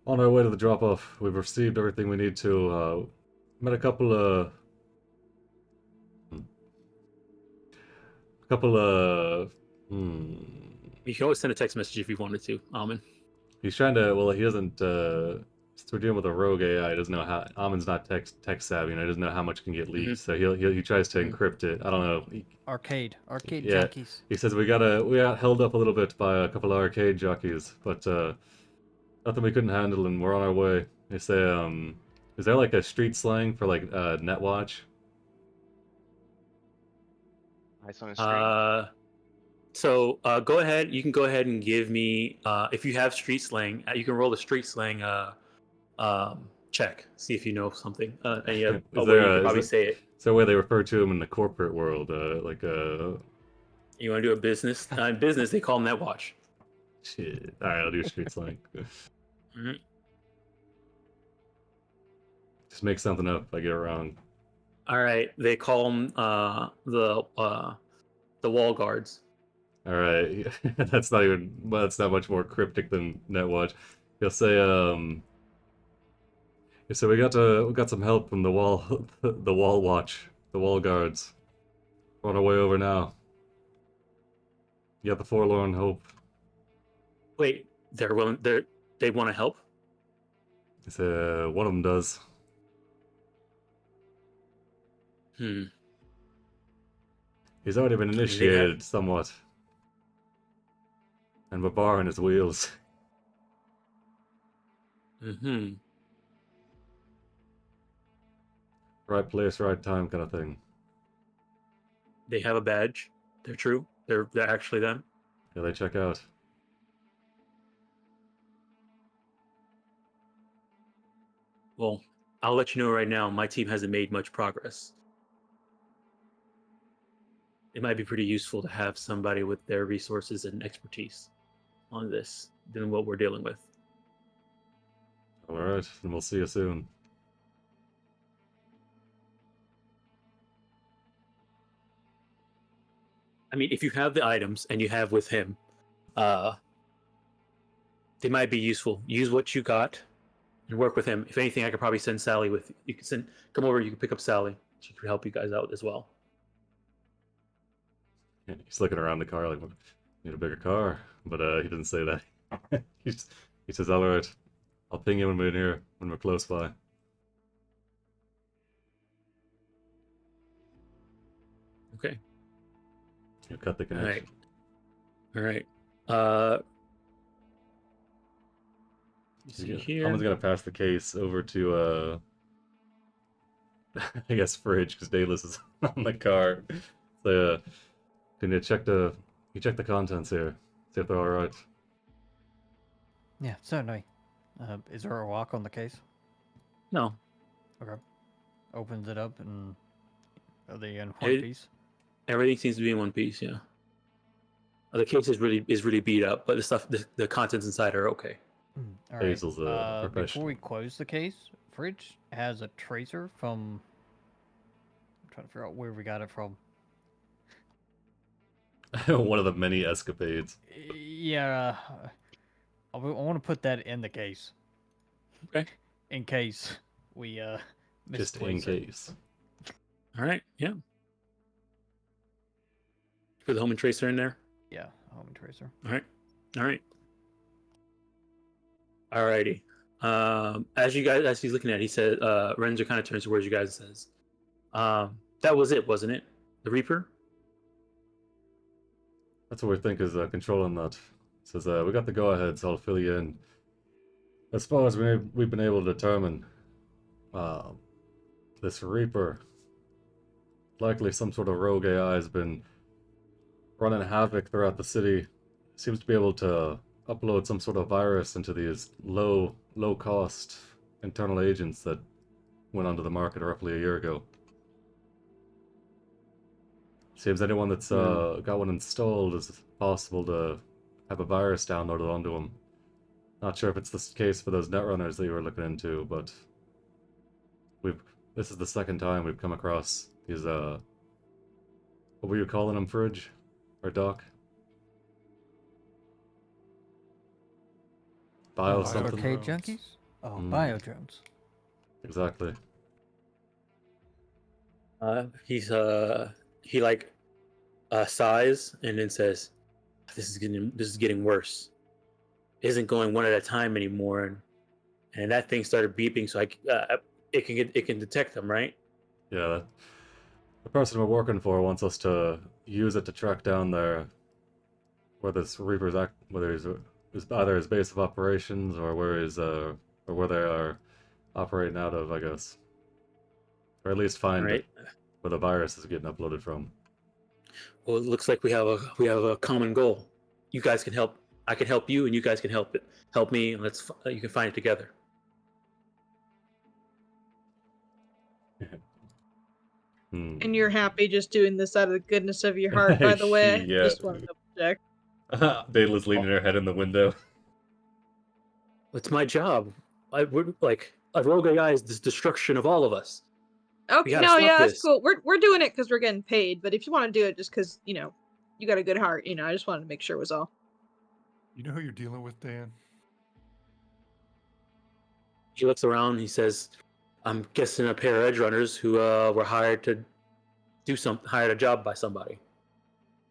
on our way to the drop off. We've received everything we need to. Met a couple You can always send a text message if you wanted to, Almond. He's trying to. Well, he doesn't. Since we're dealing with a rogue AI, he doesn't know how. Amin's not tech savvy, and he doesn't know how much can get leaked. So he tries to encrypt it. I don't know. Arcade Yeah. jockeys. He says we got held up a little bit by a couple of arcade jockeys, but nothing we couldn't handle, and we're on our way. They say, is there like a street slang for like Netwatch? eyes on the screen. So go ahead. You can go ahead and give me if you have street slang. You can roll a street slang check. See if you know something. And you have a way you can probably say it. Is there a way they refer to him in the corporate world? You want to do a business? In business, they call them Netwatch. Shit. All right, I'll do street slang. Mm-hmm. Just make something up if I get it wrong. All right, they call them the wall guards. All right, that's not much more cryptic than Netwatch. He'll say, so we got some help from the wall the wall guards. We're on our way over now. You got the forlorn hope. Wait, they want to help? He said, one of them does. He's already been initiated somewhat. And we're barring his wheels. Right place, right time kind of thing. They have a badge. They're true. They're actually them. Yeah, they check out. Well, I'll let you know right now, my team hasn't made much progress. It might be pretty useful to have somebody with their resources and expertise on this than what we're dealing with. Alright, then we'll see you soon. I mean, if you have the items and you have with him, they might be useful. Use what you got and work with him. If anything, I could probably send Sally with you. Come over, you can pick up Sally. She could help you guys out as well. Yeah, he's looking around the car like, need a bigger car. But he didn't say that. he says, alright, I'll ping you when we're here, when we're close by. Okay. You cut the connection. All right. See here. Someone's gonna pass the case over to I guess Fridge, because Daedalus is on the car. So can you check the contents here? See if they're alright. Yeah, certainly. Is there a lock on the case? No. Okay. Opens it up, and are they in one piece? Everything seems to be in one piece. Yeah. The case is really beat up, but the contents inside are okay. All right. Hazel's a professional. Before we close the case, Fridge has a tracer from trying to figure out where we got it from. One of the many escapades. Yeah, I want to put that in the case. Okay. In case we Just in misplace it. case. All right. Yeah. Put the home and tracer in there. Yeah, home and tracer. All right. All right. Alrighty. As he's looking at it, he said, Renzo kind of turns towards you guys and says, that was it, wasn't it? The Reaper? That's what we think is controlling that. Says, we got the go-ahead, so I'll fill you in. As far as we've been able to determine, this Reaper, likely some sort of rogue AI, has been running havoc throughout the city. Seems to be able to upload some sort of virus into these low-cost internal agents that went onto the market roughly a year ago. Seems anyone that's got one installed is possible to have a virus downloaded onto them. Not sure if it's the case for those Netrunners that you were looking into, but this is the second time we've come across these what were you calling them, Fridge? Or Doc? Bio something? Okay, Biodrones. junkies? Oh, Mm. Biodrones. Exactly. He like sighs and then says, this is getting worse. It isn't going one at a time anymore, and that thing started beeping, so it can detect them, right? Yeah, the person we're working for wants us to use it to track down where this Reaper's whether he's either his base of operations or where they are operating out of, I guess, or at least find Right. where the virus is getting uploaded from. Well, it looks like we have a common goal. You guys can help. I can help you, and you guys can help me. And you can find it together. And you're happy just doing this out of the goodness of your heart, by the way. Yeah. Just want to double check. Dayla's leaning her head in the window. It's my job. We're like a rogue AI is the destruction of all of us. Okay, gotta no, stop yeah, that's this. cool. We're doing it because we're getting paid. But if you want to do it just because you got a good heart, I just wanted to make sure it was all. You know who you're dealing with, Dan? He looks around. He says, "I'm guessing a pair of Edgerunners who were hired to hired a job by somebody."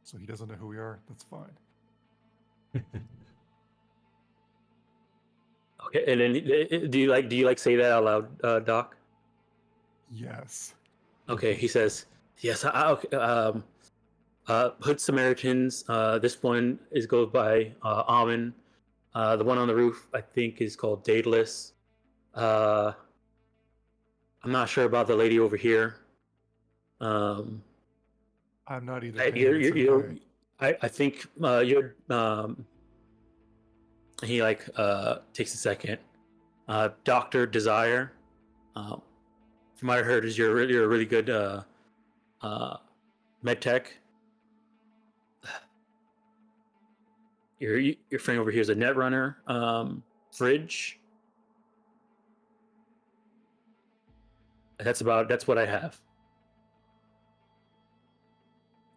So he doesn't know who we are. That's fine. Okay, and then do you like say that out loud, Doc? Yes. Okay, he says, "Yes, okay, Hood Samaritans. This one goes by Amen. The one on the roof, I think, is called Daedalus. I'm not sure about the lady over here. I'm not either. I, Dan, you're, it's you're, okay. I think you're. He takes a second. Doctor Desire. From what I heard, is you're a really good med tech. Your friend over here is a net runner. Fridge. That's what I have.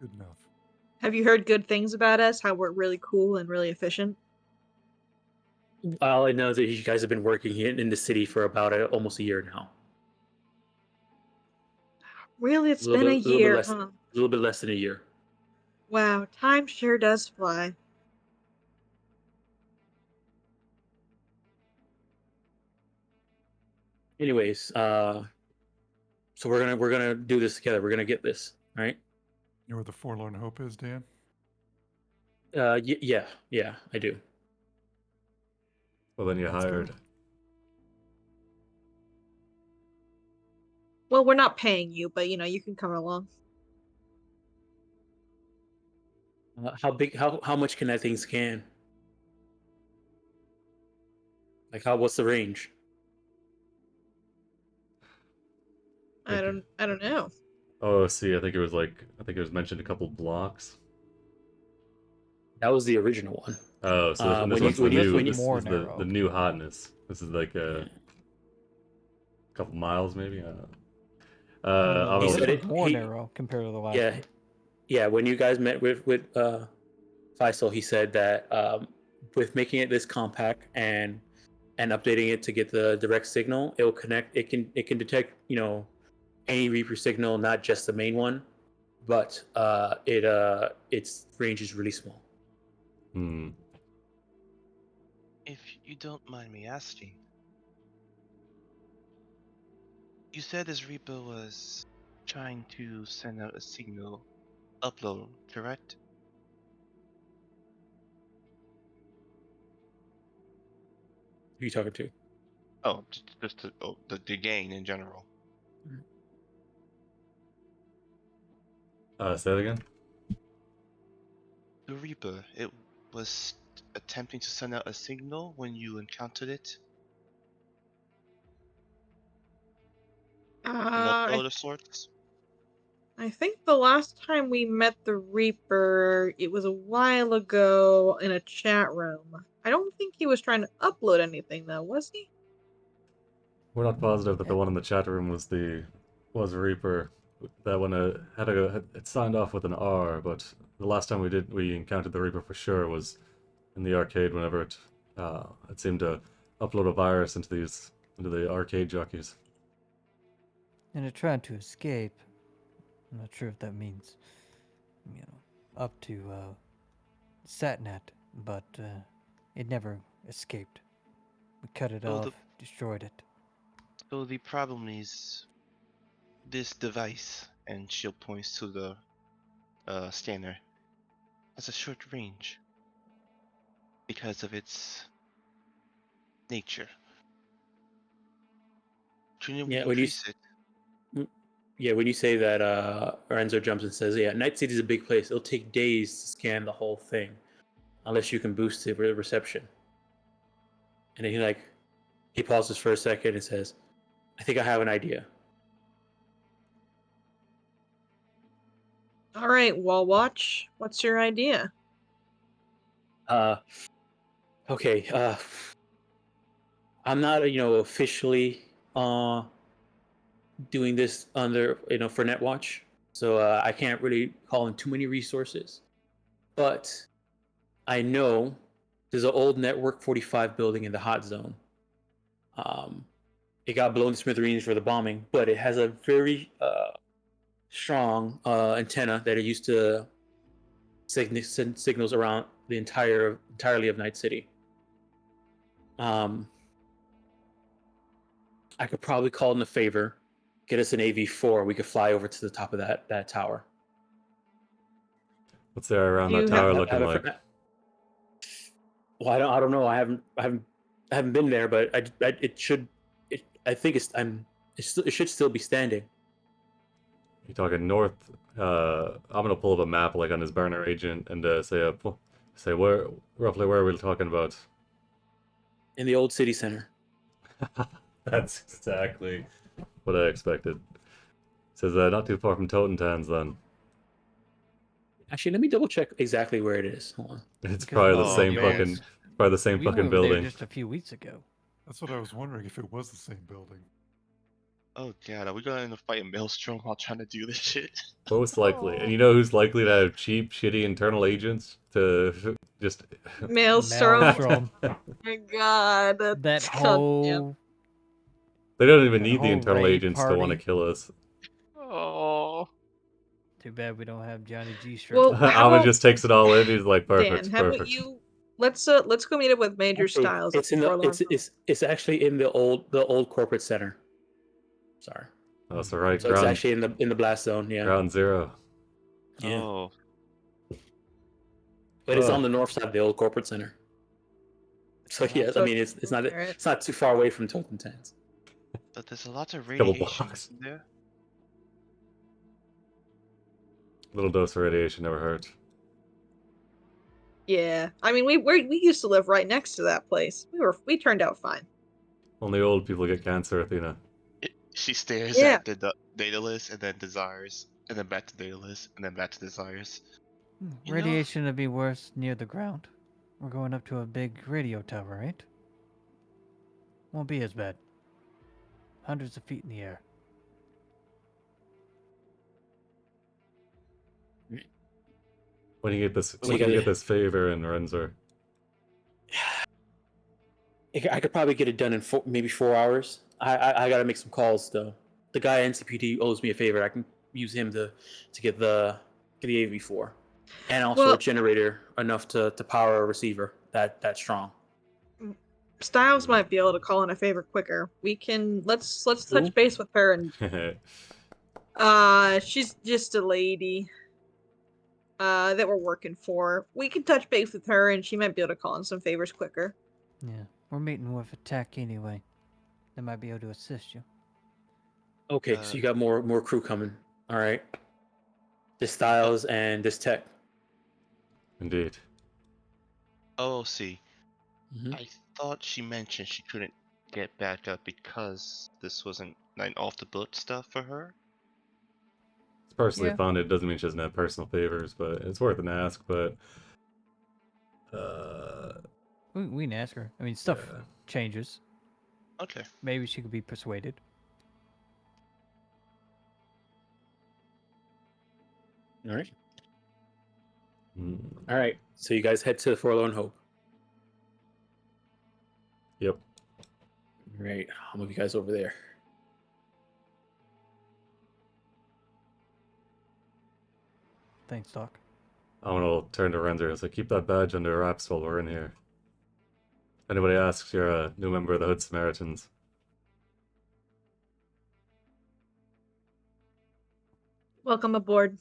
Good enough. Have you heard good things about us? How we're really cool and really efficient? All I know is that you guys have been working here in the city for about almost a year now. Really, it's been a year, huh? A little bit less than a year. Wow, time sure does fly. Anyways, so we're gonna do this together. We're gonna get this, right? You know where the forlorn hope is, Dan? Yeah, I do. Well, then you Let's go. hired. Well, we're not paying you, but you can come along. How big? How much can that thing scan? Like what's the range? I don't know. Oh, see, I think it was mentioned a couple blocks. That was the original one. Oh, so this when one's you- the when you- new. when you- This More is narrow. the new hotness. This is like a couple miles, maybe. I'm He gonna- said it- more he- narrow compared to the last Yeah, one. yeah. When you guys met with Faisal, he said that with making it this compact and updating it to get the direct signal, it will connect. It can detect any Reaper signal, not just the main one, but its range is really small. Hmm. If you don't mind me asking, you said this Reaper was trying to send out a signal upload, correct? Who are you talking to? Oh, just the gain in general. Say it again. The Reaper, it was attempting to send out a signal when you encountered it, an I upload of sorts. I think the last time we met the Reaper, it was a while ago in a chat room. I don't think he was trying to upload anything though, was he? We're not positive that the one in the chat room was Reaper. That one it signed off with an R, but the last time we encountered the Reaper for sure was in the arcade whenever it seemed to upload a virus into the arcade jockeys. And it tried to escape. I'm not sure if that means, up to Satnet, but it never escaped. We cut it So off, the destroyed it. so the problem is this device, and she points to the scanner, has a short range because of its nature. Shouldn't we Yeah, increase it? when you say that, Lorenzo jumps and says, "Yeah, Night City is a big place. It'll take days to scan the whole thing, unless you can boost the reception." And then he pauses for a second and says, "I think I have an idea." All right, Wall Watch. What's your idea? Okay. I'm not, officially doing this under, for Netwatch, so I can't really call in too many resources. But I know there's an old Network 45 building in the hot zone. Um, it got blown to smithereens for the bombing, but it has a very strong antenna that it used to send signals around the entirely of Night City. I could probably call in a favor, get us an AV4. We could fly over to the top of that tower. What's there around Do that you have- tower Have- looking have a like? fr- Well, I don't know. I haven't been there, but it should. I think it should still be standing. You talking north? I'm gonna pull up a map like on his burner agent and say roughly where are we talking about? In the old city center. That's exactly what I expected. Says not too far from Totentans then. Actually, let me double check exactly where it is. Hold on. It's Because probably the Oh, same man. fucking probably the same We fucking went over there building. just a few weeks ago. That's what I was wondering if it was the same building. Oh god, are we going to fight a Maelstrom while trying to do this shit? Most likely. And you know who's likely to have cheap, shitty internal agents to just Maelstrom. Maelstrom. Oh my god. That That's whole They don't even That need the whole internal raid agents to want to party. kill us. Oh. Too bad we don't have Johnny G Well, strips. how Alma about- just takes it all in. He's like, perfect, Dan, how about perfect. you? Let's go meet up with Major Actually, Styles. it's in the it's actually in the old corporate center. Sorry. Oh, so right, So it's ground, actually in the blast zone. Yeah. ground zero. Yeah. Oh. But it's Ugh. on the north side of the old corporate center. So Yeah, yeah, so I mean it's not Alright. it's not too far away from Totentans. But there's a lot of Couple radiation blocks. in there. Little dose of radiation never hurt. Yeah, I mean we used to live right next to that place. We turned out fine. Only old people get cancer, Athena. She stares Yeah. at the data list and then desires, and then back to data list, and then back to desires. You know- Radiation would be worse near the ground. We're going up to a big radio tower, right? Won't be as bad. Hundreds of feet in the air. When you get this, So when you you gotta- get this favor in Renzer. I could probably get it done in maybe 4 hours. I gotta make some calls though. The guy at NCPD owes me a favor. I can use him to get the AV4, and also Well- a generator enough to power a receiver that strong. Styles might be able to call in a favor quicker. We can let's Who? touch base with her and she's just a lady that we're working for. We can touch base with her and she might be able to call in some favors quicker. Yeah, we're meeting with Attack anyway. They might be able to assist you. Okay, so you got more crew coming. All right. This Styles and this Tech. Indeed. OOC. Mhm. I thought she mentioned she couldn't get back up because this wasn't like off the book stuff for her. It's personally Yeah. funded. Doesn't mean she doesn't have personal favors, but it's worth an ask. But We can ask her. I mean, stuff yeah. changes. Okay. Maybe she could be persuaded. All right. Mm, All right. So you guys head to the Forlorn Hope. yep. All right. I'll move you guys over there. Thanks, Doc. I'm gonna turn to Renzer. So keep that badge under wraps while we're in here. If anybody asks, you're a new member of the Hood Samaritans. Welcome aboard.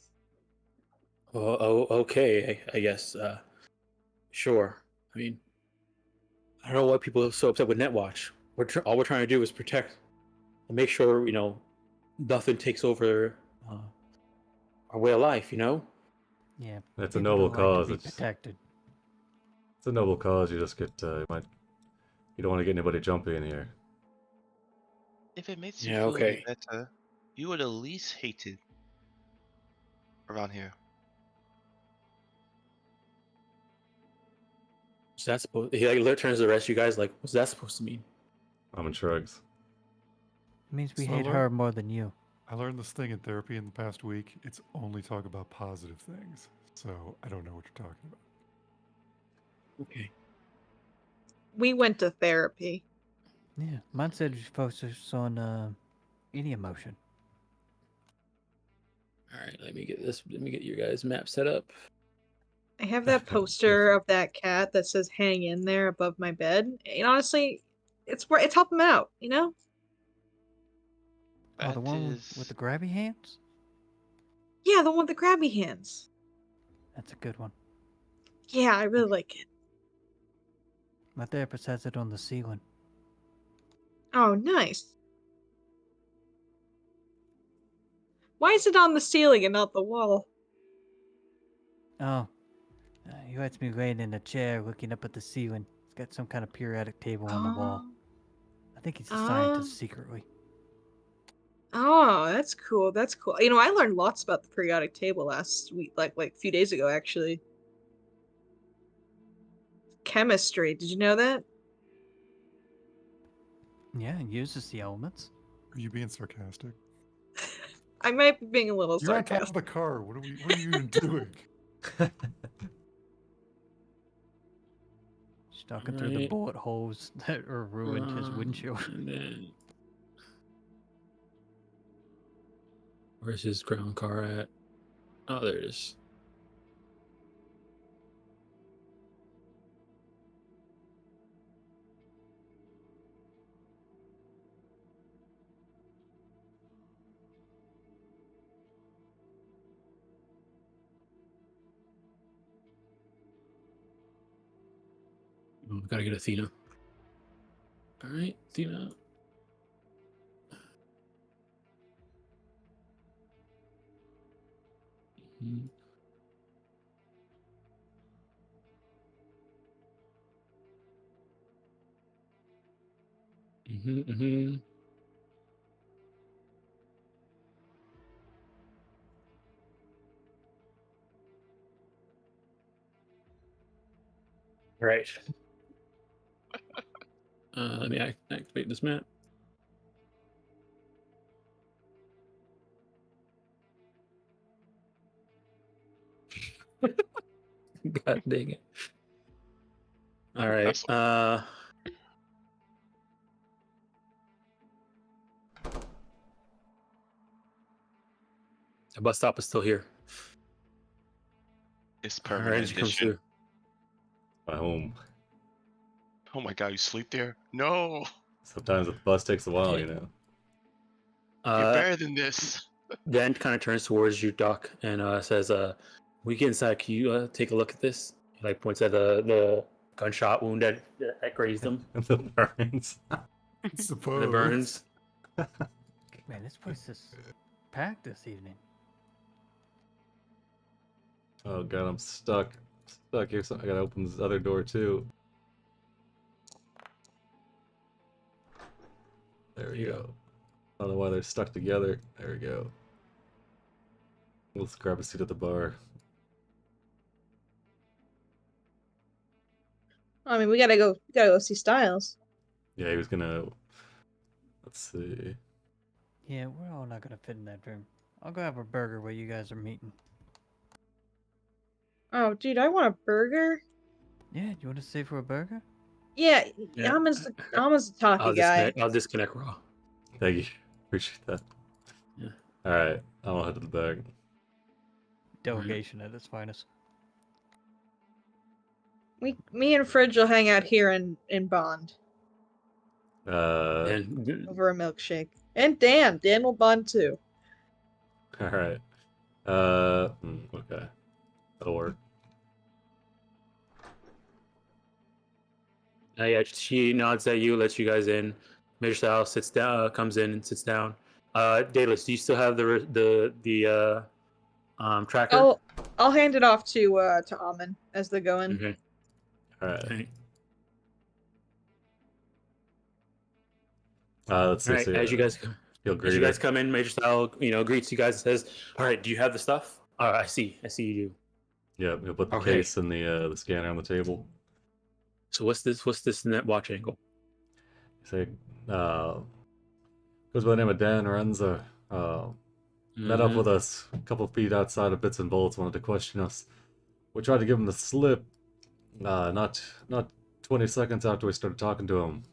Oh, okay. I guess. Sure. I mean, I don't know why people are so upset with Netwatch. All we're trying to do is protect and make sure nothing takes over our way of life. Yeah. It's a people noble don't like to cause. be It's protected. a noble cause. You just get you don't want to get anybody jumpy in here. If it makes you Yeah, feel any okay. better, you were the least hated around here. What's that supposed? He turns to the rest of you guys like, what's that supposed to mean? Almond shrugs. It means we So hate learn- her more than you. I learned this thing in therapy in the past week. It's only talk about positive things. So I don't know what you're talking about. Okay. We went to therapy. Yeah. Mine said we should focus on any emotion. All right. Let me get your guys' map set up. I have that poster of that cat that says "Hang in there" above my bed. And honestly, it's helping him out. Oh, the That one is with the grabby hands? Yeah, the one with the grabby hands. That's a good one. Yeah, I really like it. My therapist has it on the ceiling. Oh, nice. Why is it on the ceiling and not the wall? Oh, he lets me laying in a chair looking up at the ceiling. It's got some kind of periodic table on the wall. I think he's a scientist secretly. Oh, that's cool. That's cool. I learned lots about the periodic table last week, like a few days ago, actually. Chemistry. Did you know that? Yeah, it uses the elements. Are you being sarcastic? I might be being a little You're on top of sarcastic. the car. What are you even doing? She's talking through the Alright. bullet holes that are ruined his windshield. And then, where's his ground car at? Oh, there it is. Oh, gotta get Athena. All right, Athena. Mhm. Mhm. Right. Let me activate this map. God dang it. All right. That's- The bus stop is still here. It's All right, permanent as you come addition. through. My home. Oh my god, you sleep there? No, Sometimes the bus takes a while, Okay. you know. you're Uh, better than this. Dan kind of turns towards you, Doc, and says, "We get inside. Can you take a look at this?" He like points at the gunshot wound that grazed him, And the burns. Suppose. and the burns. Man, this place is packed this evening. Oh god, I'm stuck. Stuck here, so I gotta open this other door too. There we Yeah. go. I don't know why they're stuck together. There we go. Let's grab a seat at the bar. I mean, we gotta go see Styles. Yeah, he was gonna. Let's see. Yeah, we're all not gonna fit in that room. I'll go have a burger while you guys are meeting. Oh, dude, I want a burger. Yeah, you want to stay for a burger? Yeah, Yeah. Almond's the talky guy. I'll disconnect Raw. Thank you. Appreciate that. Yeah. Alright, I'll head to the back. Delegation at its finest. Me and Fridge will hang out here in Bond And over a milkshake. And Dan will bond too. Alright. Okay. That'll work. yeah, she nods at you, lets you guys in. Major Style sits down, comes in and sits down. Daedalus, do you still have the tracker? I'll hand it off to Almond as they go in. Okay. Alright. Okay. Let's All see. right. As you guys Feel As you guys come in, Major Style, greets you guys and says, "All right, do you have the stuff?" I see you do. Yeah, we'll put the Okay. case and the scanner on the table. So what's this net watch angle? Say, goes by the name of Dan Renza. Met up with us a couple feet outside of Bits and Bolts, wanted to question us. We tried to give him the slip. Not 20 seconds after we started talking to him.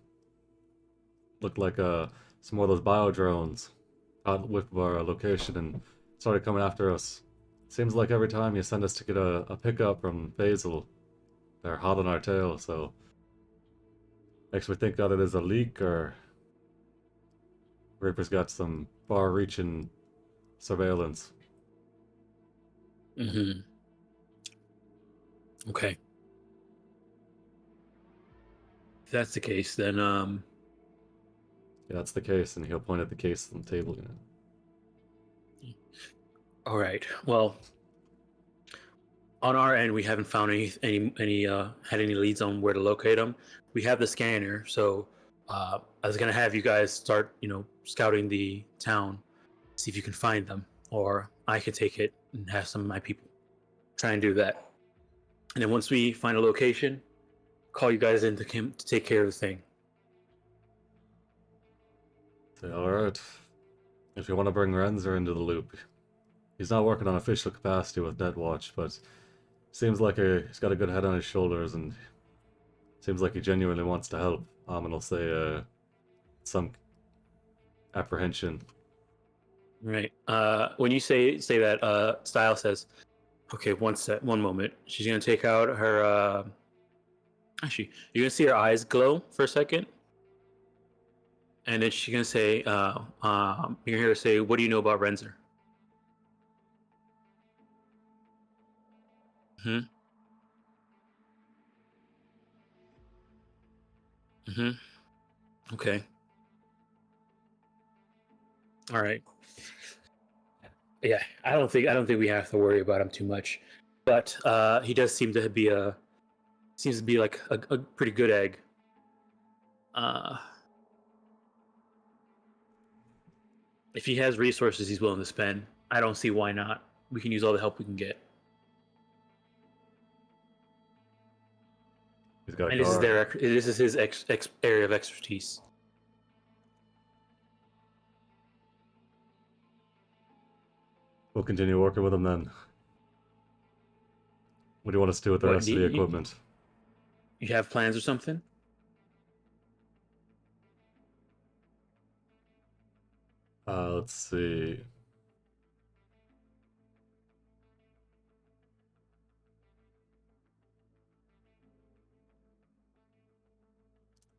Looked like some more of those biodrones out with our location and started coming after us. Seems like every time you send us to get a pickup from Basil, they're hot on our tail, so makes me think that it is a leak or Reaper's got some far-reaching surveillance. Mm-hmm. Okay. If that's the case, then Yeah, that's the case, and he'll point at the case on the table, you know. all right. Well, on our end, we haven't found any had any leads on where to locate them. We have the scanner, so I was gonna have you guys start, scouting the town, see if you can find them, or I could take it and have some of my people try and do that. And then once we find a location, call you guys in to take care of the thing. Say, alright. If you want to bring Renzer into the loop. He's not working on official capacity with Netwatch, but seems like he's got a good head on his shoulders, and seems like he genuinely wants to help. Amon will say some apprehension. Right. When you say that, Style says, "Okay, one moment." She's gonna take out her. Actually, you're gonna see her eyes glow for a second, and then she's gonna say, "You're gonna hear her say, what do you know about Renzer?" Hmm. Hmm. Okay. All right. Yeah, I don't think we have to worry about him too much, but he does seem to be like a pretty good egg. If he has resources he's willing to spend, I don't see why not. We can use all the help we can get. He's got a And car. this is his area of expertise. We'll continue working with him then. What do you want us to do with the What, rest of the equipment? You have plans or something? Let's see.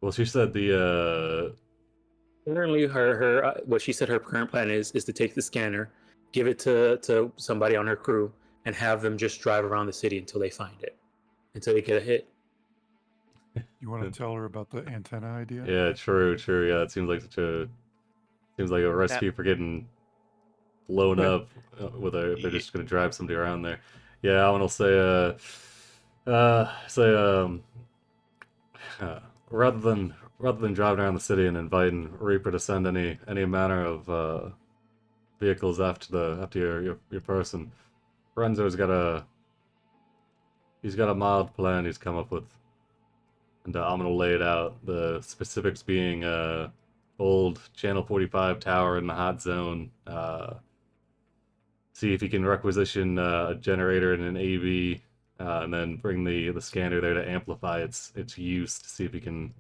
Well, she said the Currently, her what she said her current plan is to take the scanner, give it to somebody on her crew, and have them just drive around the city until they find it, until they get a hit. You want to tell her about the antenna idea? yeah, true. Yeah, it seems like a That recipe for getting blown Right. up with if they're y- just gonna drive somebody around there. Yeah, I want to say rather than driving around the city and inviting Reaper to send any manner of vehicles after your person, Renzo's got a mild plan he's come up with, and I'm gonna lay it out. The specifics being old Channel 45 tower in the hot zone. See if he can requisition a generator and an AV, and then bring the scanner there to amplify its use to see if he can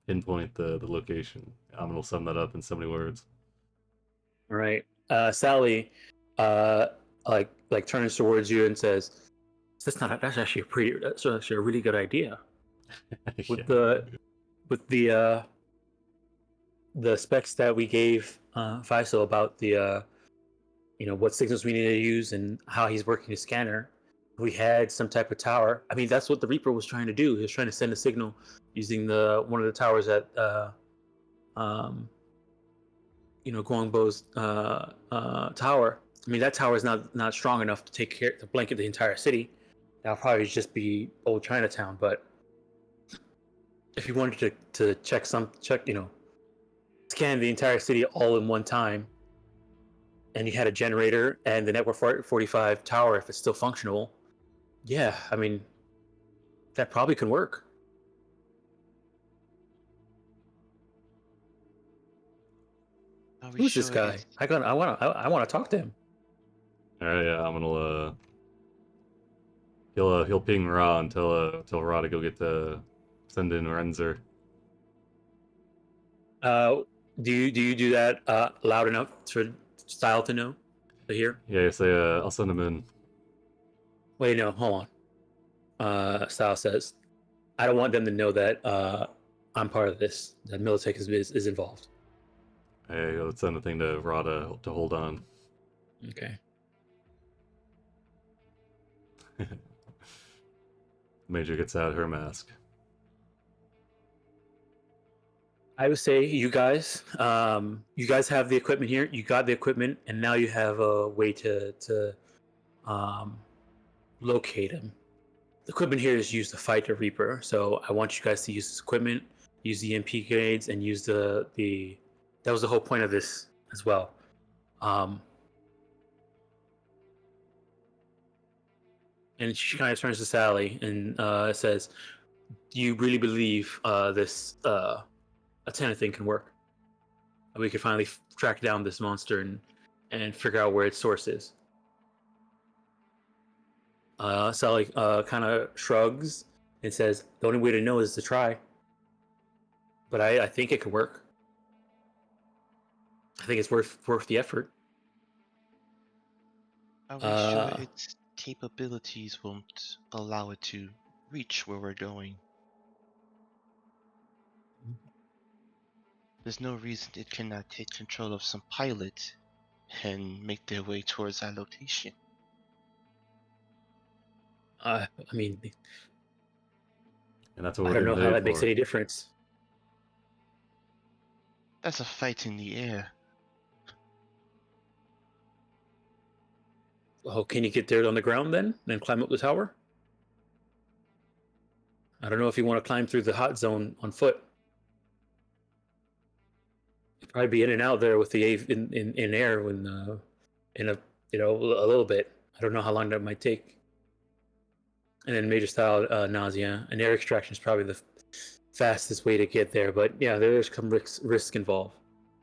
pinpoint the location. I'm gonna sum that up in so many words. All right. Sally, uh, like turns towards you and says, That's actually that's actually a really good idea." With Yeah. the specs that we gave Faisal about the what signals we need to use and how he's working his scanner. We had some type of tower. I mean, that's what the Reaper was trying to do. He was trying to send a signal using one of the towers at um, Guangbo's tower. I mean, that tower is not strong enough to blanket the entire city. That'll probably just be old Chinatown. But if you wanted to scan the entire city all in one time, and you had a generator and the network 45 tower, if it's still functional, yeah, I mean, that probably can work. are we Who's this sure guy? it's I want to talk to him. All right, yeah, I'm gonna he'll ping Ra and tell Ra to go send in Renzer. Do you do that loud enough for Style to hear? Yeah, say I'll send him in. Wait, no, hold on. Style says, I don't want them to know that I'm part of this. That Militech is involved. Hey, let's send a thing to Ra to hold on. Okay. Major gets out her mask. I would say you guys have the equipment here. You got the equipment, and now you have a way to locate him. The equipment here is used to fight the Reaper, so I want you guys to use this equipment, use the EMP grenades, and use the that was the whole point of this as well. And she kind of turns to Sally and says, "Do you really believe this antenna thing can work? We could finally track down this monster and figure out where its source is." Sally kind of shrugs and says, "The only way to know is to try. But I think it could work. I think it's worth the effort." are we sure its capabilities won't allow it to reach where we're going? There's no reason it cannot take control of some pilot and make their way towards our location. I mean, And that's what I we're don't getting know how paid that makes for. any difference. That's a fight in the air. Oh, can you get there on the ground then and climb up the tower? I don't know if you want to climb through the hot zone on foot. You'd probably be in and out there with the in air when in a a little bit. I don't know how long that might take. And then Major Style nausea and air extraction is probably the fastest way to get there. But yeah, there's some risk involved.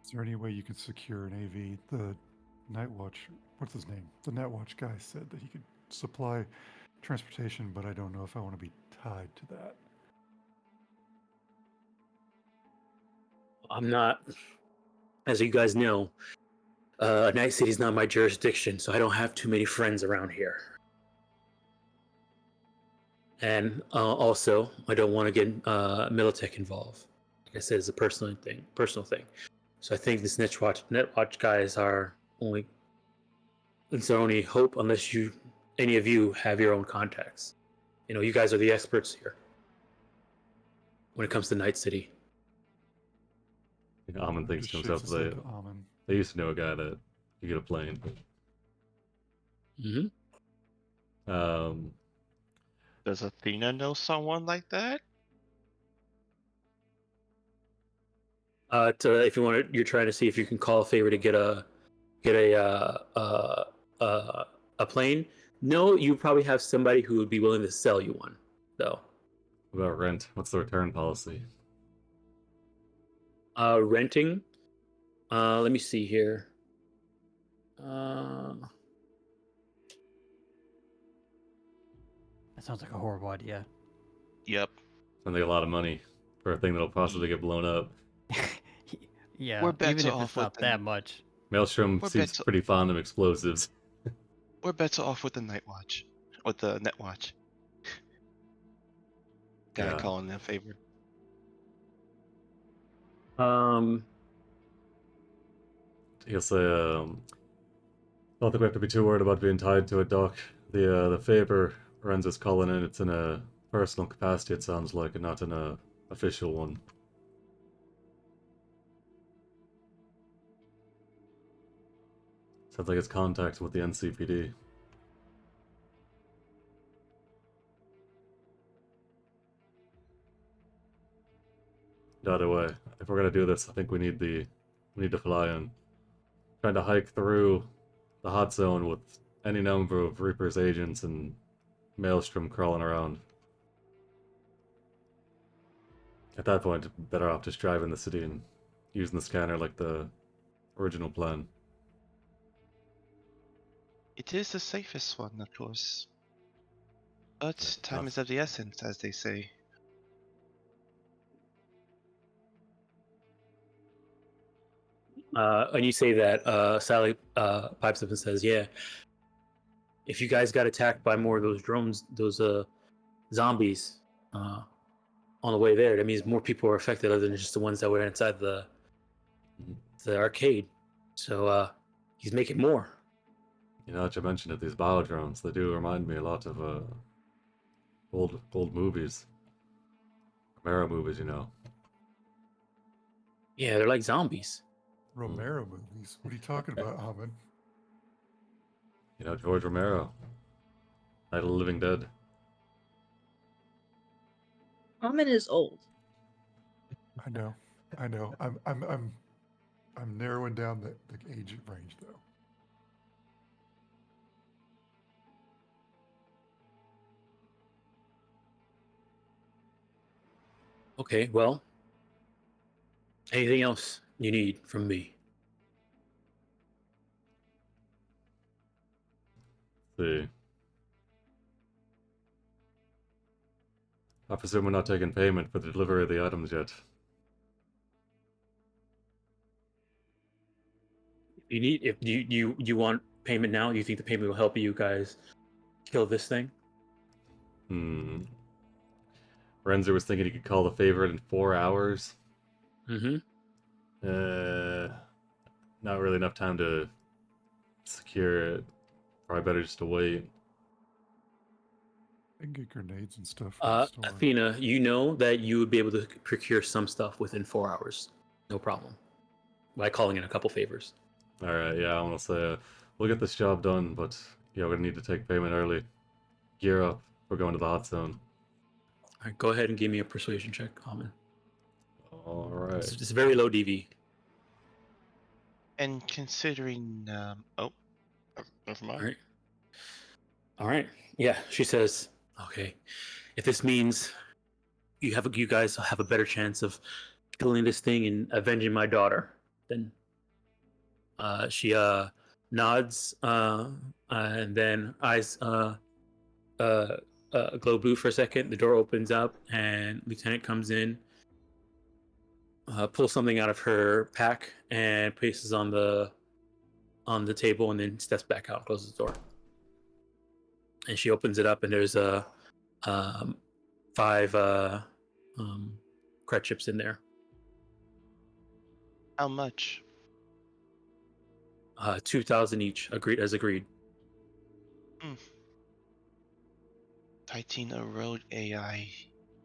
Is there any way you could secure an AV? The Night Watch, what's his name? The Night Watch guy said that he could supply transportation, but I don't know if I want to be tied to that. I'm not, as you guys know, Night City is not my jurisdiction, so I don't have too many friends around here. And also, I don't want to get Militech involved. Like I said, it's a personal thing. So I think this Netwatch guys are only. It's our only hope, unless any of you have your own contacts. You know, you guys are the experts here when it comes to Night City. Amon thinks Just to shakes himself, his head to Amon. they used to know a guy that could get a plane. Mm-hmm. Does Athena know someone like that? If you want to, you're trying to see if you can call a favor to get a plane. No, you probably have somebody who would be willing to sell you one, though. What about rent? What's the return policy? Renting. Let me see here. That sounds like a horrible idea. Yep. Sounds like a lot of money for a thing that'll possibly get blown up. Yeah, We're even better if off it's not with that much. Maelstrom We're seems better- pretty fond of explosives. We're better off with the Night Watch. With the Net Watch. Guy Yeah. calling in favor. He'll say, I don't think we have to be too worried about being tied to a dock. The favor Renza's calling in, it's in a personal capacity, it sounds like, and not in a official one. Sounds like it's contacts with the NCPD. Either way, if we're gonna do this, I think we need to fly in. Trying to hike through the hot zone with any number of Reaper's agents and Maelstrom crawling around. At that point, better off just driving the city and using the scanner like the original plan. It is the safest one, of course. But time tough. is of the essence, as they say. And you say that, Sally pipes up and says, "Yeah, if you guys got attacked by more of those drones, those zombies, on the way there, that means more people are affected other than just the ones that were inside the arcade. So he's making more." You know, that you mentioned it, these Biodrones, they do remind me a lot of old movies. Romero movies, you know. Yeah, they're like zombies. Romero movies. What are you talking about, Amon? You know, George Romero. Night of the Living Dead. Amon is old. I know. I'm narrowing down the age range though. Okay, well, anything else you need from me? See. I presume we're not taking payment for the delivery of the items yet. If you want payment now, you think the payment will help you guys kill this thing? Renzer was thinking he could call the favorite in 4 hours. Mm-hmm. Not really enough time to secure it. Probably better just to wait. I can get grenades and stuff from the store. Athena, you know that you would be able to procure some stuff within 4 hours, no problem, by calling in a couple favors. Alright, yeah, I want to say, we'll get this job done, but yeah, we're gonna need to take payment early. Gear up. We're going to the hot zone. All right, go ahead and give me a persuasion check, Common. Alright. It's very low DV. And considering, oh, never mind. All right. Yeah, she says, "Okay, if this means you guys have a better chance of killing this thing and avenging my daughter, then." She nods, and then eyes glow blue for a second. The door opens up, and Lieutenant comes in, pulls something out of her pack, and places on the table, and then steps back out and closes the door. And she opens it up, and there's 5 cred chips in there. How much? 2,000 each. Agreed. Fighting a road AI,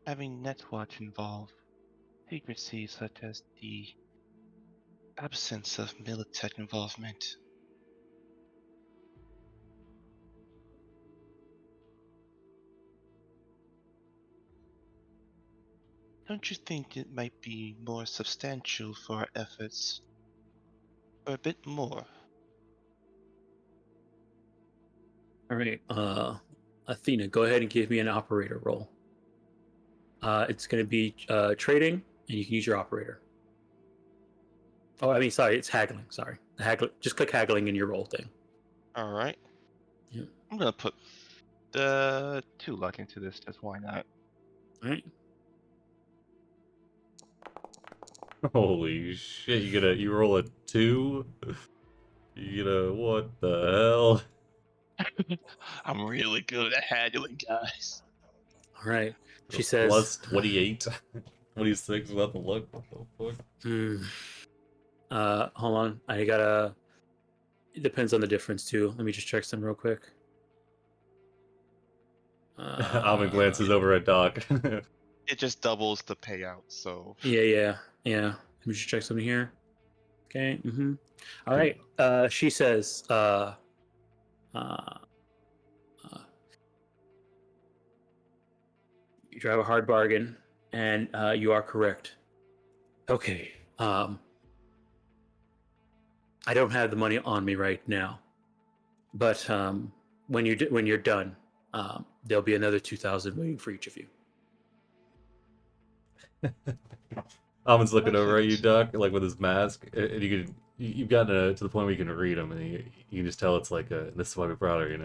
having Netwatch involved, secrecy such as the absence of military involvement. Don't you think it might be more substantial for our efforts? Or a bit more? All right. Athena, go ahead and give me an operator roll. It's going to be trading, and you can use your operator. Oh, I mean, sorry, it's haggling. Sorry, just click haggling in your roll thing. Alright. Yeah. I'm gonna put the 2 luck into this, just why not? All right. Holy shit! You roll a 2. What the hell? I'm really good at haggling, guys. All right. She A says plus 28, 26 without the luck. What the fuck? Hold on. I gotta. It depends on the difference too. Let me just check some real quick. Alvin glances over at Doc. It just doubles the payout, so Yeah. Let me just check something here. Okay. All right. She says, you drive a hard bargain, and you are correct. Okay. I don't have the money on me right now, but when you're done, there'll be another 2,000 waiting for each of you. Alvin's looking over at you, Perfect. Doc, like with his mask, and you've gotten to the point where you can read him, and you can just tell it's like this is why we brought her, you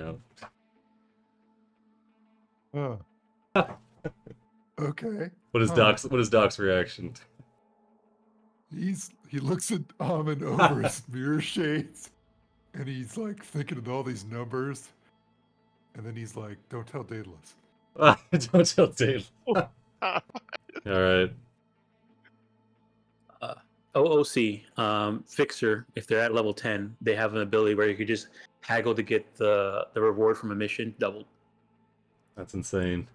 know. Okay. What is Doc's reaction? He looks at Amon over his mirror shades, and he's like thinking of all these numbers, and then he's like, "Don't tell Daedalus." Don't tell Dave. All right. OOC, Fixer, if they're at level 10, they have an ability where you could just haggle to get the reward from a mission doubled. That's insane.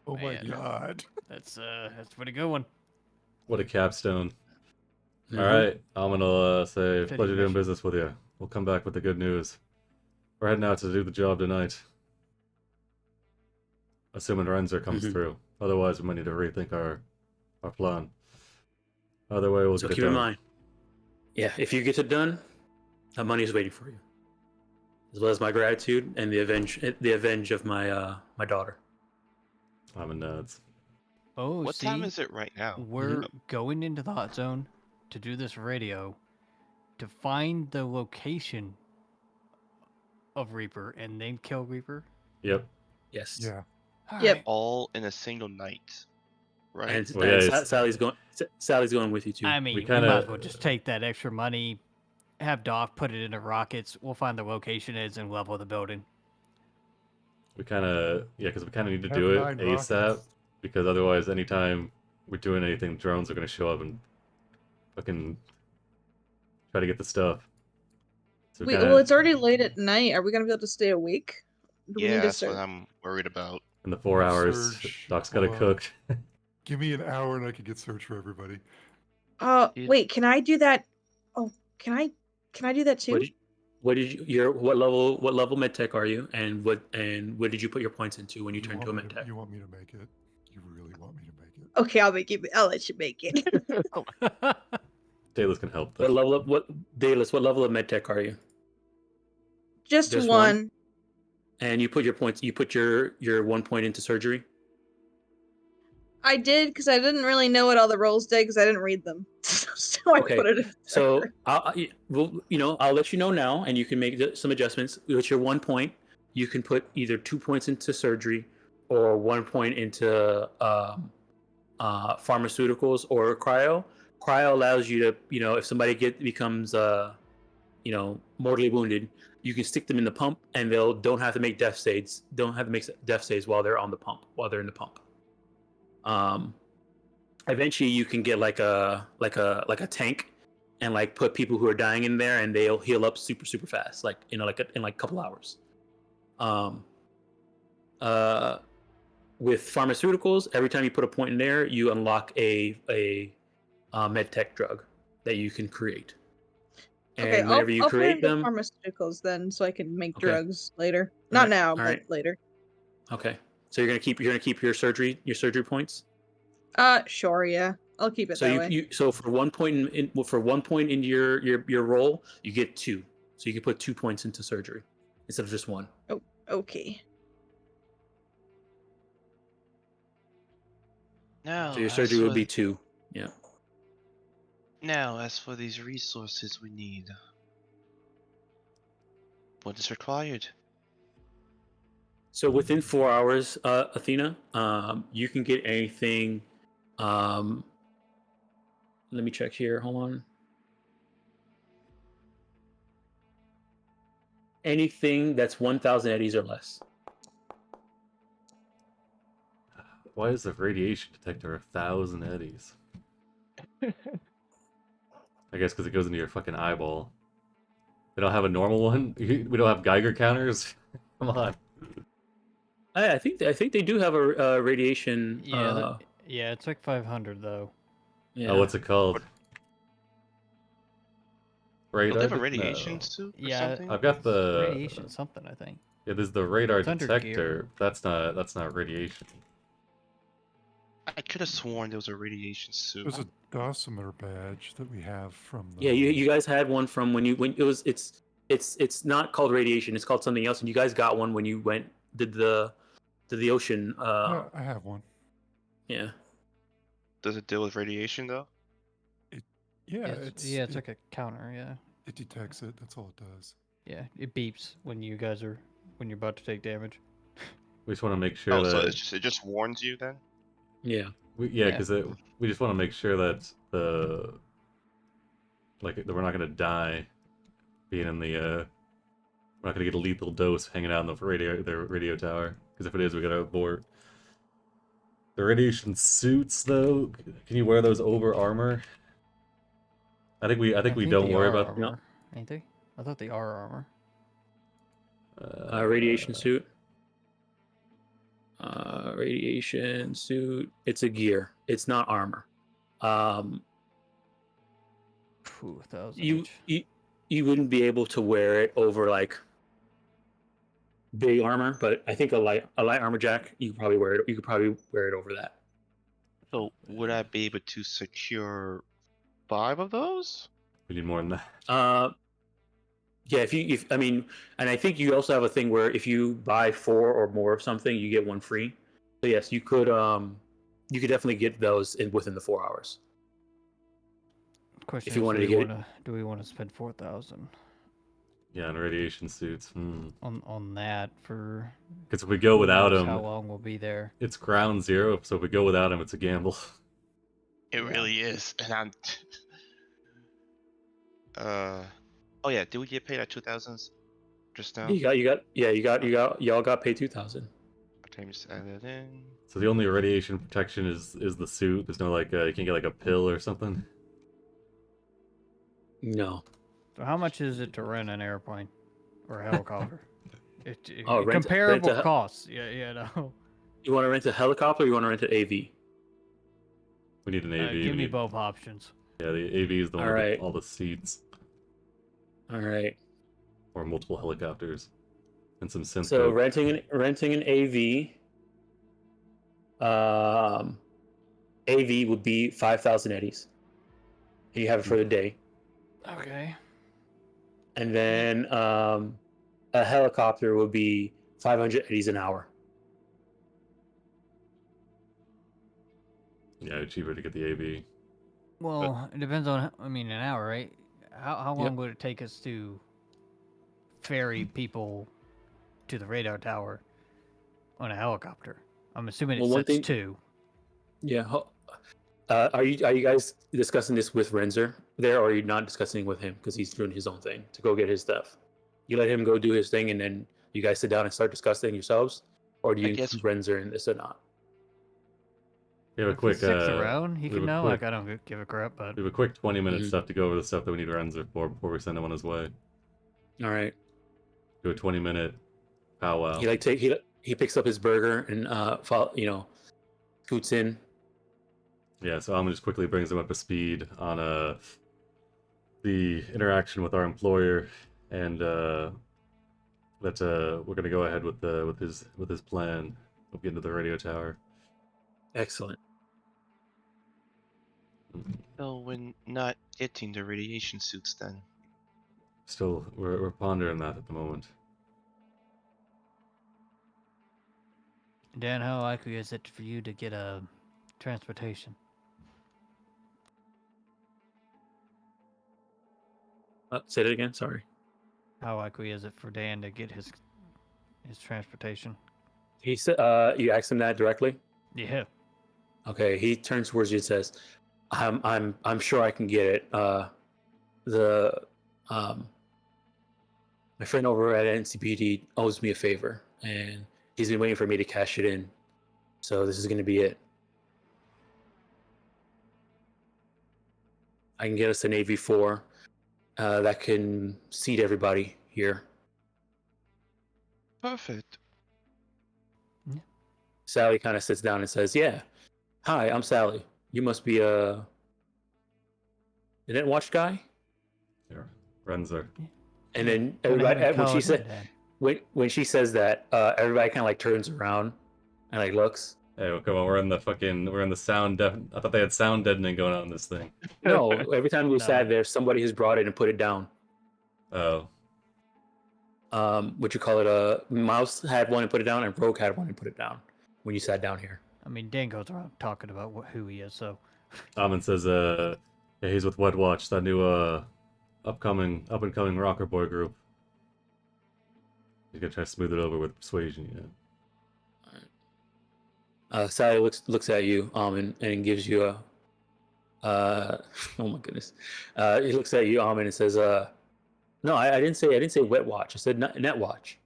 Oh my Man. god. That's a pretty good one. What a capstone. Mhm. All right, I'm gonna say Fitting pleasure doing mission. business with you. We'll come back with the good news. We're heading out to do the job tonight. Assuming Renzer comes Mhm. through. Otherwise, we might need to rethink our plan. Either way, we'll So get keep it in done. mind, yeah, if you get it done, that money is waiting for you, as well as my gratitude and the avenge of my my daughter. I'm in nuts. Oh, what see, time is it right now? we're going into the hot zone to do this radio to find the location of Reaper and then kill Reaper. Yep. Yes. Yeah. Yep. All in a single night, right? And, Well, yeah, and it's- Sally's going with you too. I mean, we kinda- might as well just take that extra money, have Doc put it into rockets. We'll find the location is and level the building. We kind of because we kind of need to Have do it 9 ASAP rockets. because otherwise, anytime we're doing anything, drones are gonna show up and fucking try to get the stuff. So we Wait, kinda, well, it's already late at night. Are we gonna be able to stay awake? Do we Yeah, need to that's what start? I'm worried about. in the 4 hours, Surge, Doc's gotta hold on. cook. Give me an hour and I can get search for everybody. It- Wait, can I do that? Oh, can I do that too? What level med tech are you, and what did you put your points into when you turned to a med tech? You want me to make it? You really want me to make it? Okay, I'll let you make it. Daedalus can help What though. level of what level of med tech are you? Just Just one. one? And you put your points. You put your 1 point into surgery. I did because I didn't really know what all the rolls did because I didn't read them. So I Okay, put it in. So I'll let you know now, and you can make some adjustments. With your 1 point, you can put either 2 points into surgery or 1 point into pharmaceuticals or cryo. Cryo allows you to, if somebody becomes mortally wounded, you can stick them in the pump and don't have to make death saves. Don't have to make death saves while they're on the pump, while they're in the pump. Eventually you can get like a tank and like put people who are dying in there, and they'll heal up super fast, like in like a couple hours. With pharmaceuticals, every time you put a point in there, you unlock a med tech drug that you can create. And Okay, whenever you I'll put create in the them, pharmaceuticals then, so I can make Okay. drugs later. All Not right, now, all but right. later. Okay, so you're gonna keep your surgery points. Sure, yeah. I'll keep it So that way. so for 1 point for 1 point in your roll, you get 2. So you can put 2 points into surgery instead of just 1. Oh, okay. Now, So your as surgery would for be 2. Yeah. now, as for these resources we need, what is required? So within 4 hours, Athena, you can get anything. Let me check here. Hold on. Anything that's 1,000 eddies or less. Why is the radiation detector 1,000 eddies? I guess because it goes into your fucking eyeball. They don't have a normal one? We don't have Geiger counters? Come on. I think they do have a radiation. Yeah, yeah, it's like 500 though. Yeah. Oh, what's it called? Don't they Radar? have a radiation No. suit or Yeah, something? I've got the radiation something, I think. Yeah, there's the radar It's under detector. gear. That's not radiation. I could have sworn there was a radiation suit. There's a dosimeter badge that we have from the. Yeah, you guys had one from when it's not called radiation, it's called something else, and you guys got one when you did the ocean. Yeah, I have one. Yeah. Does it deal with radiation though? Yeah, It's like a counter, yeah. it detects it. That's all it does. Yeah, it beeps when you're about to take damage. We just want to make sure Oh, that so it just warns you then? Yeah. yeah, Yeah. because we just want to make sure that that we're not gonna die being in the we're not gonna get a lethal dose hanging out in the radio tower. Because if it is, we gotta abort. The radiation suits, though, can you wear those over armor? I think we don't they worry are about. armor, ain't they? I thought they are armor. Radiation suit. Radiation suit. It's a gear. It's not armor. Phew, 1,000 You each. you wouldn't be able to wear it over like big armor, but I think a light armor jack, you could probably wear it. You could probably wear it over that. So would I be able to secure 5 of those? We need more than that. Yeah, and I think you also have a thing where if you buy 4 or more of something, you get 1 free. So yes, you could definitely get those within the 4 hours. Question if you is, wanted to get do we want to spend 4,000 Yeah, and radiation suits. on that for? Because if we go without knows them, how long we'll be there? it's ground zero. So if we go without them, it's a gamble. It really is, and I'm. Oh yeah, did we get paid at 2,000 just now? y'all got paid 2,000. Okay, just add that in. So the only radiation protection is the suit. There's no like you can't get like a pill or something. No. So how much is it to rent an airplane or a helicopter? Rent Comparable a- costs. Yeah, no. You want to rent a helicopter or you want to rent an AV? We need an AV. Give we me need... both options. Yeah, the AV is the one with all the seats. All right. Or multiple helicopters. And some synth. So renting an AV AV would be 5,000 eddies. And you have it for the day. Okay. And then a helicopter would be 500 eddies an hour. Yeah, cheaper to get the AV. Well, it depends on. An hour, right? How long would it take us to ferry people to the radar tower on a helicopter. I'm assuming Well, it one sets thing- 2. Yeah. Are you guys discussing this with Renzer there, or are you not discussing with him because he's doing his own thing to go get his stuff? You let him go do his thing, and then you guys sit down and start discussing yourselves, or do I you guess- include Renzer in this or not? We have a If quick. he sticks around, he we can have a know. quick- Like, I don't give a crap, but We have a quick 20-minute Mhm. stuff to go over the stuff that we need Renzer for before we send him on his way. All right. Do a 20-minute powwow. He picks up his burger and scoots in. Yeah, so Alman just quickly brings him up to speed on the interaction with our employer, and that we're gonna go ahead with his plan of getting to the radio tower. Excellent. So we're not getting the radiation suits then. Still, we're pondering that at the moment. Dan, how likely is it for you to get a transportation? Say that again. Sorry. How likely is it for Dan to get his transportation? He said, you asked him that directly. Yeah. Okay. He turns towards you and says, I'm sure I can get it. My friend over at NCPD owes me a favor, and he's been waiting for me to cash it in. So this is going to be it. I can get us an AV4 that can seat everybody here. Perfect. Sally kind of sits down and says, "Yeah, hi, I'm Sally. You must be a Net Watch guy." Here, Renzer. And then Go ahead everybody, and when call she it in, said Dan. when she says that, everybody kind of like turns around and like looks. Hey, well, come on, we're in the sound I thought they had sound deadening going on in this thing. No, every time we No. sat there, somebody has brought it and put it down. Oh, What you call it? Mouse had one and put it down, and Rogue had one and put it down when you sat down here. I mean, Dan goes around talking about who he is, so Alman says, yeah, he's with Wet Watch, that new up and coming rocker boy group. He's gonna try to smooth it over with persuasion, yeah. Sally looks at you, and gives you a. Oh my goodness. He looks at you, and says, "No, I didn't say Wet Watch. I said Net Watch."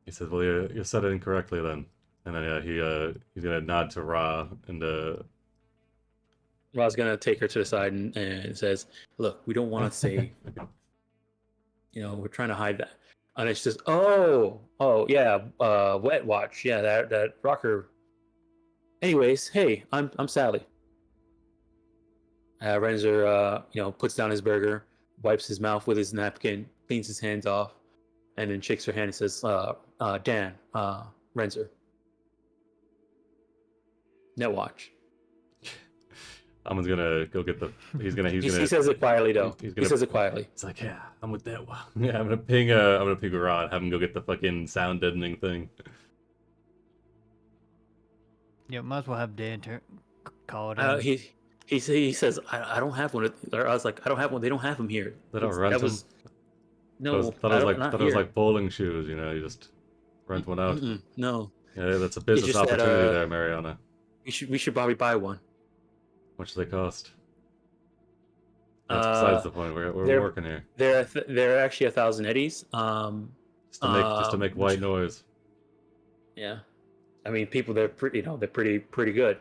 He says, well, you said it incorrectly then. And then he's gonna nod to Ra and Ra's gonna take her to the side and says, "Look, we don't want to say, we're trying to hide that." And it's just, oh yeah, Wet Watch, yeah, that rocker. Anyways, hey, I'm Sally. Renzer, puts down his burger, wipes his mouth with his napkin, cleans his hands off, and then shakes her hand and says, "Dan, Renzer, Net Watch." Alman's gonna go get the. He's gonna. He says it quietly though. He's He gonna- says it quietly. It's like, yeah, I'm with that one. Yeah, I'm gonna ping Ra and have him go get the fucking sound deadening thing. yeah, might as well have Dan call it in. He says, I don't have one. Or I was like, I don't have one. They don't have them here. They don't rent that them? was no. Thought it was not like here. bowling shoes. You just rent one out. Mm-mm, no, Yeah, that's a business just that, opportunity there, Mariana. we should probably buy one. How much do they cost? That's besides the point. We're they're- working here. They're actually 1,000 eddies. Just to make white noise. Yeah, I mean, people they're pretty good.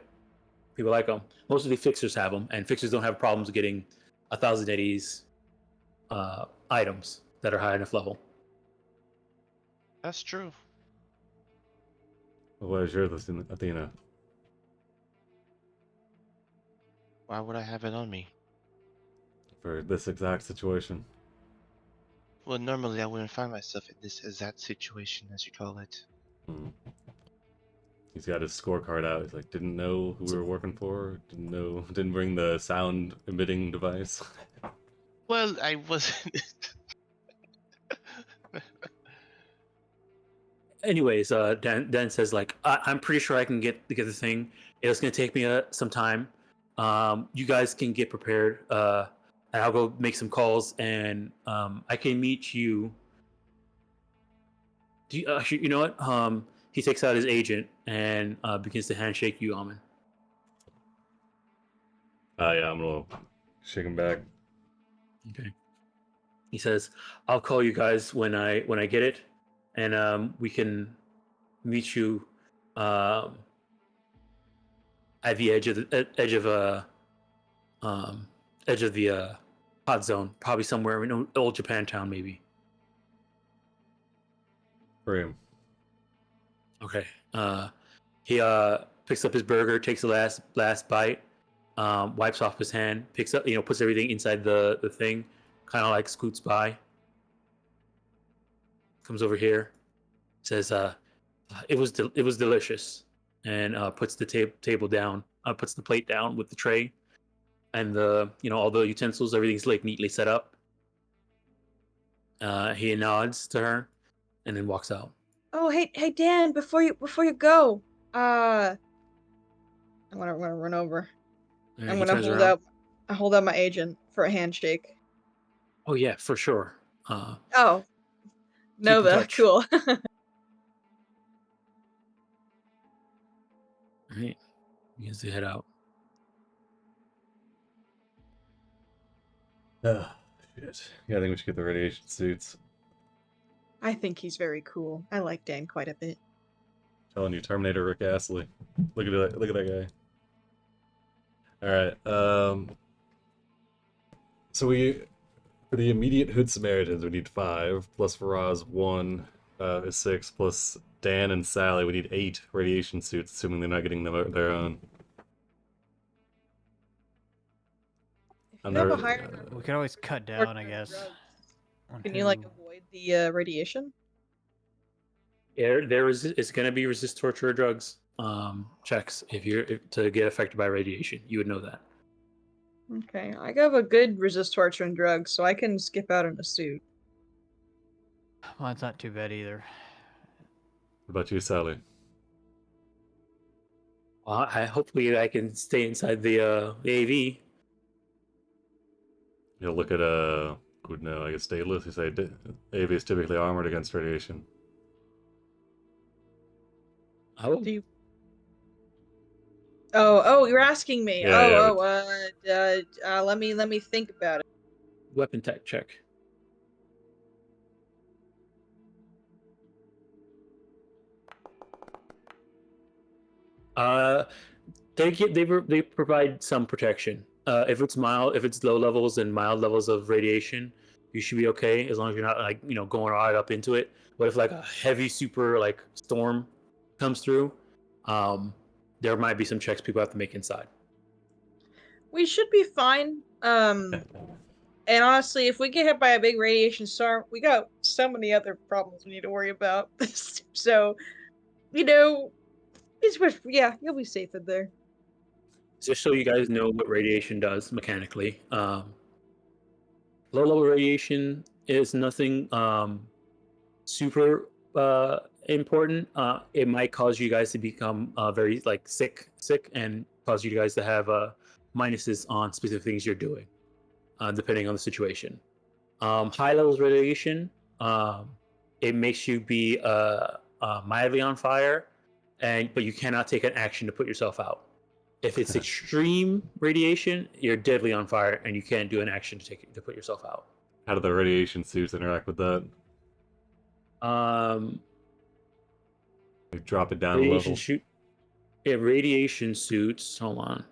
People like them. Most of the fixers have them, and fixers don't have problems getting 1,000 eddies items that are high enough level. That's true. What is yours, Athena? Why would I have it on me? For this exact situation. Well, normally I wouldn't find myself in this exact situation, as you call it. Hmm. He's got his scorecard out. He's like, didn't know who we were working for. Didn't bring the sound emitting device. Well, I wasn't. Anyways, Dan says like, I'm pretty sure I can get the thing. It's gonna take me some time. You guys can get prepared, and I'll go make some calls, and I can meet you Do you, actually, you know what? He takes out his agent and begins to handshake you, Almond. Yeah, I'm gonna shake him back. Okay. He says, "I'll call you guys when I get it, and we can meet you um, at the edge of the edge of the hot zone, probably somewhere in old Japantown, maybe." Frame. Okay. He picks up his burger, takes the last bite, wipes off his hand, picks up, puts everything inside the thing, kind of like scoots by, comes over here, says, it was delicious," and puts the table down, puts the plate down with the tray and the all the utensils, everything's like neatly set up. He nods to her and then walks out. Oh, hey, Dan! Before you go, I'm gonna run over. And I'm he gonna turns around. hold up my agent for a handshake. Oh yeah, for sure. Oh, Keep in Nova, touch. cool. All right, begins to head out. Shit. Yeah, I think we should get the radiation suits. I think he's very cool. I like Dan quite a bit. Telling you, Terminator Rick Astley. Look at that. Look at that guy. All right. So for the immediate Hood Samaritans, we need 5 plus Faraz 1 is 6 plus Dan and Sally. We need 8 radiation suits, assuming they're not getting them their own. If you have a higher We can always cut down, I guess. Can you like avoid the radiation? There is it's going to be resist torture or drugs checks to get affected by radiation. You would know that. Okay, I have a good resist torture and drugs, so I can skip out in a suit. Mine's not too bad either. What about you, Sally? Well, hopefully I can stay inside the AV. You'll look at no, I guess stateless. You say AV is typically armored against radiation. Oh, Do you? Oh, you're asking me. Yeah, Let me think about it. weapon tech check. They provide some protection. If it's low levels and mild levels of radiation, you should be okay as long as you're not like going right up into it. But if like a heavy super like storm comes through, there might be some checks people have to make inside. We should be fine. And honestly, if we get hit by a big radiation storm, we got so many other problems we need to worry about. So, you'll be safe in there. Just so you guys know what radiation does mechanically. Low level radiation is nothing super important. It might cause you guys to become very like sick, and cause you guys to have minuses on specific things you're doing, depending on the situation. High levels radiation, it makes you be mildly on fire, but you cannot take an action to put yourself out. If it's extreme radiation, you're deadly on fire, and you can't do an action to put yourself out. How do the radiation suits interact with that? Like drop it down a level. Radiation suits. Hold on.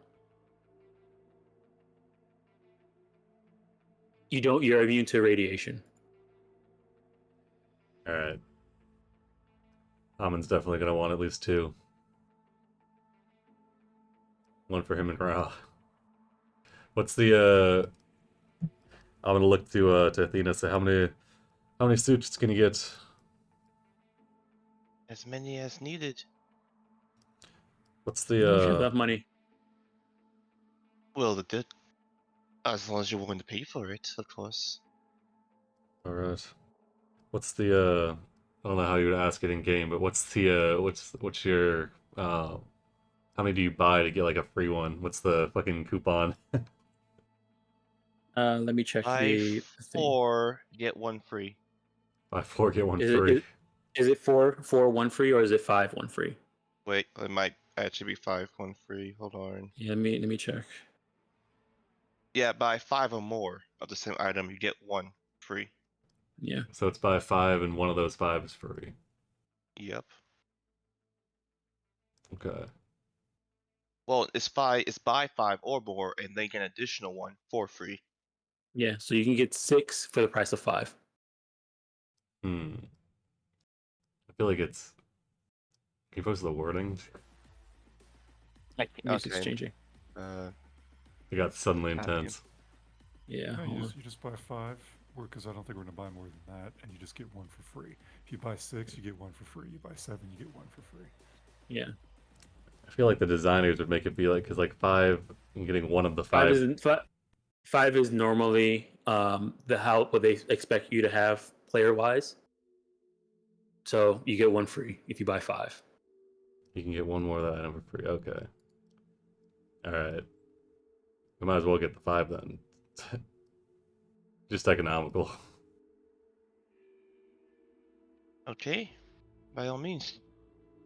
You're immune to radiation. All right. Hamon's definitely gonna want at least 2. One for him and Ra. What's the I'm gonna look to Athena. Say how many suits can you get? As many as needed. What's You should have the enough money. Well, as long as you're willing to pay for it, of course. all right? What's the I don't know how you would ask it in game, but what's the what's your how many do you buy to get like a free one? What's the fucking coupon? Let me check Buy the thing. 4, get 1 free. Buy 4 get 1 Is free. it, Is it 4 1 free, or is it 5 1 free? Wait, it might actually be 5 1 free. Hold on. Yeah, let me check. Yeah, buy 5 or more of the same item, you get 1 free. Yeah. So it's buy 5, and one of those 5 is free. Yep. Okay. Well, it's buy 5 or more, and then get an additional 1 for free. Yeah. So you can get 6 for the price of 5. Hmm. I feel like it's. Can you post the wording? Music's Okay. changing. It got suddenly Copy. intense. Yeah. No, hold on. you just buy 5, because I don't think we're gonna buy more than that, and you just get 1 for free. If you buy 6, you get 1 for free. You buy 7, you get 1 for free. Yeah. I feel like the designers would make it be like, because like 5, and getting one of the 5. 5 is normally what they expect you to have player wise. So you get 1 free if you buy 5. You can get one more of that item for free. Okay. Alright. We might as well get the 5 then. Just economical. Okay. By all means.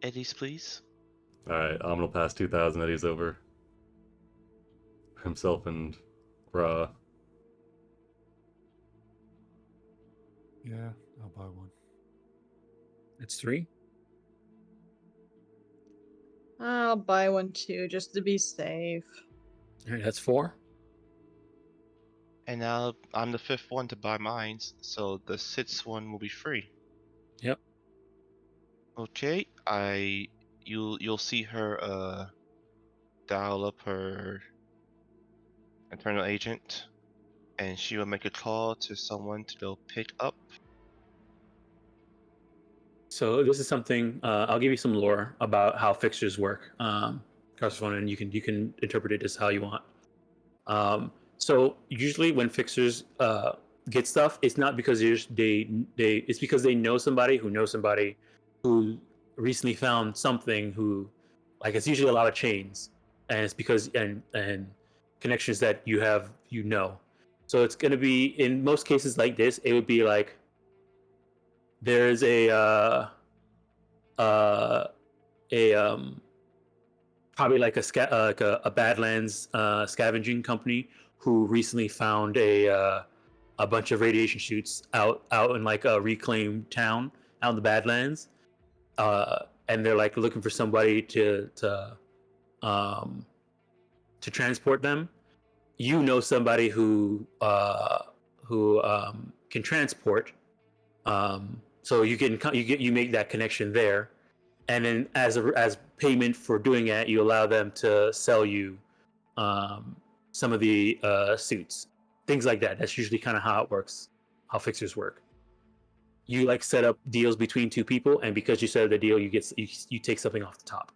Eddies, please. Alright, I'm gonna pass 2,000 eddies over. For himself and Ra. Yeah, I'll buy 1. That's 3. I'll buy 1 too, just to be safe. All right, that's 4. And now I'm the 5th one to buy mines, so the 6th one will be free. Yep. Okay, you'll see her dial up her internal agent, and she will make a call to someone to go pick up. So this is something I'll give you some lore about how fixtures work, Carson, and you can interpret it as how you want. So usually when fixers get stuff, it's not because it's because they know somebody who knows somebody who recently found something who, like, it's usually a lot of chains, and it's because and connections that you have, so it's going to be, in most cases like this, it would be like there's uh a probably like a Badlands scavenging company who recently found a bunch of radiation chutes out in like a reclaimed town out in the Badlands, and they're like looking for somebody um to transport them. You know somebody who can transport, so you make that connection there, and then as payment for doing that, you allow them to sell you some of the suits, things like that. That's usually kind of how it works, how fixers work. You like set up deals between two people, and because you set up the deal, you take something off the top.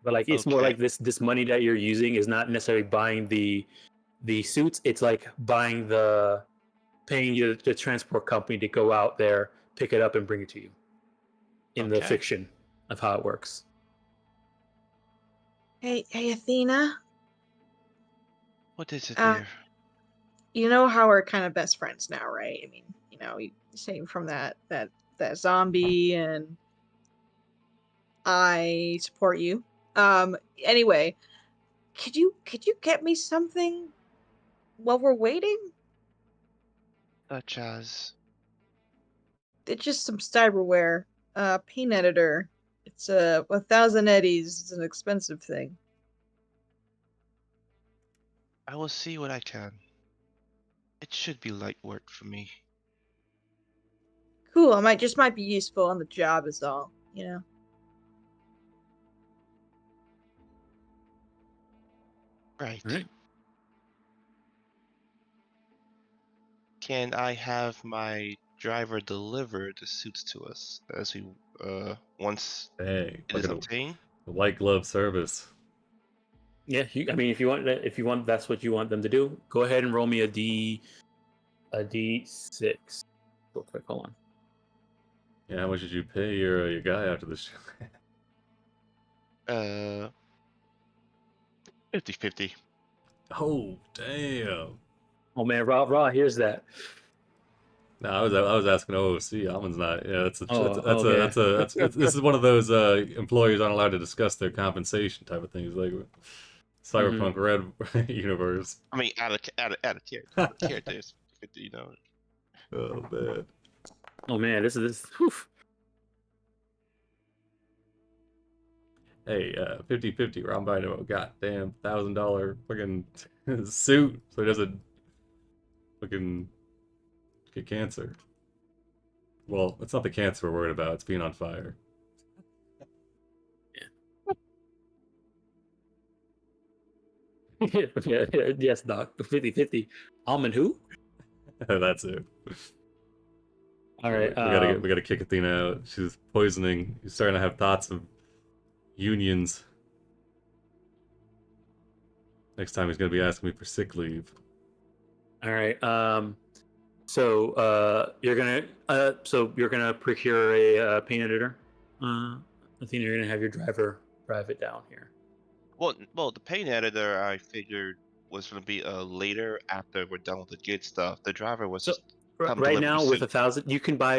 But like, it's more Okay. like this money that you're using is not necessarily buying the suits. It's like paying the transport company to go out there, pick it up, and bring it to you. In the Okay. fiction of how it works. Hey, Athena. What is it, Uh, dear? You know how we're kind of best friends now, right? I mean, you saved from that zombie, and I support you. Anyway, could you get me something while we're waiting? Such as. It's just some cyberware. Paint editor. It's 1,000 eddies. It's an expensive thing. I will see what I can. It should be light work for me. Cool. I might be useful on the job is all. Right. All right. Can I have my driver deliver the suits to us as we once Dang. it Like is a obtained? white glove service. Yeah, I mean, if you want, that's what you want them to do. Go ahead and roll me a d6, real quick. Hold on. Yeah, how much did you pay your guy after this show? 50-50. Oh, damn. Oh man, raw. Here's that. No, I was asking OOC. Almond's not. Yeah, this is one of those employees aren't allowed to discuss their compensation type of things, like Cyberpunk Red universe. I mean, out of characters, you know. Oh man. Oh man, this. Whew. Hey, 50-50, where I'm buying him a goddamn $1,000 fucking suit so he doesn't fucking get cancer. Well, it's not the cancer we're worried about, it's being on fire. Yes, Doc. 50-50. Almond who? That's it. All right. We gotta kick Athena out. She's poisoning. He's starting to have thoughts of unions. Next time he's gonna be asking me for sick leave. All right. So you're gonna procure a paint editor. Athena, you're gonna have your driver drive it down here. Well, the paint editor I figured was going to be later after we're done with the good stuff. The driver was So just come right deliver now the with suit. 1,000, you can buy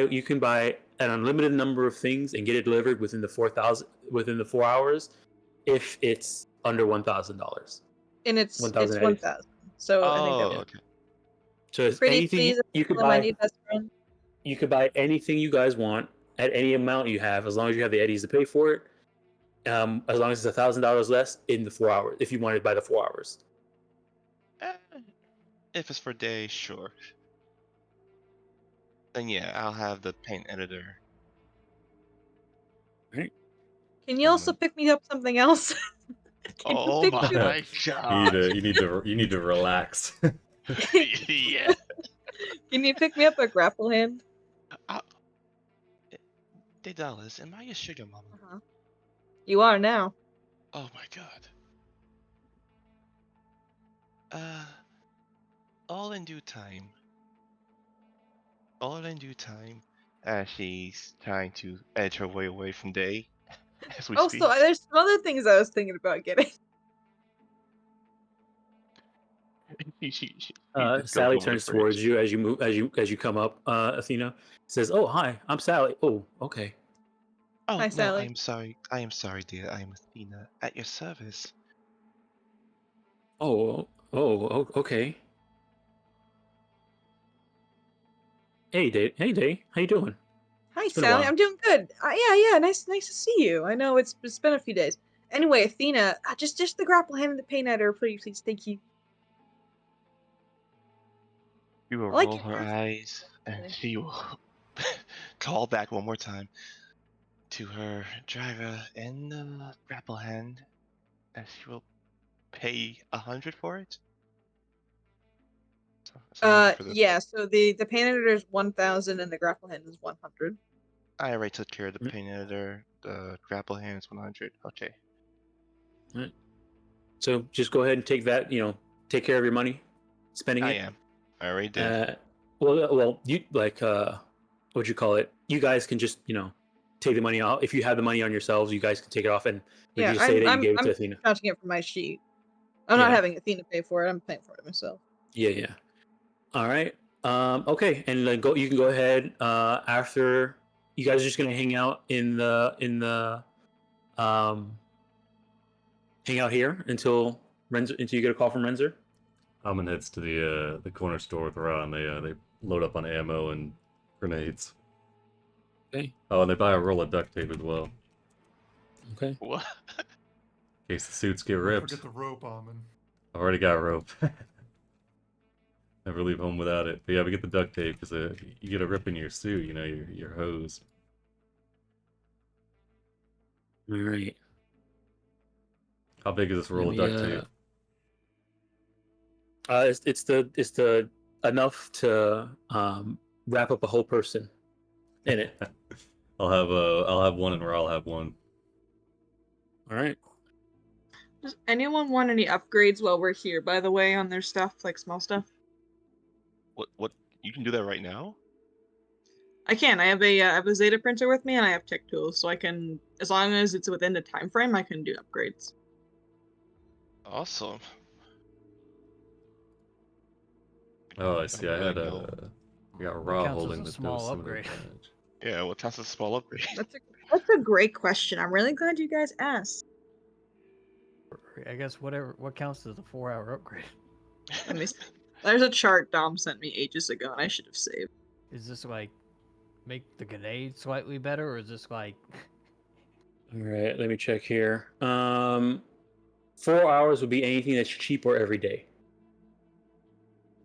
an unlimited number of things and get it delivered within the 4 hours, if it's under $1,000. And it's 1,000 1,000. So I think Oh, that okay. So it's pretty anything please. you could Tell him I buy. need best friend. You could buy anything you guys want at any amount you have, as long as you have the eddies to pay for it. As long as it's $1,000 less in the 4 hours, if you want it by the 4 hours. Eh, if it's for day, sure. Then yeah, I'll have the paint editor. Can you also pick me up something else? Can you Oh pick me up? my god. You need to relax. Yeah. Can you pick me up a grapple hand? $8. Am I a sugar mama? Uh-huh. You are now. Oh my god. All in due time. All in due time. As she's trying to edge her way away from Day as we Oh, speak. so there's some other things I was thinking about getting. She Sally turns towards you as you come up. Athena says, "Oh, hi, I'm Sally." Oh, okay. Oh Hi, no, Sally. I am sorry. I am sorry, dear. I am Athena at your service. Okay. Hey, Day. How you doing? Hi, It's been a Sally. while. I'm doing good. Yeah. Nice to see you. I know it's been a few days. Anyway, Athena, just the grapple hand and the paint editor, please. Thank you. She will I like roll your her hat. eyes and she will call back one more time to her driver and the grapple hand, and she will pay 100 for it. So 100 for the. Yeah. So the paint editor is 1,000 and the grapple hand is 100. I already took care of the Mm. paint editor. The grapple hand is 100. Okay. All right. So just go ahead and take that. Take care of your money, spending I it. am. I already did. Well, you what'd you call it? You guys can just take the money out. If you have the money on yourselves, you guys can take it off, and we Yeah, can just say that you gave it I'm to Athena. counting it from my sheet. I'm not Yeah. having Athena pay for it. I'm paying for it myself. Yeah. All right. Okay, and then you can go ahead. After you guys are just gonna hang out hang out here until you get a call from Renzer. Almond heads to the corner store with Ron. They load up on ammo and grenades. Okay. Oh, and they buy a roll of duct tape as well, Okay. What? in case the suits get Don't ripped. forget the rope, Almond. I already got rope. Never leave home without it. But yeah, we get the duct tape because you get a rip in your suit, your hose. All right. How big is this roll of Let me, duct tape? It's the enough to wrap up a whole person in it. I'll have one, and I'll have one. All right. Does anyone want any upgrades while we're here, by the way, on their stuff, like small stuff? What? You can do that right now? I can. I have a Zeta printer with me, and I have tech tools, so I can, as long as it's within the time frame, I can do upgrades. Awesome. Oh, I see. I had know. We got What Raw counts as holding a the small dosimeter upgrade? advantage. Yeah, what counts as a small upgrade? That's a great question. I'm really glad you guys asked. I guess what counts as a 4-hour upgrade? Let me see. There's a chart Dom sent me ages ago, and I should have saved. Is this like make the grenade slightly better, or is this like All right, let me check here. 4 hours would be anything that's cheaper every day,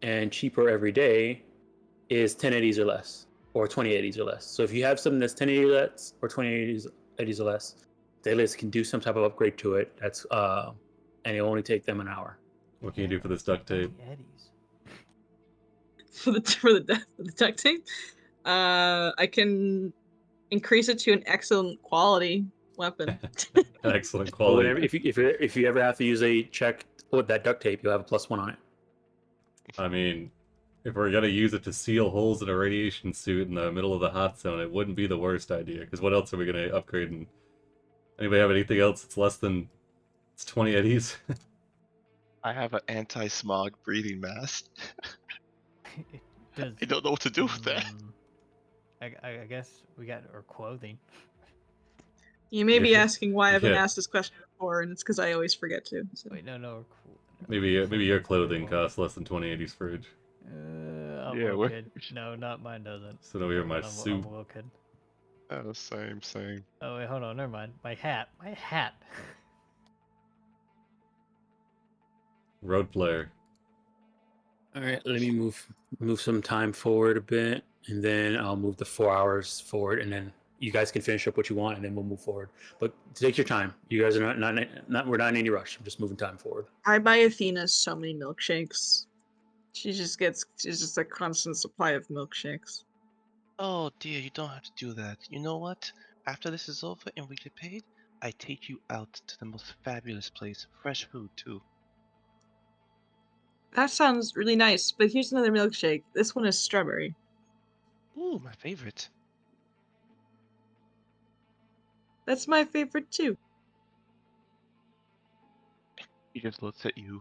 and cheaper every day is 10 eddies or less, or 20 eddies or less. So if you have something that's 10 eddies or less, or 20 eddies or less, Daedalus can do some type of upgrade to it. That's and it'll only take them an hour. What can you do for this duct tape? 20 eddies? For the duct tape, I can increase it to an excellent quality weapon. Excellent But quality. whenever, if you ever have to use a check with that duct tape, you'll have a +1 on it. I mean, if we're gonna use it to seal holes in a radiation suit in the middle of the hot zone, it wouldn't be the worst idea. Because what else are we gonna upgrade? And anybody have anything else that's less than 20 eddies? I have an anti-smog breathing mask. Does, I don't know what to do with that. I guess we got our clothing. You may be Yeah. asking why I haven't Yeah. asked this question before, and it's because I always forget to. So. Wait, no. Maybe your clothing costs less than 20 eddies fridge. I'm Yeah, a we're- kid. No, not mine doesn't. So now we have my I'm a suit. little kid. Oh, same. Oh wait, hold on, never mind. My hat. Road player. All right, let me move some time forward a bit, and then I'll move the 4 hours forward, and then you guys can finish up what you want, and then we'll move forward. But take your time. You guys are not we're not in any rush. I'm just moving time forward. I buy Athena so many milkshakes. She's just a constant supply of milkshakes. Oh dear, you don't have to do that. You know what? After this is over and we get paid, I take you out to the most fabulous place. Fresh food too. That sounds really nice, but here's another milkshake. This one is strawberry. Ooh, my favorite. That's my favorite too. He just looks at you.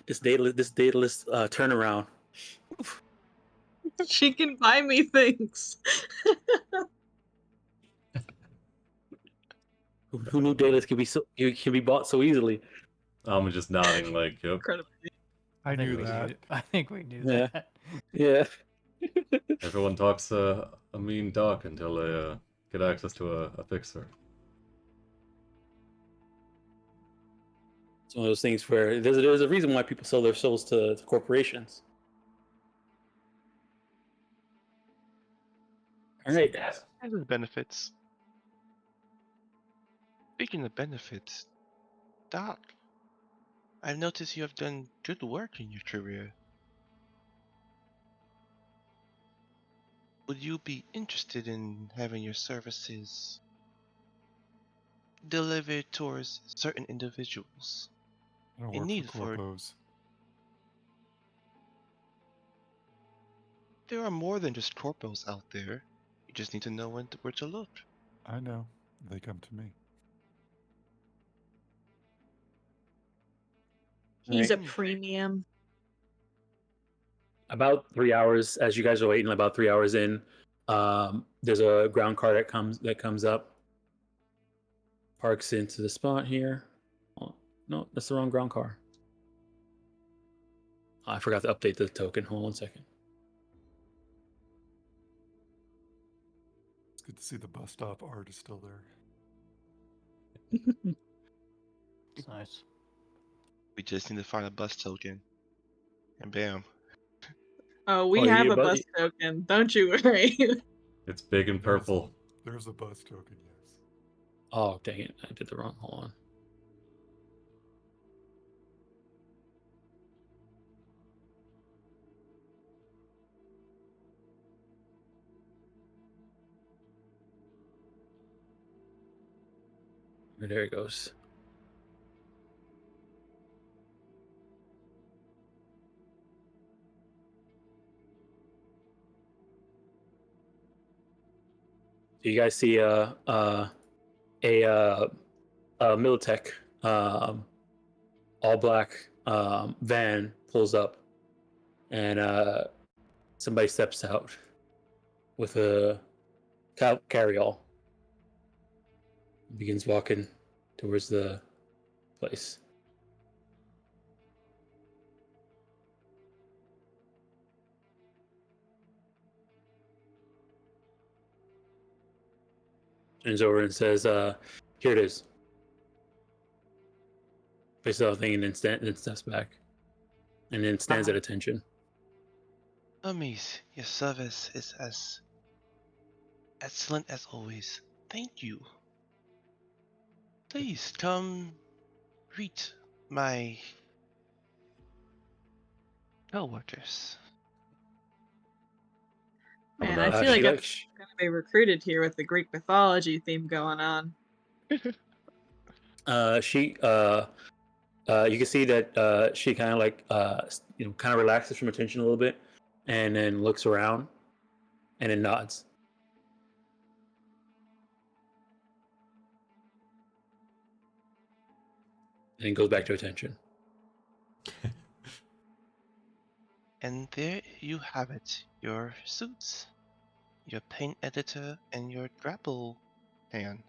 This Daedalus turnaround. She can buy me things. Who knew Daedalus can be bought so easily? I'm just nodding like, yep. Incredible. I knew that. I think we knew Yeah. that. Yeah. Everyone talks a mean talk until they get access to a fixer. It's one of those things where there's a reason why people sell their souls to corporations. All right. And the benefits. Speaking of benefits, Doc, I've noticed you have done good work in your career. Would you be interested in having your services delivered towards certain individuals? I don't In work need for for- corpos. There are more than just corpos out there. You just need to know where to look. I know. They come to me. He's a Right. premium. About 3 hours, as you guys are waiting, about 3 hours in, there's a ground car that comes up, parks into the spot here. Oh, no, that's the wrong ground car. Oh, I forgot to update the token. Hold on 1 second. It's good to see the bus stop art is still there. It's nice. We just need to find a bus token. And bam. Oh, we Oh, have yeah, a but- bus token. Don't you worry. It's big and purple. There's a bus token, yes. Oh, dang it. I did the wrong. Hold on. There it goes. So you guys see a Militech all black van pulls up, and somebody steps out with a carryall. Begins walking towards the place. Turns over and says, "Here it is." Places the thing and then steps back, and then stands at attention. Hermes, your service is as excellent as always. Thank you. Please come greet my co-workers. Man, I feel like I'm gonna be recruited here with the Greek mythology theme going on. You can see that she kind of like kind of relaxes from attention a little bit, and then looks around, and then nods. And goes back to attention. And there you have it, your suits, your paint editor, and your grapple hand.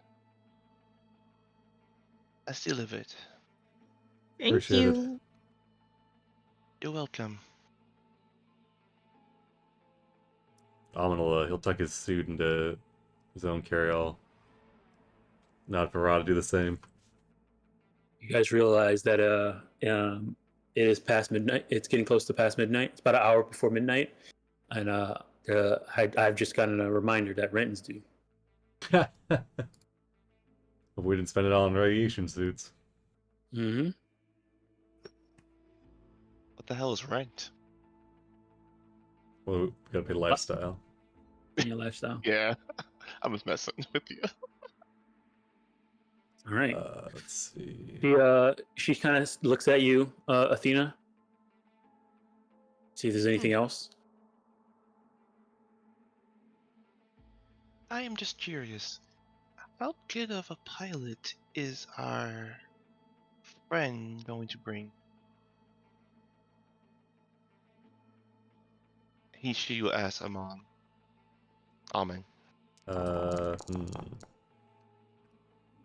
As delivered. Thank Appreciate it. you. You're welcome. He'll tuck his suit into his own carryall. Not for Ra to do the same. You guys realize that it is past midnight. It's getting close to past midnight. It's about an hour before midnight, and I've just gotten a reminder that rent's due. We didn't spend it all on radiation suits. Mm-hmm. What the hell is rent? Well, we gotta pay lifestyle. Your lifestyle. Yeah, I was messing with you. All right. Let's see. She kind of looks at you, Athena. See if there's anything else. I am just curious. How good of a pilot is our friend going to bring? He, she will ask Amon. Amen. Almond's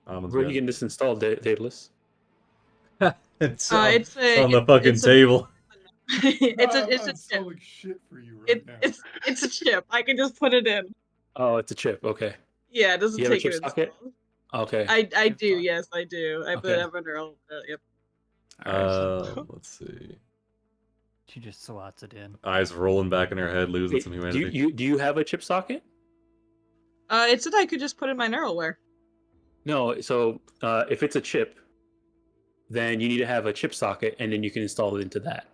Where are got- you getting this installed, Daedalus? it's It's on the fucking table. it's I'm a chip. selling shit for you right now. It's a chip. I can just put it in. Oh, it's a chip. Okay. Yeah, it doesn't You have a take chip it socket? installed. Okay. I Chip do, socket. yes, I do. I Okay. have a neural. Yep. All right. Let's see. She just slots it in. Eyes rolling back in her head, losing Wait, some do humanity. you have a chip socket? It said I could just put in my neural. No. So if it's a chip, then you need to have a chip socket, and then you can install it into that.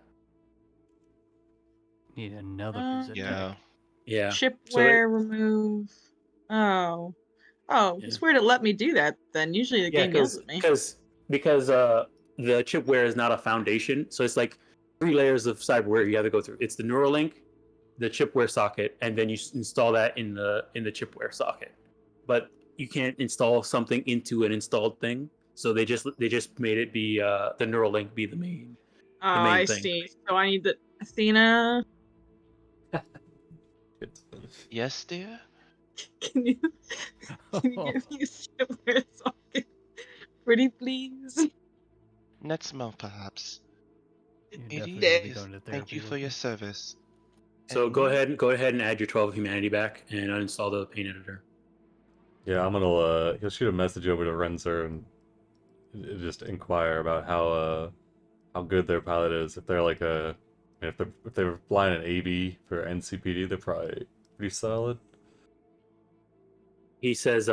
Need another piece of Yeah. tech. Yeah. Chipware remove. Oh. Oh, it's Yeah. weird it let me do that then. Usually the game yells at me. Because the chipware is not a foundation, so it's like 3 layers of cyberware you have to go through. It's the Neuralink, the chipware socket, and then you install that in the chipware socket. But you can't install something into an installed thing, so they just made it be the Neuralink be the main. Oh, main I thing. see. So I need the Athena. Yes, dear? Can you give me a chipware socket? Pretty please. Next month, perhaps. You're It definitely gonna be is. going to Thank therapy you for with your me. service. So And go you- ahead and add your 12 humanity back and uninstall the paint editor. Yeah, I'm gonna he'll shoot a message over to Renzer and just inquire about how good their pilot is. If they're like if they're flying an AB for NCPD, they're probably pretty solid. He says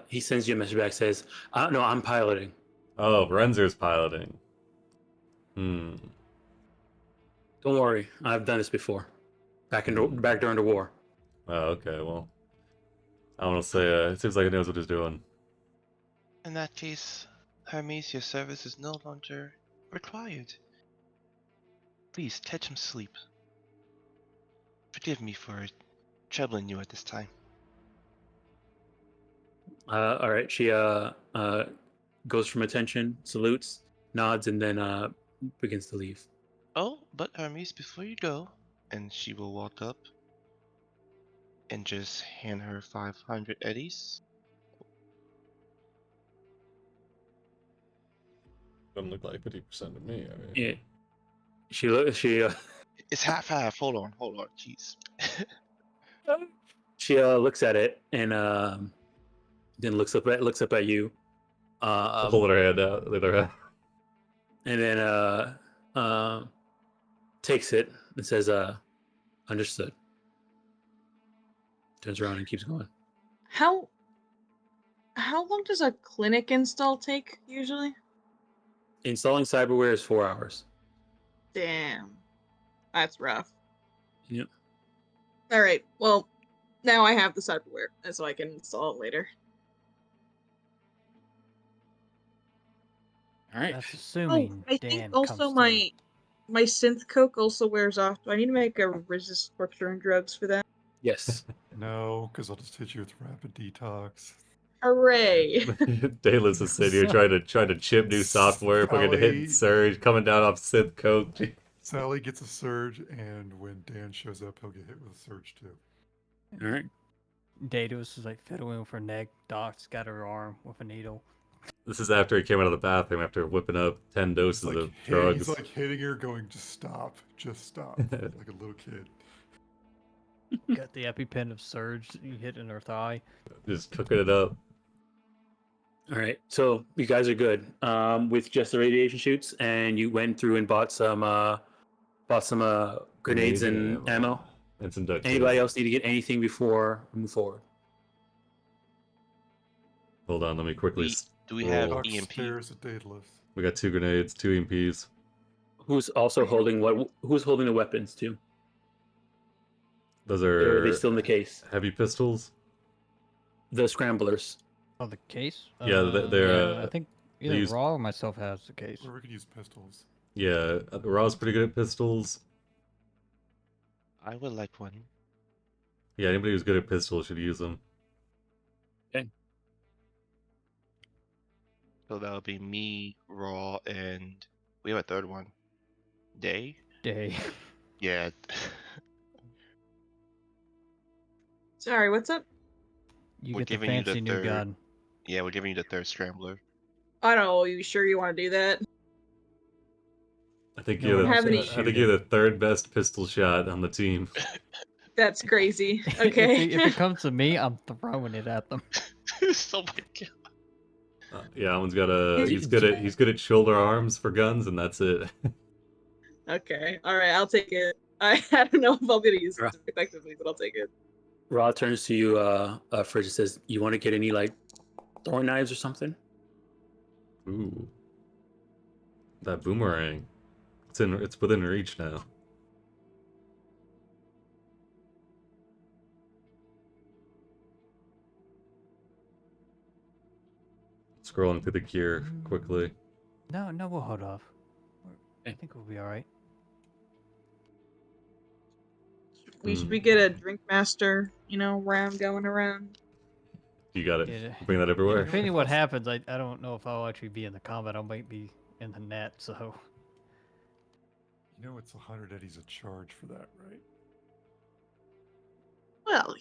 he sends you a message back, says, no, I'm piloting. Oh, Renzer's piloting. Don't worry, I've done this before. Back during the war. Oh, okay, well. I want to say, it seems like he knows what he's doing. In that case, Hermes, your service is no longer required. Please catch some sleep. Forgive me for troubling you at this time. All right, she goes from attention, salutes, nods, and then begins to leave. Oh, but Hermes, before you go, and she will walk up and just hand her 500 eddies. Doesn't look like 50% to me. I mean, Yeah. She It's half. Hold on. Jeez. looks at it and then looks up at you. hold her hand out. The other hand. And then takes it and says, understood. Turns around and keeps going. How long does a clinic install take usually? Installing cyberware is 4 hours. Damn. That's rough. Yep. Alright, well, now I have the cyberware, and so I can install it later. All right. That's Oh, assuming I Dan think also comes my synth coke also wears off. Do I need to make a resist torturing drugs for that? Yes. No, because I'll just hit you with rapid detox. Hooray! Dayless is sitting here trying to chip new software, fucking hitting Sally- surge, coming down off synth coke. Sally gets a surge, and when Dan shows up, he'll get hit with a surge too. All right. Daedalus is like fiddling with her neck. Doc's got her arm with a needle. This is after he came out of the bathroom after whipping up 10 doses of drugs. He's like hitting her, going, just stop, like a little kid. Got the EpiPen of Surge hitting her thigh. Just cooking it up. All right. So you guys are good with just the radiation shoots, and you went through and bought some grenades and ammo. And some duct tape. Anybody else need to get anything before we move forward? Hold on, let me quickly. Do we have roll. EMP? Stares at Daedalus. We got 2 grenades, 2 EMPs. Who's also holding what? Who's holding the weapons too? Those Or are they are still in the case? heavy pistols. The scramblers. Oh, the case? Yeah, they're, yeah, I think either use- Raw or myself has the case. Or we could use pistols. Yeah, Raw's pretty good at pistols. I would like one. Yeah, anybody who's good at pistols should use them. So that'll be me, Raw, and we have a third one. Day? Day. Yeah. Sorry, what's up? You We're get the giving you the fancy new third. gun. Yeah, we're giving you the third scrambler. I don't know, you sure you want to do that? I think No you're one else the, is I think you're the third best pistol shot on the team. That's crazy. Okay. if it comes to me, I'm throwing it at them. Oh my god. Yeah, Alman's got a. He's good at shoulder arms for guns, and that's it. Okay. Alright, I'll take it. I don't know if I'll be able to use it Right. effectively, but I'll take it. Raw turns to you, Fridge, and says, "You want to get any like throwing knives or something?" Ooh, that boomerang. It's within reach now. Scrolling through the gear quickly. No, we'll hold off. I Okay. think we'll be alright. Should we get a drink master, round going around? You got it. Yeah. Bring that everywhere. Depending what happens, I don't know if I'll actually be in the combat. I might be in the net, so... You know it's 100 eddies a charge for that, right? Well,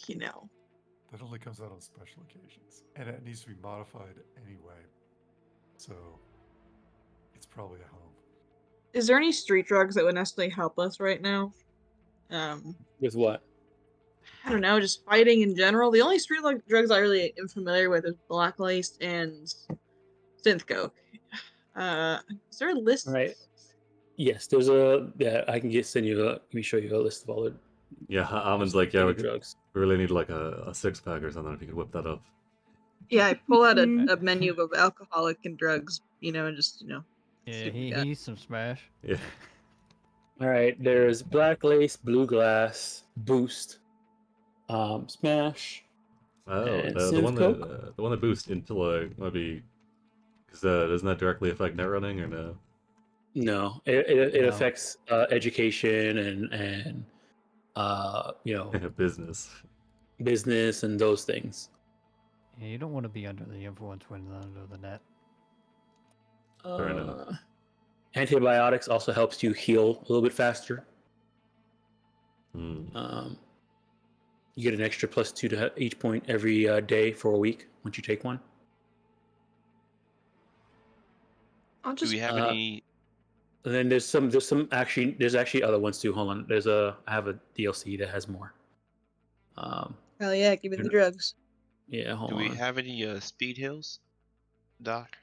That only comes out on special occasions. And it needs to be modified anyway. So, it's probably a home. Is there any street drugs that would necessarily help us right now? With what? I don't know, just fighting in general. The only street drugs I really am familiar with is black lace and synth coke. Is there a list? All right. Yes, there's a. Yeah, I can send you. Let me show you a list of all the Yeah, Alman's like, yeah, we drugs. really need like a 6-pack or something if you could whip that up. Yeah, I pull out a menu of alcoholic and drugs, and just, Yeah, see what we he got. needs some smash. Yeah. All right, there's black lace, blue glass, boost, smash. Oh, And the synth one coke? that the one that boosts intellect might be because doesn't that directly affect net running or no? No, it No. affects education and Business. business and those things. Yeah, you don't want to be under the influence when under the net. Fair enough. Antibiotics also helps you heal a little bit faster. Hmm. You get an extra +2 to each point every day for a week once you take one. I'll Do just we have any? And then there's actually other ones too. Hold on, I have a DLC that has more. hell yeah, give me the drugs. Yeah, hold Do we on. have any speed hills, Doc?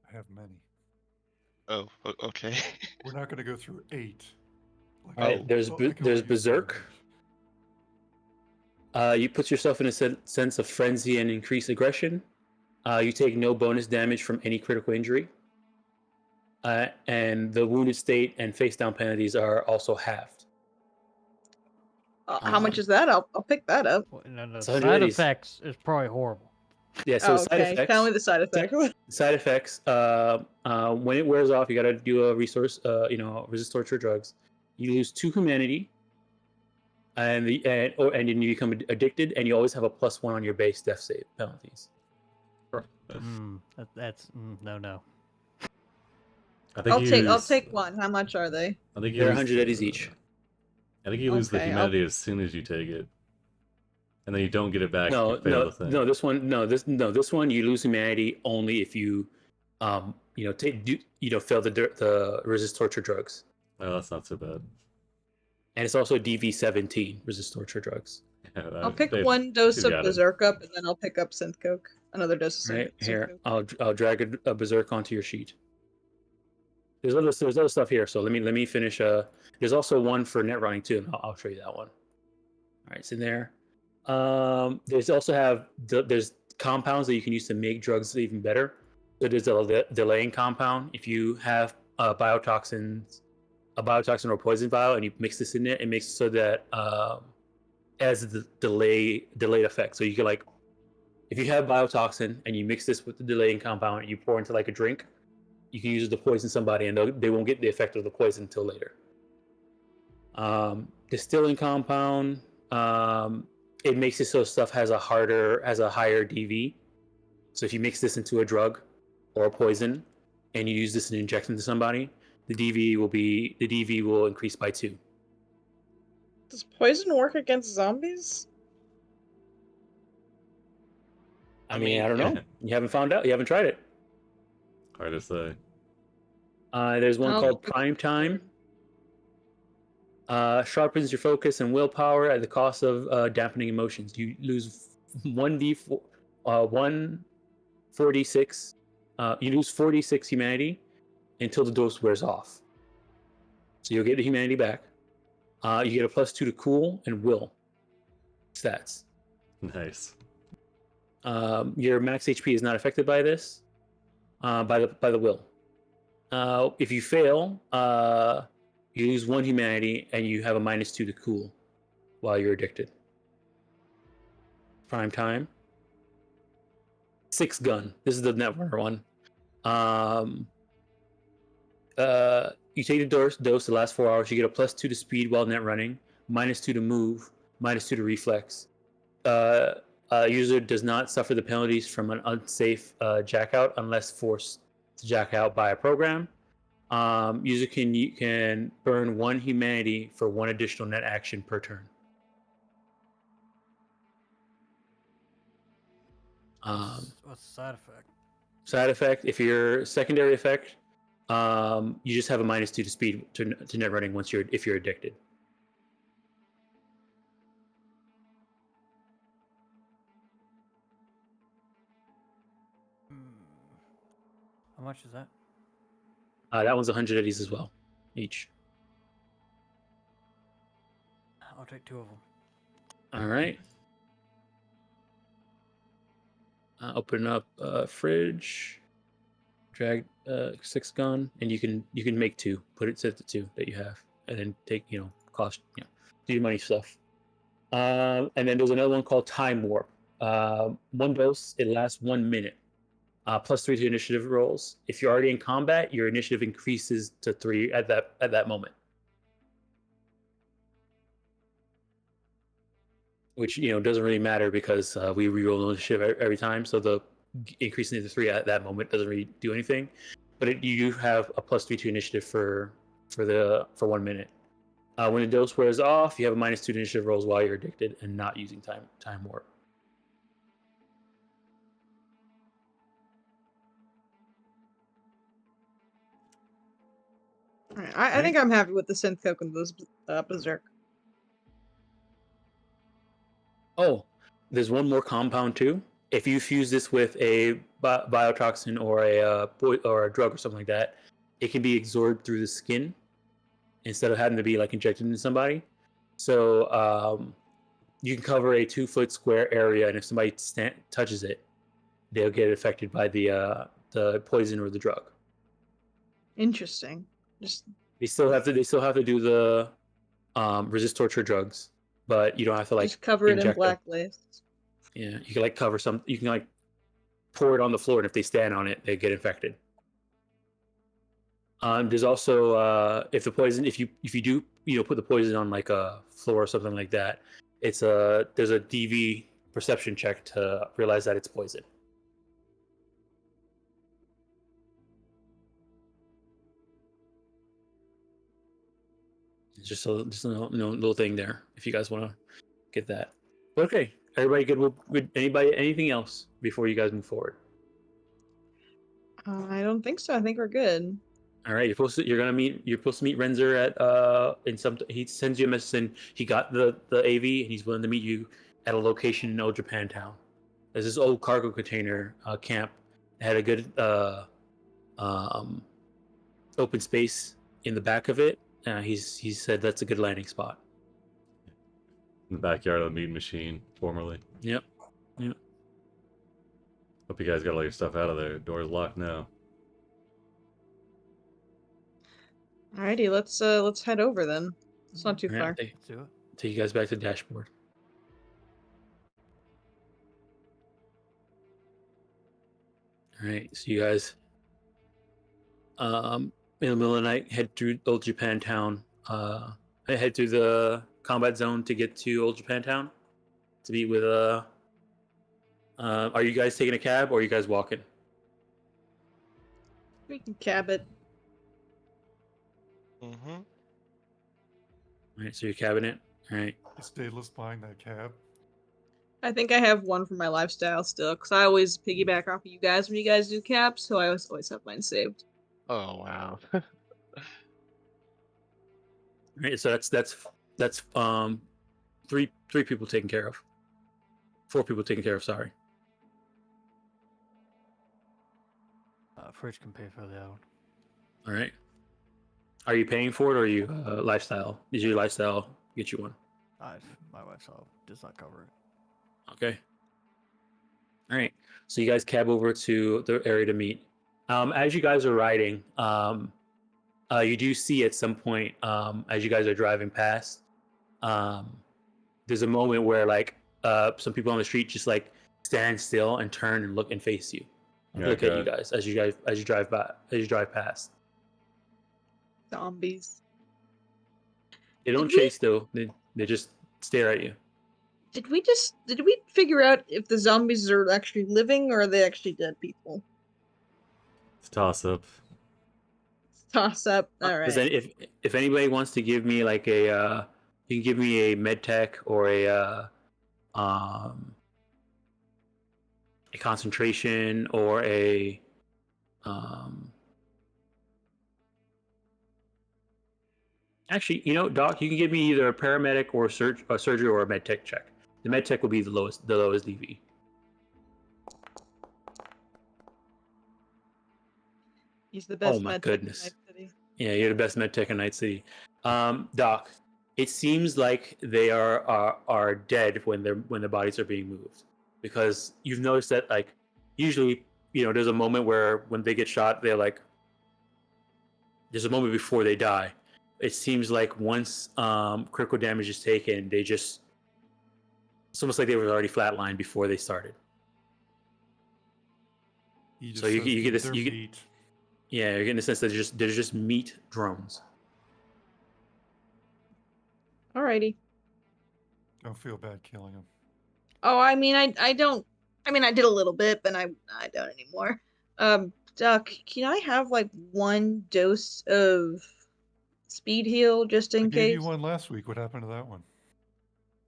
I have many. Oh, okay. We're not going to go through 8. Like, All right, Oh. there's I can there's only use one of Berserk. each. You put yourself in a sense of frenzy and increased aggression. You take no bonus damage from any critical injury. And the wounded state and face down penalties are also halved. How much is that? I'll pick that up. Well, no, the It's 100 side eddies. effects is probably horrible. Yeah, so Oh, side okay. effects. Tell me the side effect. Side effects. When it wears off, you got to do a resource. Resist torture drugs. You lose 2 humanity, and then you become addicted, and you always have a +1 on your base death save penalties. That's no. I think I'll take one. How much are they? I think They're lose 100 eddies each. I think you lose the Okay, humanity as soon as you take it, and then you don't get it back. No, if you fail no, the thing. no. This one you lose humanity only if you, fail the resist torture drugs, Oh, that's not so bad. and it's also DV17 resist torture drugs. Yeah, I'll pick they've- one dose you've of got it. Berserk up, and then I'll pick up Synth Coke. Another dose of Right Synth here, Coke. I'll drag a Berserk onto your sheet. There's other stuff here, so let me finish. There's also one for net running too, and I'll show you that one. All right, it's in there. There's also there's compounds that you can use to make drugs even better. So there's a delaying compound. If you have a biotoxin or poison vial, and you mix this in there, it makes it so that it has the delayed effect. So you can if you have biotoxin and you mix this with the delaying compound, and you pour into a drink, you can use it to poison somebody, and they won't get the effect of the poison until later. Distilling compound. It makes it so stuff has a higher DV. So if you mix this into a drug or a poison, and you use this in injection to somebody, the DV will increase by 2. Does poison work against zombies? I mean, I don't know. You haven't found out. You haven't tried it. Hard to say. There's one I'll called pick Prime Time. Sharpens your focus and willpower at the cost of dampening emotions. You lose 1d4, 146. You lose 46 humanity until the dose wears off. So you'll get the humanity back. You get a +2 to cool and will stats. Nice. Your max HP is not affected by this. By the will. If you fail, you lose 1 humanity and you have a -2 to cool while you're addicted. Prime time. 6 gun. This is the Netrunner one. You take the dose the last 4 hours. You get a +2 to speed while net running, -2 to move, -2 to reflex. User does not suffer the penalties from an unsafe jackout unless forced to jack out by a program. User can burn 1 humanity for 1 additional net action per turn. What's the side effect? Side effect: if your secondary effect, you just have a -2 to speed to net running if you're addicted. How much is that? That one's 100 eddies as well, each. I'll take 2 of them. All right. Open up fridge. Drag 6 gun, and you can make 2. Put it set to 2 that you have, and then take cost do your money stuff. And then there's another one called Time Warp. 1 dose. It lasts 1 minute. +3 to initiative rolls. If you're already in combat, your initiative increases to 3 at that moment. Which doesn't really matter because we reroll initiative every time, so the increasing it to 3 at that moment doesn't really do anything. But you have a +3 to initiative for 1 minute. When the dose wears off, you have a -2 to initiative rolls while you're addicted and not using time warp. All right, I think I'm happy with the synth coke and those berserk. Oh, there's one more compound too. If you fuse this with a biotoxin or a drug or something like that, it can be absorbed through the skin instead of having to be like injected into somebody. So you can cover a 2-foot square area, and if somebody touches it, they'll get affected by the poison or the drug. Interesting. Just They still have to do the resist torture drugs, but you don't have to like just cover it in inject them. black lace. Yeah, you can like cover some. You can like pour it on the floor, and if they stand on it, they get infected. There's also if you do put the poison on like a floor or something like that, there's a DV perception check to realize that it's poison. It's just a little thing there if you guys want to get that. Okay, everybody good with anybody anything else before you guys move forward? I don't think so. I think we're good. All right, you're supposed to meet Renzer at he sends you a message and he got the AV and he's willing to meet you at a location in Old Japantown. There's this old cargo container camp that had a good open space in the back of it. He said that's a good landing spot. In the backyard of the meat machine, formerly. Yep. Hope you guys got all your stuff out of there. Door's locked now. Alrighty, let's head over then. It's not too All far. right, Let's do it. take you guys back to the dashboard. All right, so you guys in the middle of the night head through Old Japantown. Head through the combat zone to get to Old Japantown to meet with are you guys taking a cab or are you guys walking? We can cab it. Mm-hmm. All right, so you're cabbing it. All right. Is Daedalus buying that cab? I think I have one for my lifestyle still, because I always piggyback off of you guys when you guys do cabs, so I always have mine saved. Oh wow. All right, so that's three people taken care of. 4 people taken care of. Sorry. Fridge can pay for that one. All right. Are you paying for it, or are you lifestyle? Did your lifestyle get you one? My lifestyle does not cover it. Okay. All right. So you guys cab over to the area to meet. As you guys are riding, you do see at some point, as you guys are driving past, there's a moment where like some people on the street just like stand still and turn and look and face you, look at you guys as you drive past. Zombies. They don't Did we- chase though. They just stare at you. Did we figure out if the zombies are actually living or are they actually dead people? It's a toss up. Toss up. All right. If anybody wants to give me like you can give me a med tech or a concentration or a actually, Doc, you can give me either a paramedic or a surgery or a med tech check. The med tech will be the lowest DV. He's the best. Oh my med tech in goodness. Night City. Yeah, you're the best med tech in Night City. Doc, it seems like they are dead when their bodies are being moved, because you've noticed that like usually there's a moment where when they get shot they're like there's a moment before they die. It seems like once critical damage is taken, it's almost like they were already flatlined before they started. So you get this. Yeah, you're getting the sense that they're just meat drones. Alrighty. Don't feel bad killing him. Oh, I mean, I don't. I mean, I did a little bit, but I don't anymore. Duck, can I have like 1 dose of speed heal just I in gave case. you one last week. What happened to that one?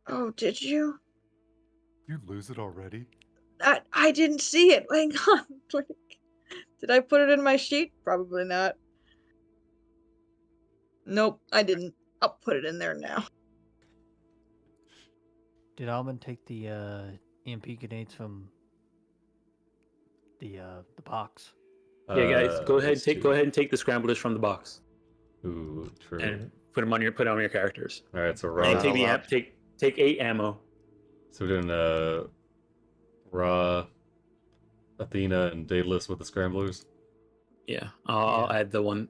Oh, did you? You lose it already? I didn't see it. Hang on. Did I put it in my sheet? Probably not. Nope, I didn't. I'll put it in there now. Did Almond take the EMP grenades from the box? Yeah, guys, go ahead. There's Go two. ahead and take the scramblers from the box Ooh, true. and put them on your characters. All right, so And raw. not take allowed. take 8 ammo. So we're doing raw, Athena, and Daedalus with the scramblers. Yeah, I'll Yeah. add the one.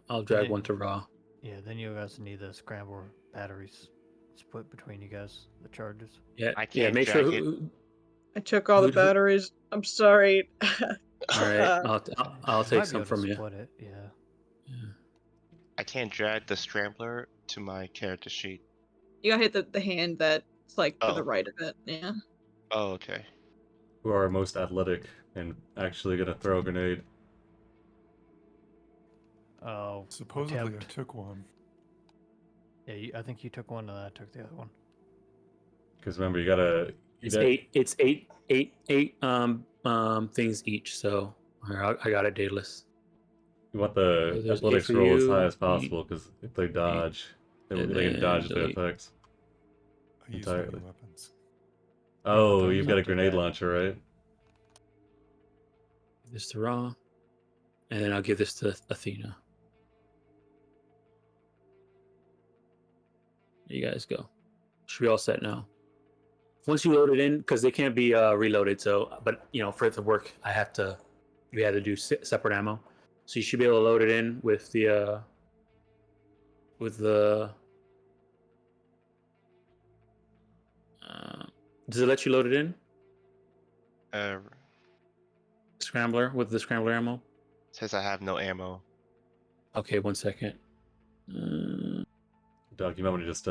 I'll drag Yeah. one to raw. Yeah, then you guys need the scramble batteries split between you guys, the charges. Yeah, I yeah. can't Make sure. drag it. I took all the Who- batteries. I'm sorry. All right, I'll You take might be some able to from you. split it, yeah. Yeah. I can't drag the scrambler to my character sheet. You gotta hit the hand that's like to the Oh. right of it. Yeah. Oh, okay. Who are most athletic and actually gonna throw a grenade? Oh, Supposedly I attempt. took one. Yeah, I think you took one and I took the other one. Because remember, you gotta. It's eight things each. So here, I got it, Daedalus. You want the There's eight athletics for roll as you, high as possible, because if they dodge, they and can dodge then their delete. effects. I use Entirely. many weapons. Oh, I'm you've not got a doing grenade that. launcher, right? This to raw, and then I'll give this to Athena. There you guys go. Should be all set now. Once you load it in, because they can't be reloaded. So, but for it to work, we had to do separate ammo. So you should be able to load it in with the does it let you load it in? Scrambler with the scrambler ammo. Says I have no ammo. Okay, 1 second. Doc, you might want to just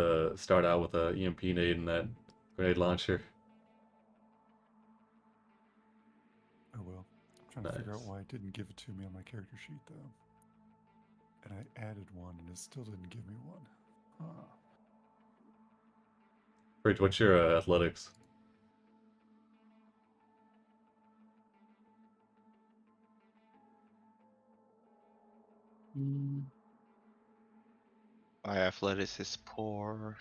start out with a EMP nade and that grenade launcher. Oh well. I'm trying to figure out Nice. why it didn't give it to me on my character sheet though. And I added one and it still didn't give me one. Huh. Rich, what's your athletics? My athletics is poor.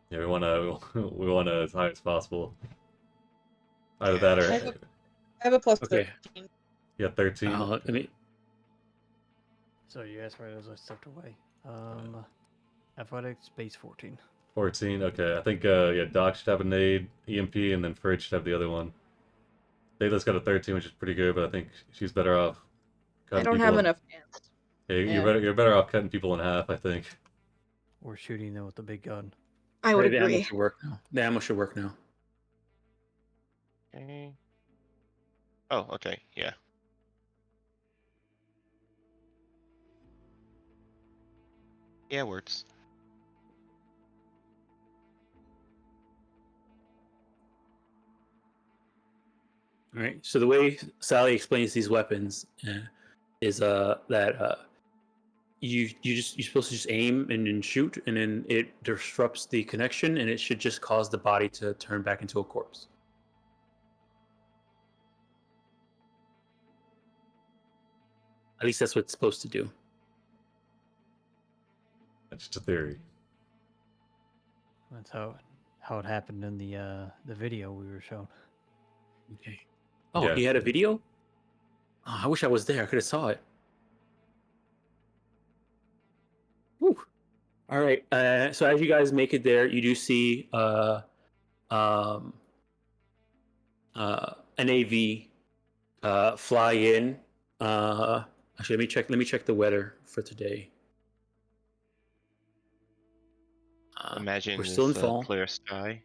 Yeah, we want as high as possible. Either that or I have a plus Okay. 13. yeah, 13. Let me. So you asked where those I stepped away. Athletics, base 14. 14. Okay, I think Doc should have a nade, EMP, and then Fridge should have the other one. Data's got a 13, which is pretty good, but I think she's better off. I cutting don't people have in- enough hands. Yeah, Yeah. you're better off cutting people in half, I think. Or shooting them with the big gun. I would The ammo agree. should work now. The ammo should work now. Okay. Oh, okay. Yeah. Yeah, it works. All right. So the way Sally explains these weapons is that you're supposed to just aim and then shoot, and then it disrupts the connection, and it should just cause the body to turn back into a corpse. At least that's what it's supposed to do. That's just a theory. That's how it happened in the video we were shown. Okay. Oh, Yeah. he had a video? Oh, I wish I was there. I could have saw it. Whew. All right. So as you guys make it there, you do see an AV fly in. Actually, let me check the weather for today. Imagine we're this still in fall. clear sky.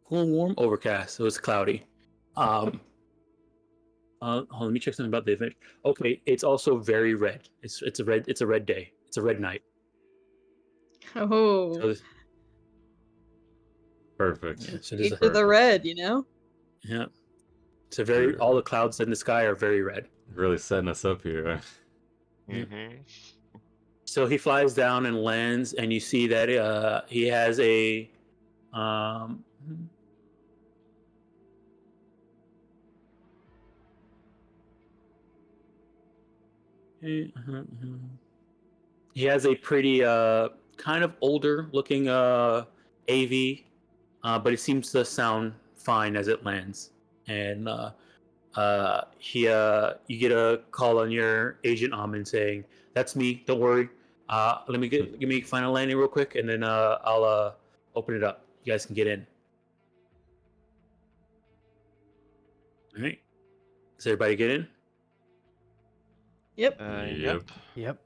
Cool and warm, overcast. So it's cloudy. Hold on, let me check something about the event. Okay, it's also very red. It's a red day. It's a red night. Oh, So Perfect. yeah, so eat there's to the red, you know? yeah. So all the clouds in the sky are very red. Really setting us up here. Mm-hmm. So he flies down and lands, and you see that he has a um, he has a pretty kind of older looking AV, but it seems to sound fine as it lands. And you get a call on your agent Amin saying, "That's me. Don't worry. Let me give me final landing real quick, and then I'll open it up. You guys can get in." All right. Does everybody get in? Yep. Yep. Yep.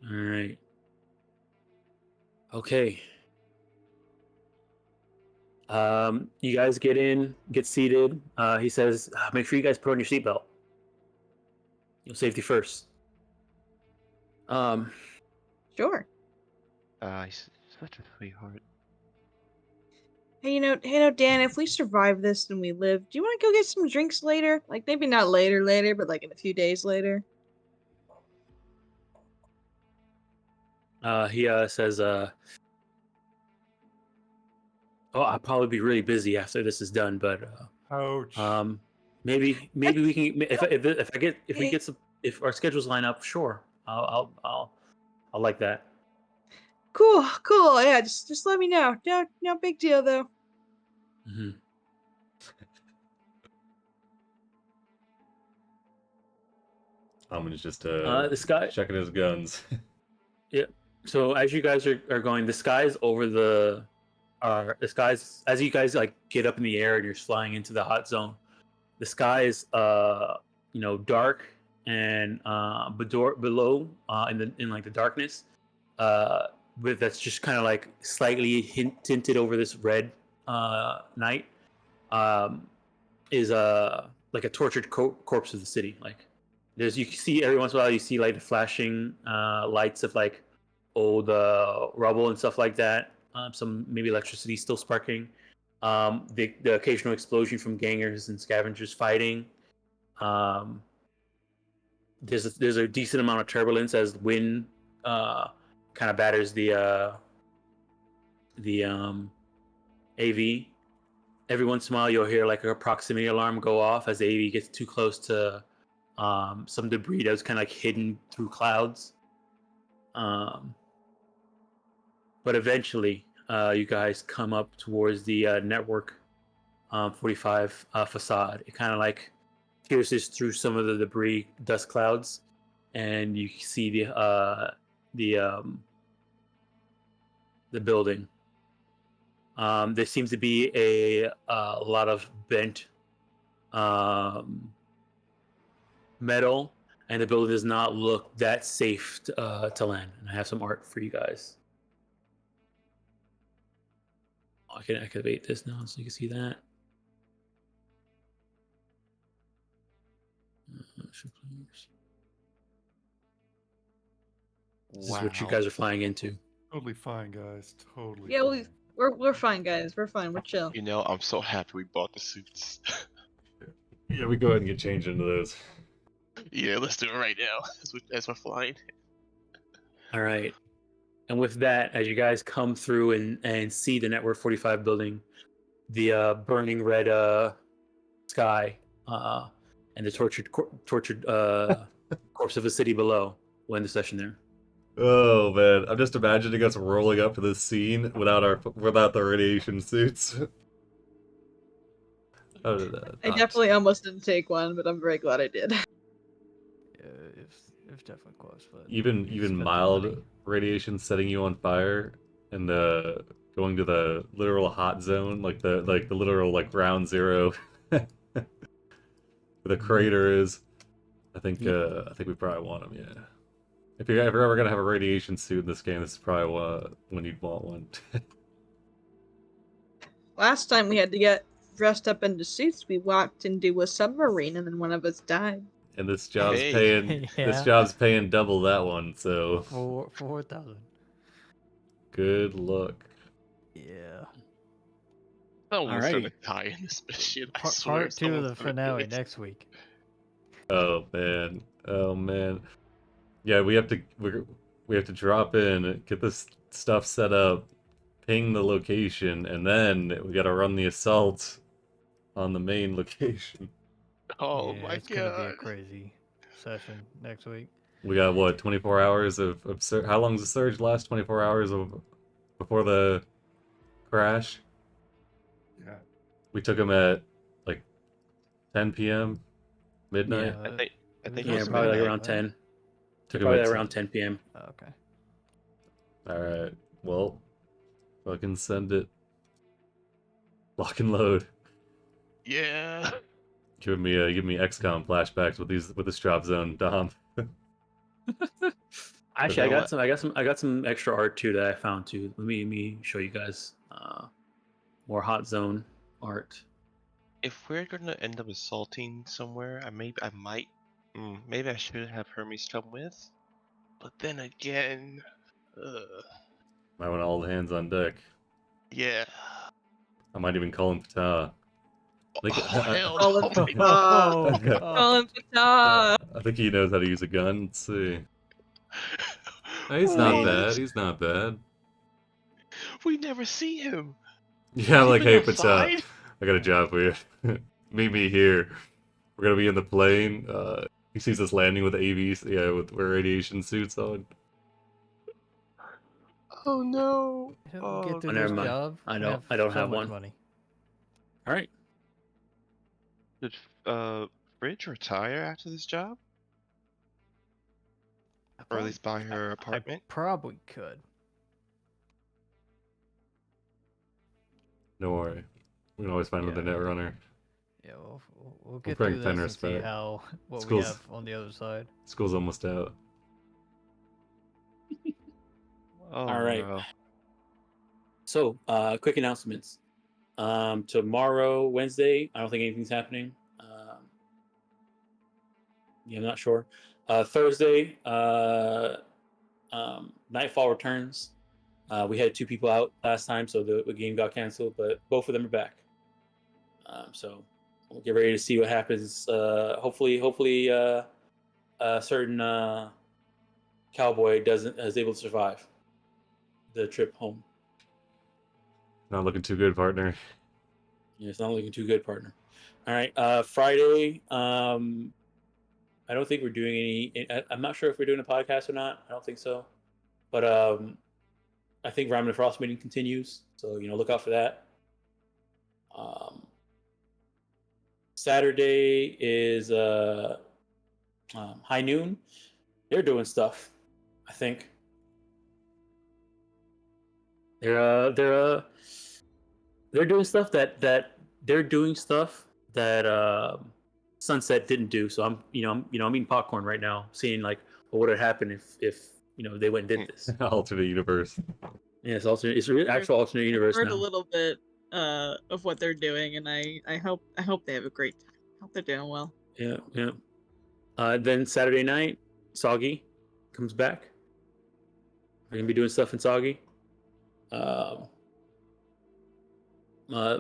All right. Okay. You guys get in, get seated. He says, "Make sure you guys put on your seatbelt. Safety first." Um, Sure. He's such a sweetheart. Hey, Dan, if we survive this and we live, do you want to go get some drinks later? Like, maybe not later, but like in a few days later. he says, "Oh, I'll probably be really busy after this is done, but Ouch. maybe we can if our schedules line up, sure, I'll like that." Cool. Yeah, just let me know. No big deal though. Mm-hmm. Amin's just This guy, checking his guns. yeah. So as you guys are going, the skies over the skies as you guys like get up in the air and you're flying into the hot zone. The sky is dark and below in like the darkness with that's just kind of like slightly tinted over this red night is like a tortured corpse of the city. Like you can see every once in a while you see like the flashing lights of like old rubble and stuff like that. Some maybe electricity still sparking. The occasional explosion from gangers and scavengers fighting. There's a decent amount of turbulence as wind kind of batters the AV. Every once in a while, you'll hear like a proximity alarm go off as the AV gets too close to some debris that was kind of like hidden through clouds. But eventually, you guys come up towards the network 45 facade. It kind of like pierces through some of the debris dust clouds, and you see the building. There seems to be a lot of bent metal, and the building does not look that safe to land. And I have some art for you guys. I can activate this now so you can see that. This is what you guys are flying into. Totally fine, guys. Totally. Yeah, fine. we're fine, guys. We're fine. We're chill. You know, I'm so happy we bought the suits. Yeah, we go ahead and get changed into those. Yeah, let's do it right now as we're flying. All right. And with that, as you guys come through and see the Network 45 building, the burning red sky, and the tortured corpse of a city below, we'll end the session there. Oh man, I'm just imagining us rolling up to this scene without the radiation suits. How did that? I definitely almost didn't take one, but I'm very glad I did. Yeah, it was definitely close, but Even spent the mild money. radiation setting you on fire and going to the literal hot zone, like the literal like ground zero where the crater is. I think we probably want them. Yeah. If you're ever gonna have a radiation suit in this game, this is probably when you'd want one. Last time we had to get dressed up into suits, we walked into a submarine and then one of us died. And this job's Hey. paying Yeah. double that one, so 4,000. good luck. Yeah. Someone's Alrighty. gonna die in this mission. I Part, swear, part 2 of someone's the gonna do finale it. next week. Oh man. Oh man. Yeah, we have to drop in, get this stuff set up, ping the location, and then we gotta run the assault on the main location. Oh Yeah, my it's gonna be a god. crazy session next week. We got what, 24 hours of how long does the surge last? 24 hours before the crash. Yeah. We took him at like 10 p.m. midnight. Yeah. I think it it was Yeah, was probably like midnight. around 10. Took him Probably at around 10 p.m. Oh, okay. All right. Well, fucking send it. Lock and load. Yeah. Give me XCOM flashbacks with this drop zone, Dom. Actually, then I got some extra art too that I found too. Let me show you guys more hot zone art. If we're gonna end up assaulting somewhere, maybe I should have Hermes come with. But then again, I want all hands on deck. yeah. I might even call him Ptah. Oh, hell Call no. him Ptah. Call him Ptah. I think he knows how to use a gun. Let's see. He's not not What? bad. He's not bad. We never see him. Yeah, I'm like, Even hey, Ptah, outside? I got a job for you. Meet me here. We're gonna be in the plane. He sees us landing with AVs, yeah, with radiation suits on. Oh no. He'll Oh, get through never this mind. job. I and don't- I don't so have much one. money. All right. Did Bridge retire after this job? Or at least buy her apartment? I probably could. Don't worry. We can always find another Yeah. Netrunner. Yeah, we'll get bring through this 10 and see respect. how what we School's- have on the other side. School's almost out. Oh, All right. no. So, quick announcements. Tomorrow, Wednesday, I don't think anything's happening. Yeah, I'm not sure. Thursday, Nightfall returns. We had 2 people out last time, so the game got canceled, but both of them are back. So we'll get ready to see what happens. Hopefully, a certain cowboy is able to survive the trip home. Not looking too good, partner. Yeah, it's not looking too good, partner. All right, Friday. I don't think we're doing any. I'm not sure if we're doing a podcast or not. I don't think so. But I think Ramen and Frost meeting continues, so look out for that. Saturday is High Noon. They're doing stuff. I think they're doing stuff that Sunset didn't do. So I'm eating popcorn right now, seeing like what would have happened if they went and did this. Alternate universe. Yeah, it's alternate. It's an actual alternate universe Heard now. a little bit of what they're doing, and I hope they have a great time. Hope they're doing well. Yeah. Then Saturday night, Soggy comes back. We're gonna be doing stuff in Soggy.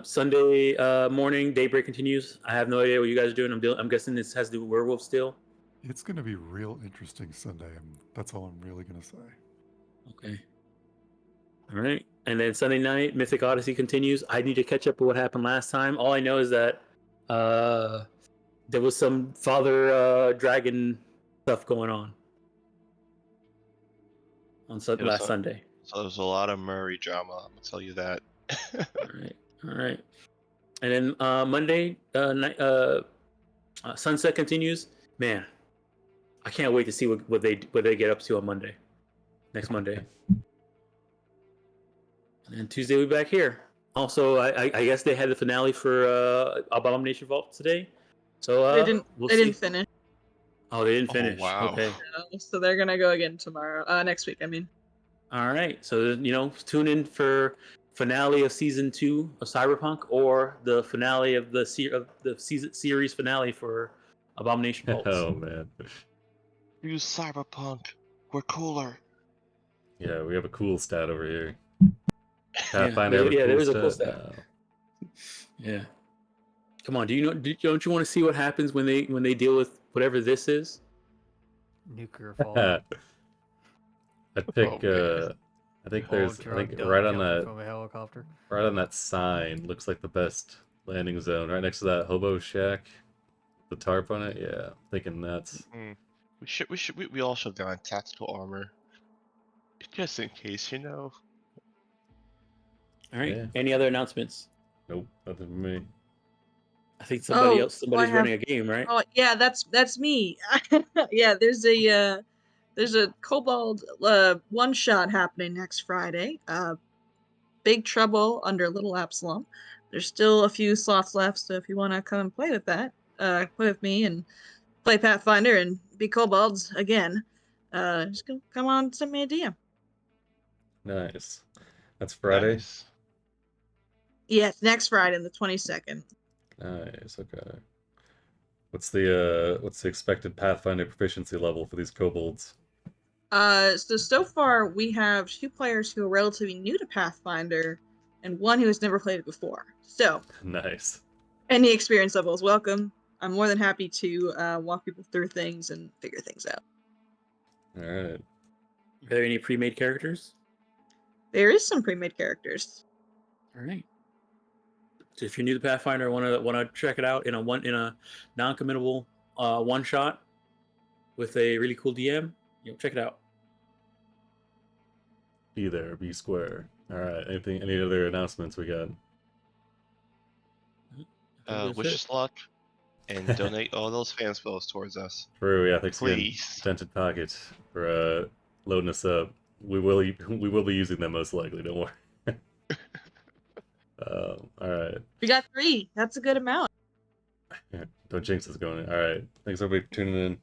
Sunday morning, Daybreak continues. I have no idea what you guys are doing. I'm guessing this has to do with werewolf still. It's going to be real interesting Sunday. That's all I'm really going to say. Okay. All right. And then Sunday night, Mythic Odyssey continues. I need to catch up with what happened last time. All I know is that there was some father dragon stuff going on last Sunday. So there's a lot of Murray drama, I'm gonna tell you that. All right. And then Monday night, Sunset continues. Man, I can't wait to see what they get up to on Monday, next Monday. And then Tuesday we'll be back here. Also, I guess they had the finale for Abomination Vault today. So They didn't finish. Oh, they didn't finish. Wow. Okay. So they're gonna go again tomorrow. Next week, I mean. All right. So tune in for finale of season 2 of Cyberpunk, or the finale of the series finale for Abomination Vault. Oh man. Use Cyberpunk. We're cooler. Yeah, we have a cool stat over here. Yeah, Pathfinder have there is a cool cool stat. stat. Yeah. Come on, don't you want to see what happens when they deal with whatever this is? Nuclear fallout. I'd pick. man. I think All there's. I drug think dope right on jumping that. from a helicopter. Right on that sign looks like the best landing zone. Right next to that hobo shack, the tarp on it. Yeah, thinking that's. Mm. We all should have gotten tactical armor. Just in case, you know. All right. Yeah. Any other announcements? Nope, nothing for me. I think Oh, somebody's I running have- a game, right? Oh yeah, that's me. Yeah, there's a kobold one shot happening next Friday. Big Trouble under Little Absalom. There's still a few slots left, so if you want to come and play with that, play with me and play Pathfinder and be kobolds again, just come on, send me a DM. Nice. That's Friday. Nice. Yeah, it's next Friday, the 22nd. Nice. Okay. What's the expected Pathfinder proficiency level for these kobolds? So far we have 2 players who are relatively new to Pathfinder, and 1 who has never played it before. So Nice. any experience level is welcome. I'm more than happy to walk people through things and figure things out. All right. Are there any pre-made characters? There is some pre-made characters. All right. So if you're new to Pathfinder, want to check it out in a non-committable one shot with a really cool DM, check it out. Be there. Be square. All right. Any other announcements we got? Wish us luck and donate all those fan spells towards us. True. Yeah. Thanks again, Please. Dented Pocket, for loading us up. We will be using them most likely. Don't worry. All right. We got 3. That's a good amount. Don't jinx us going in. All right. Thanks everybody for tuning in.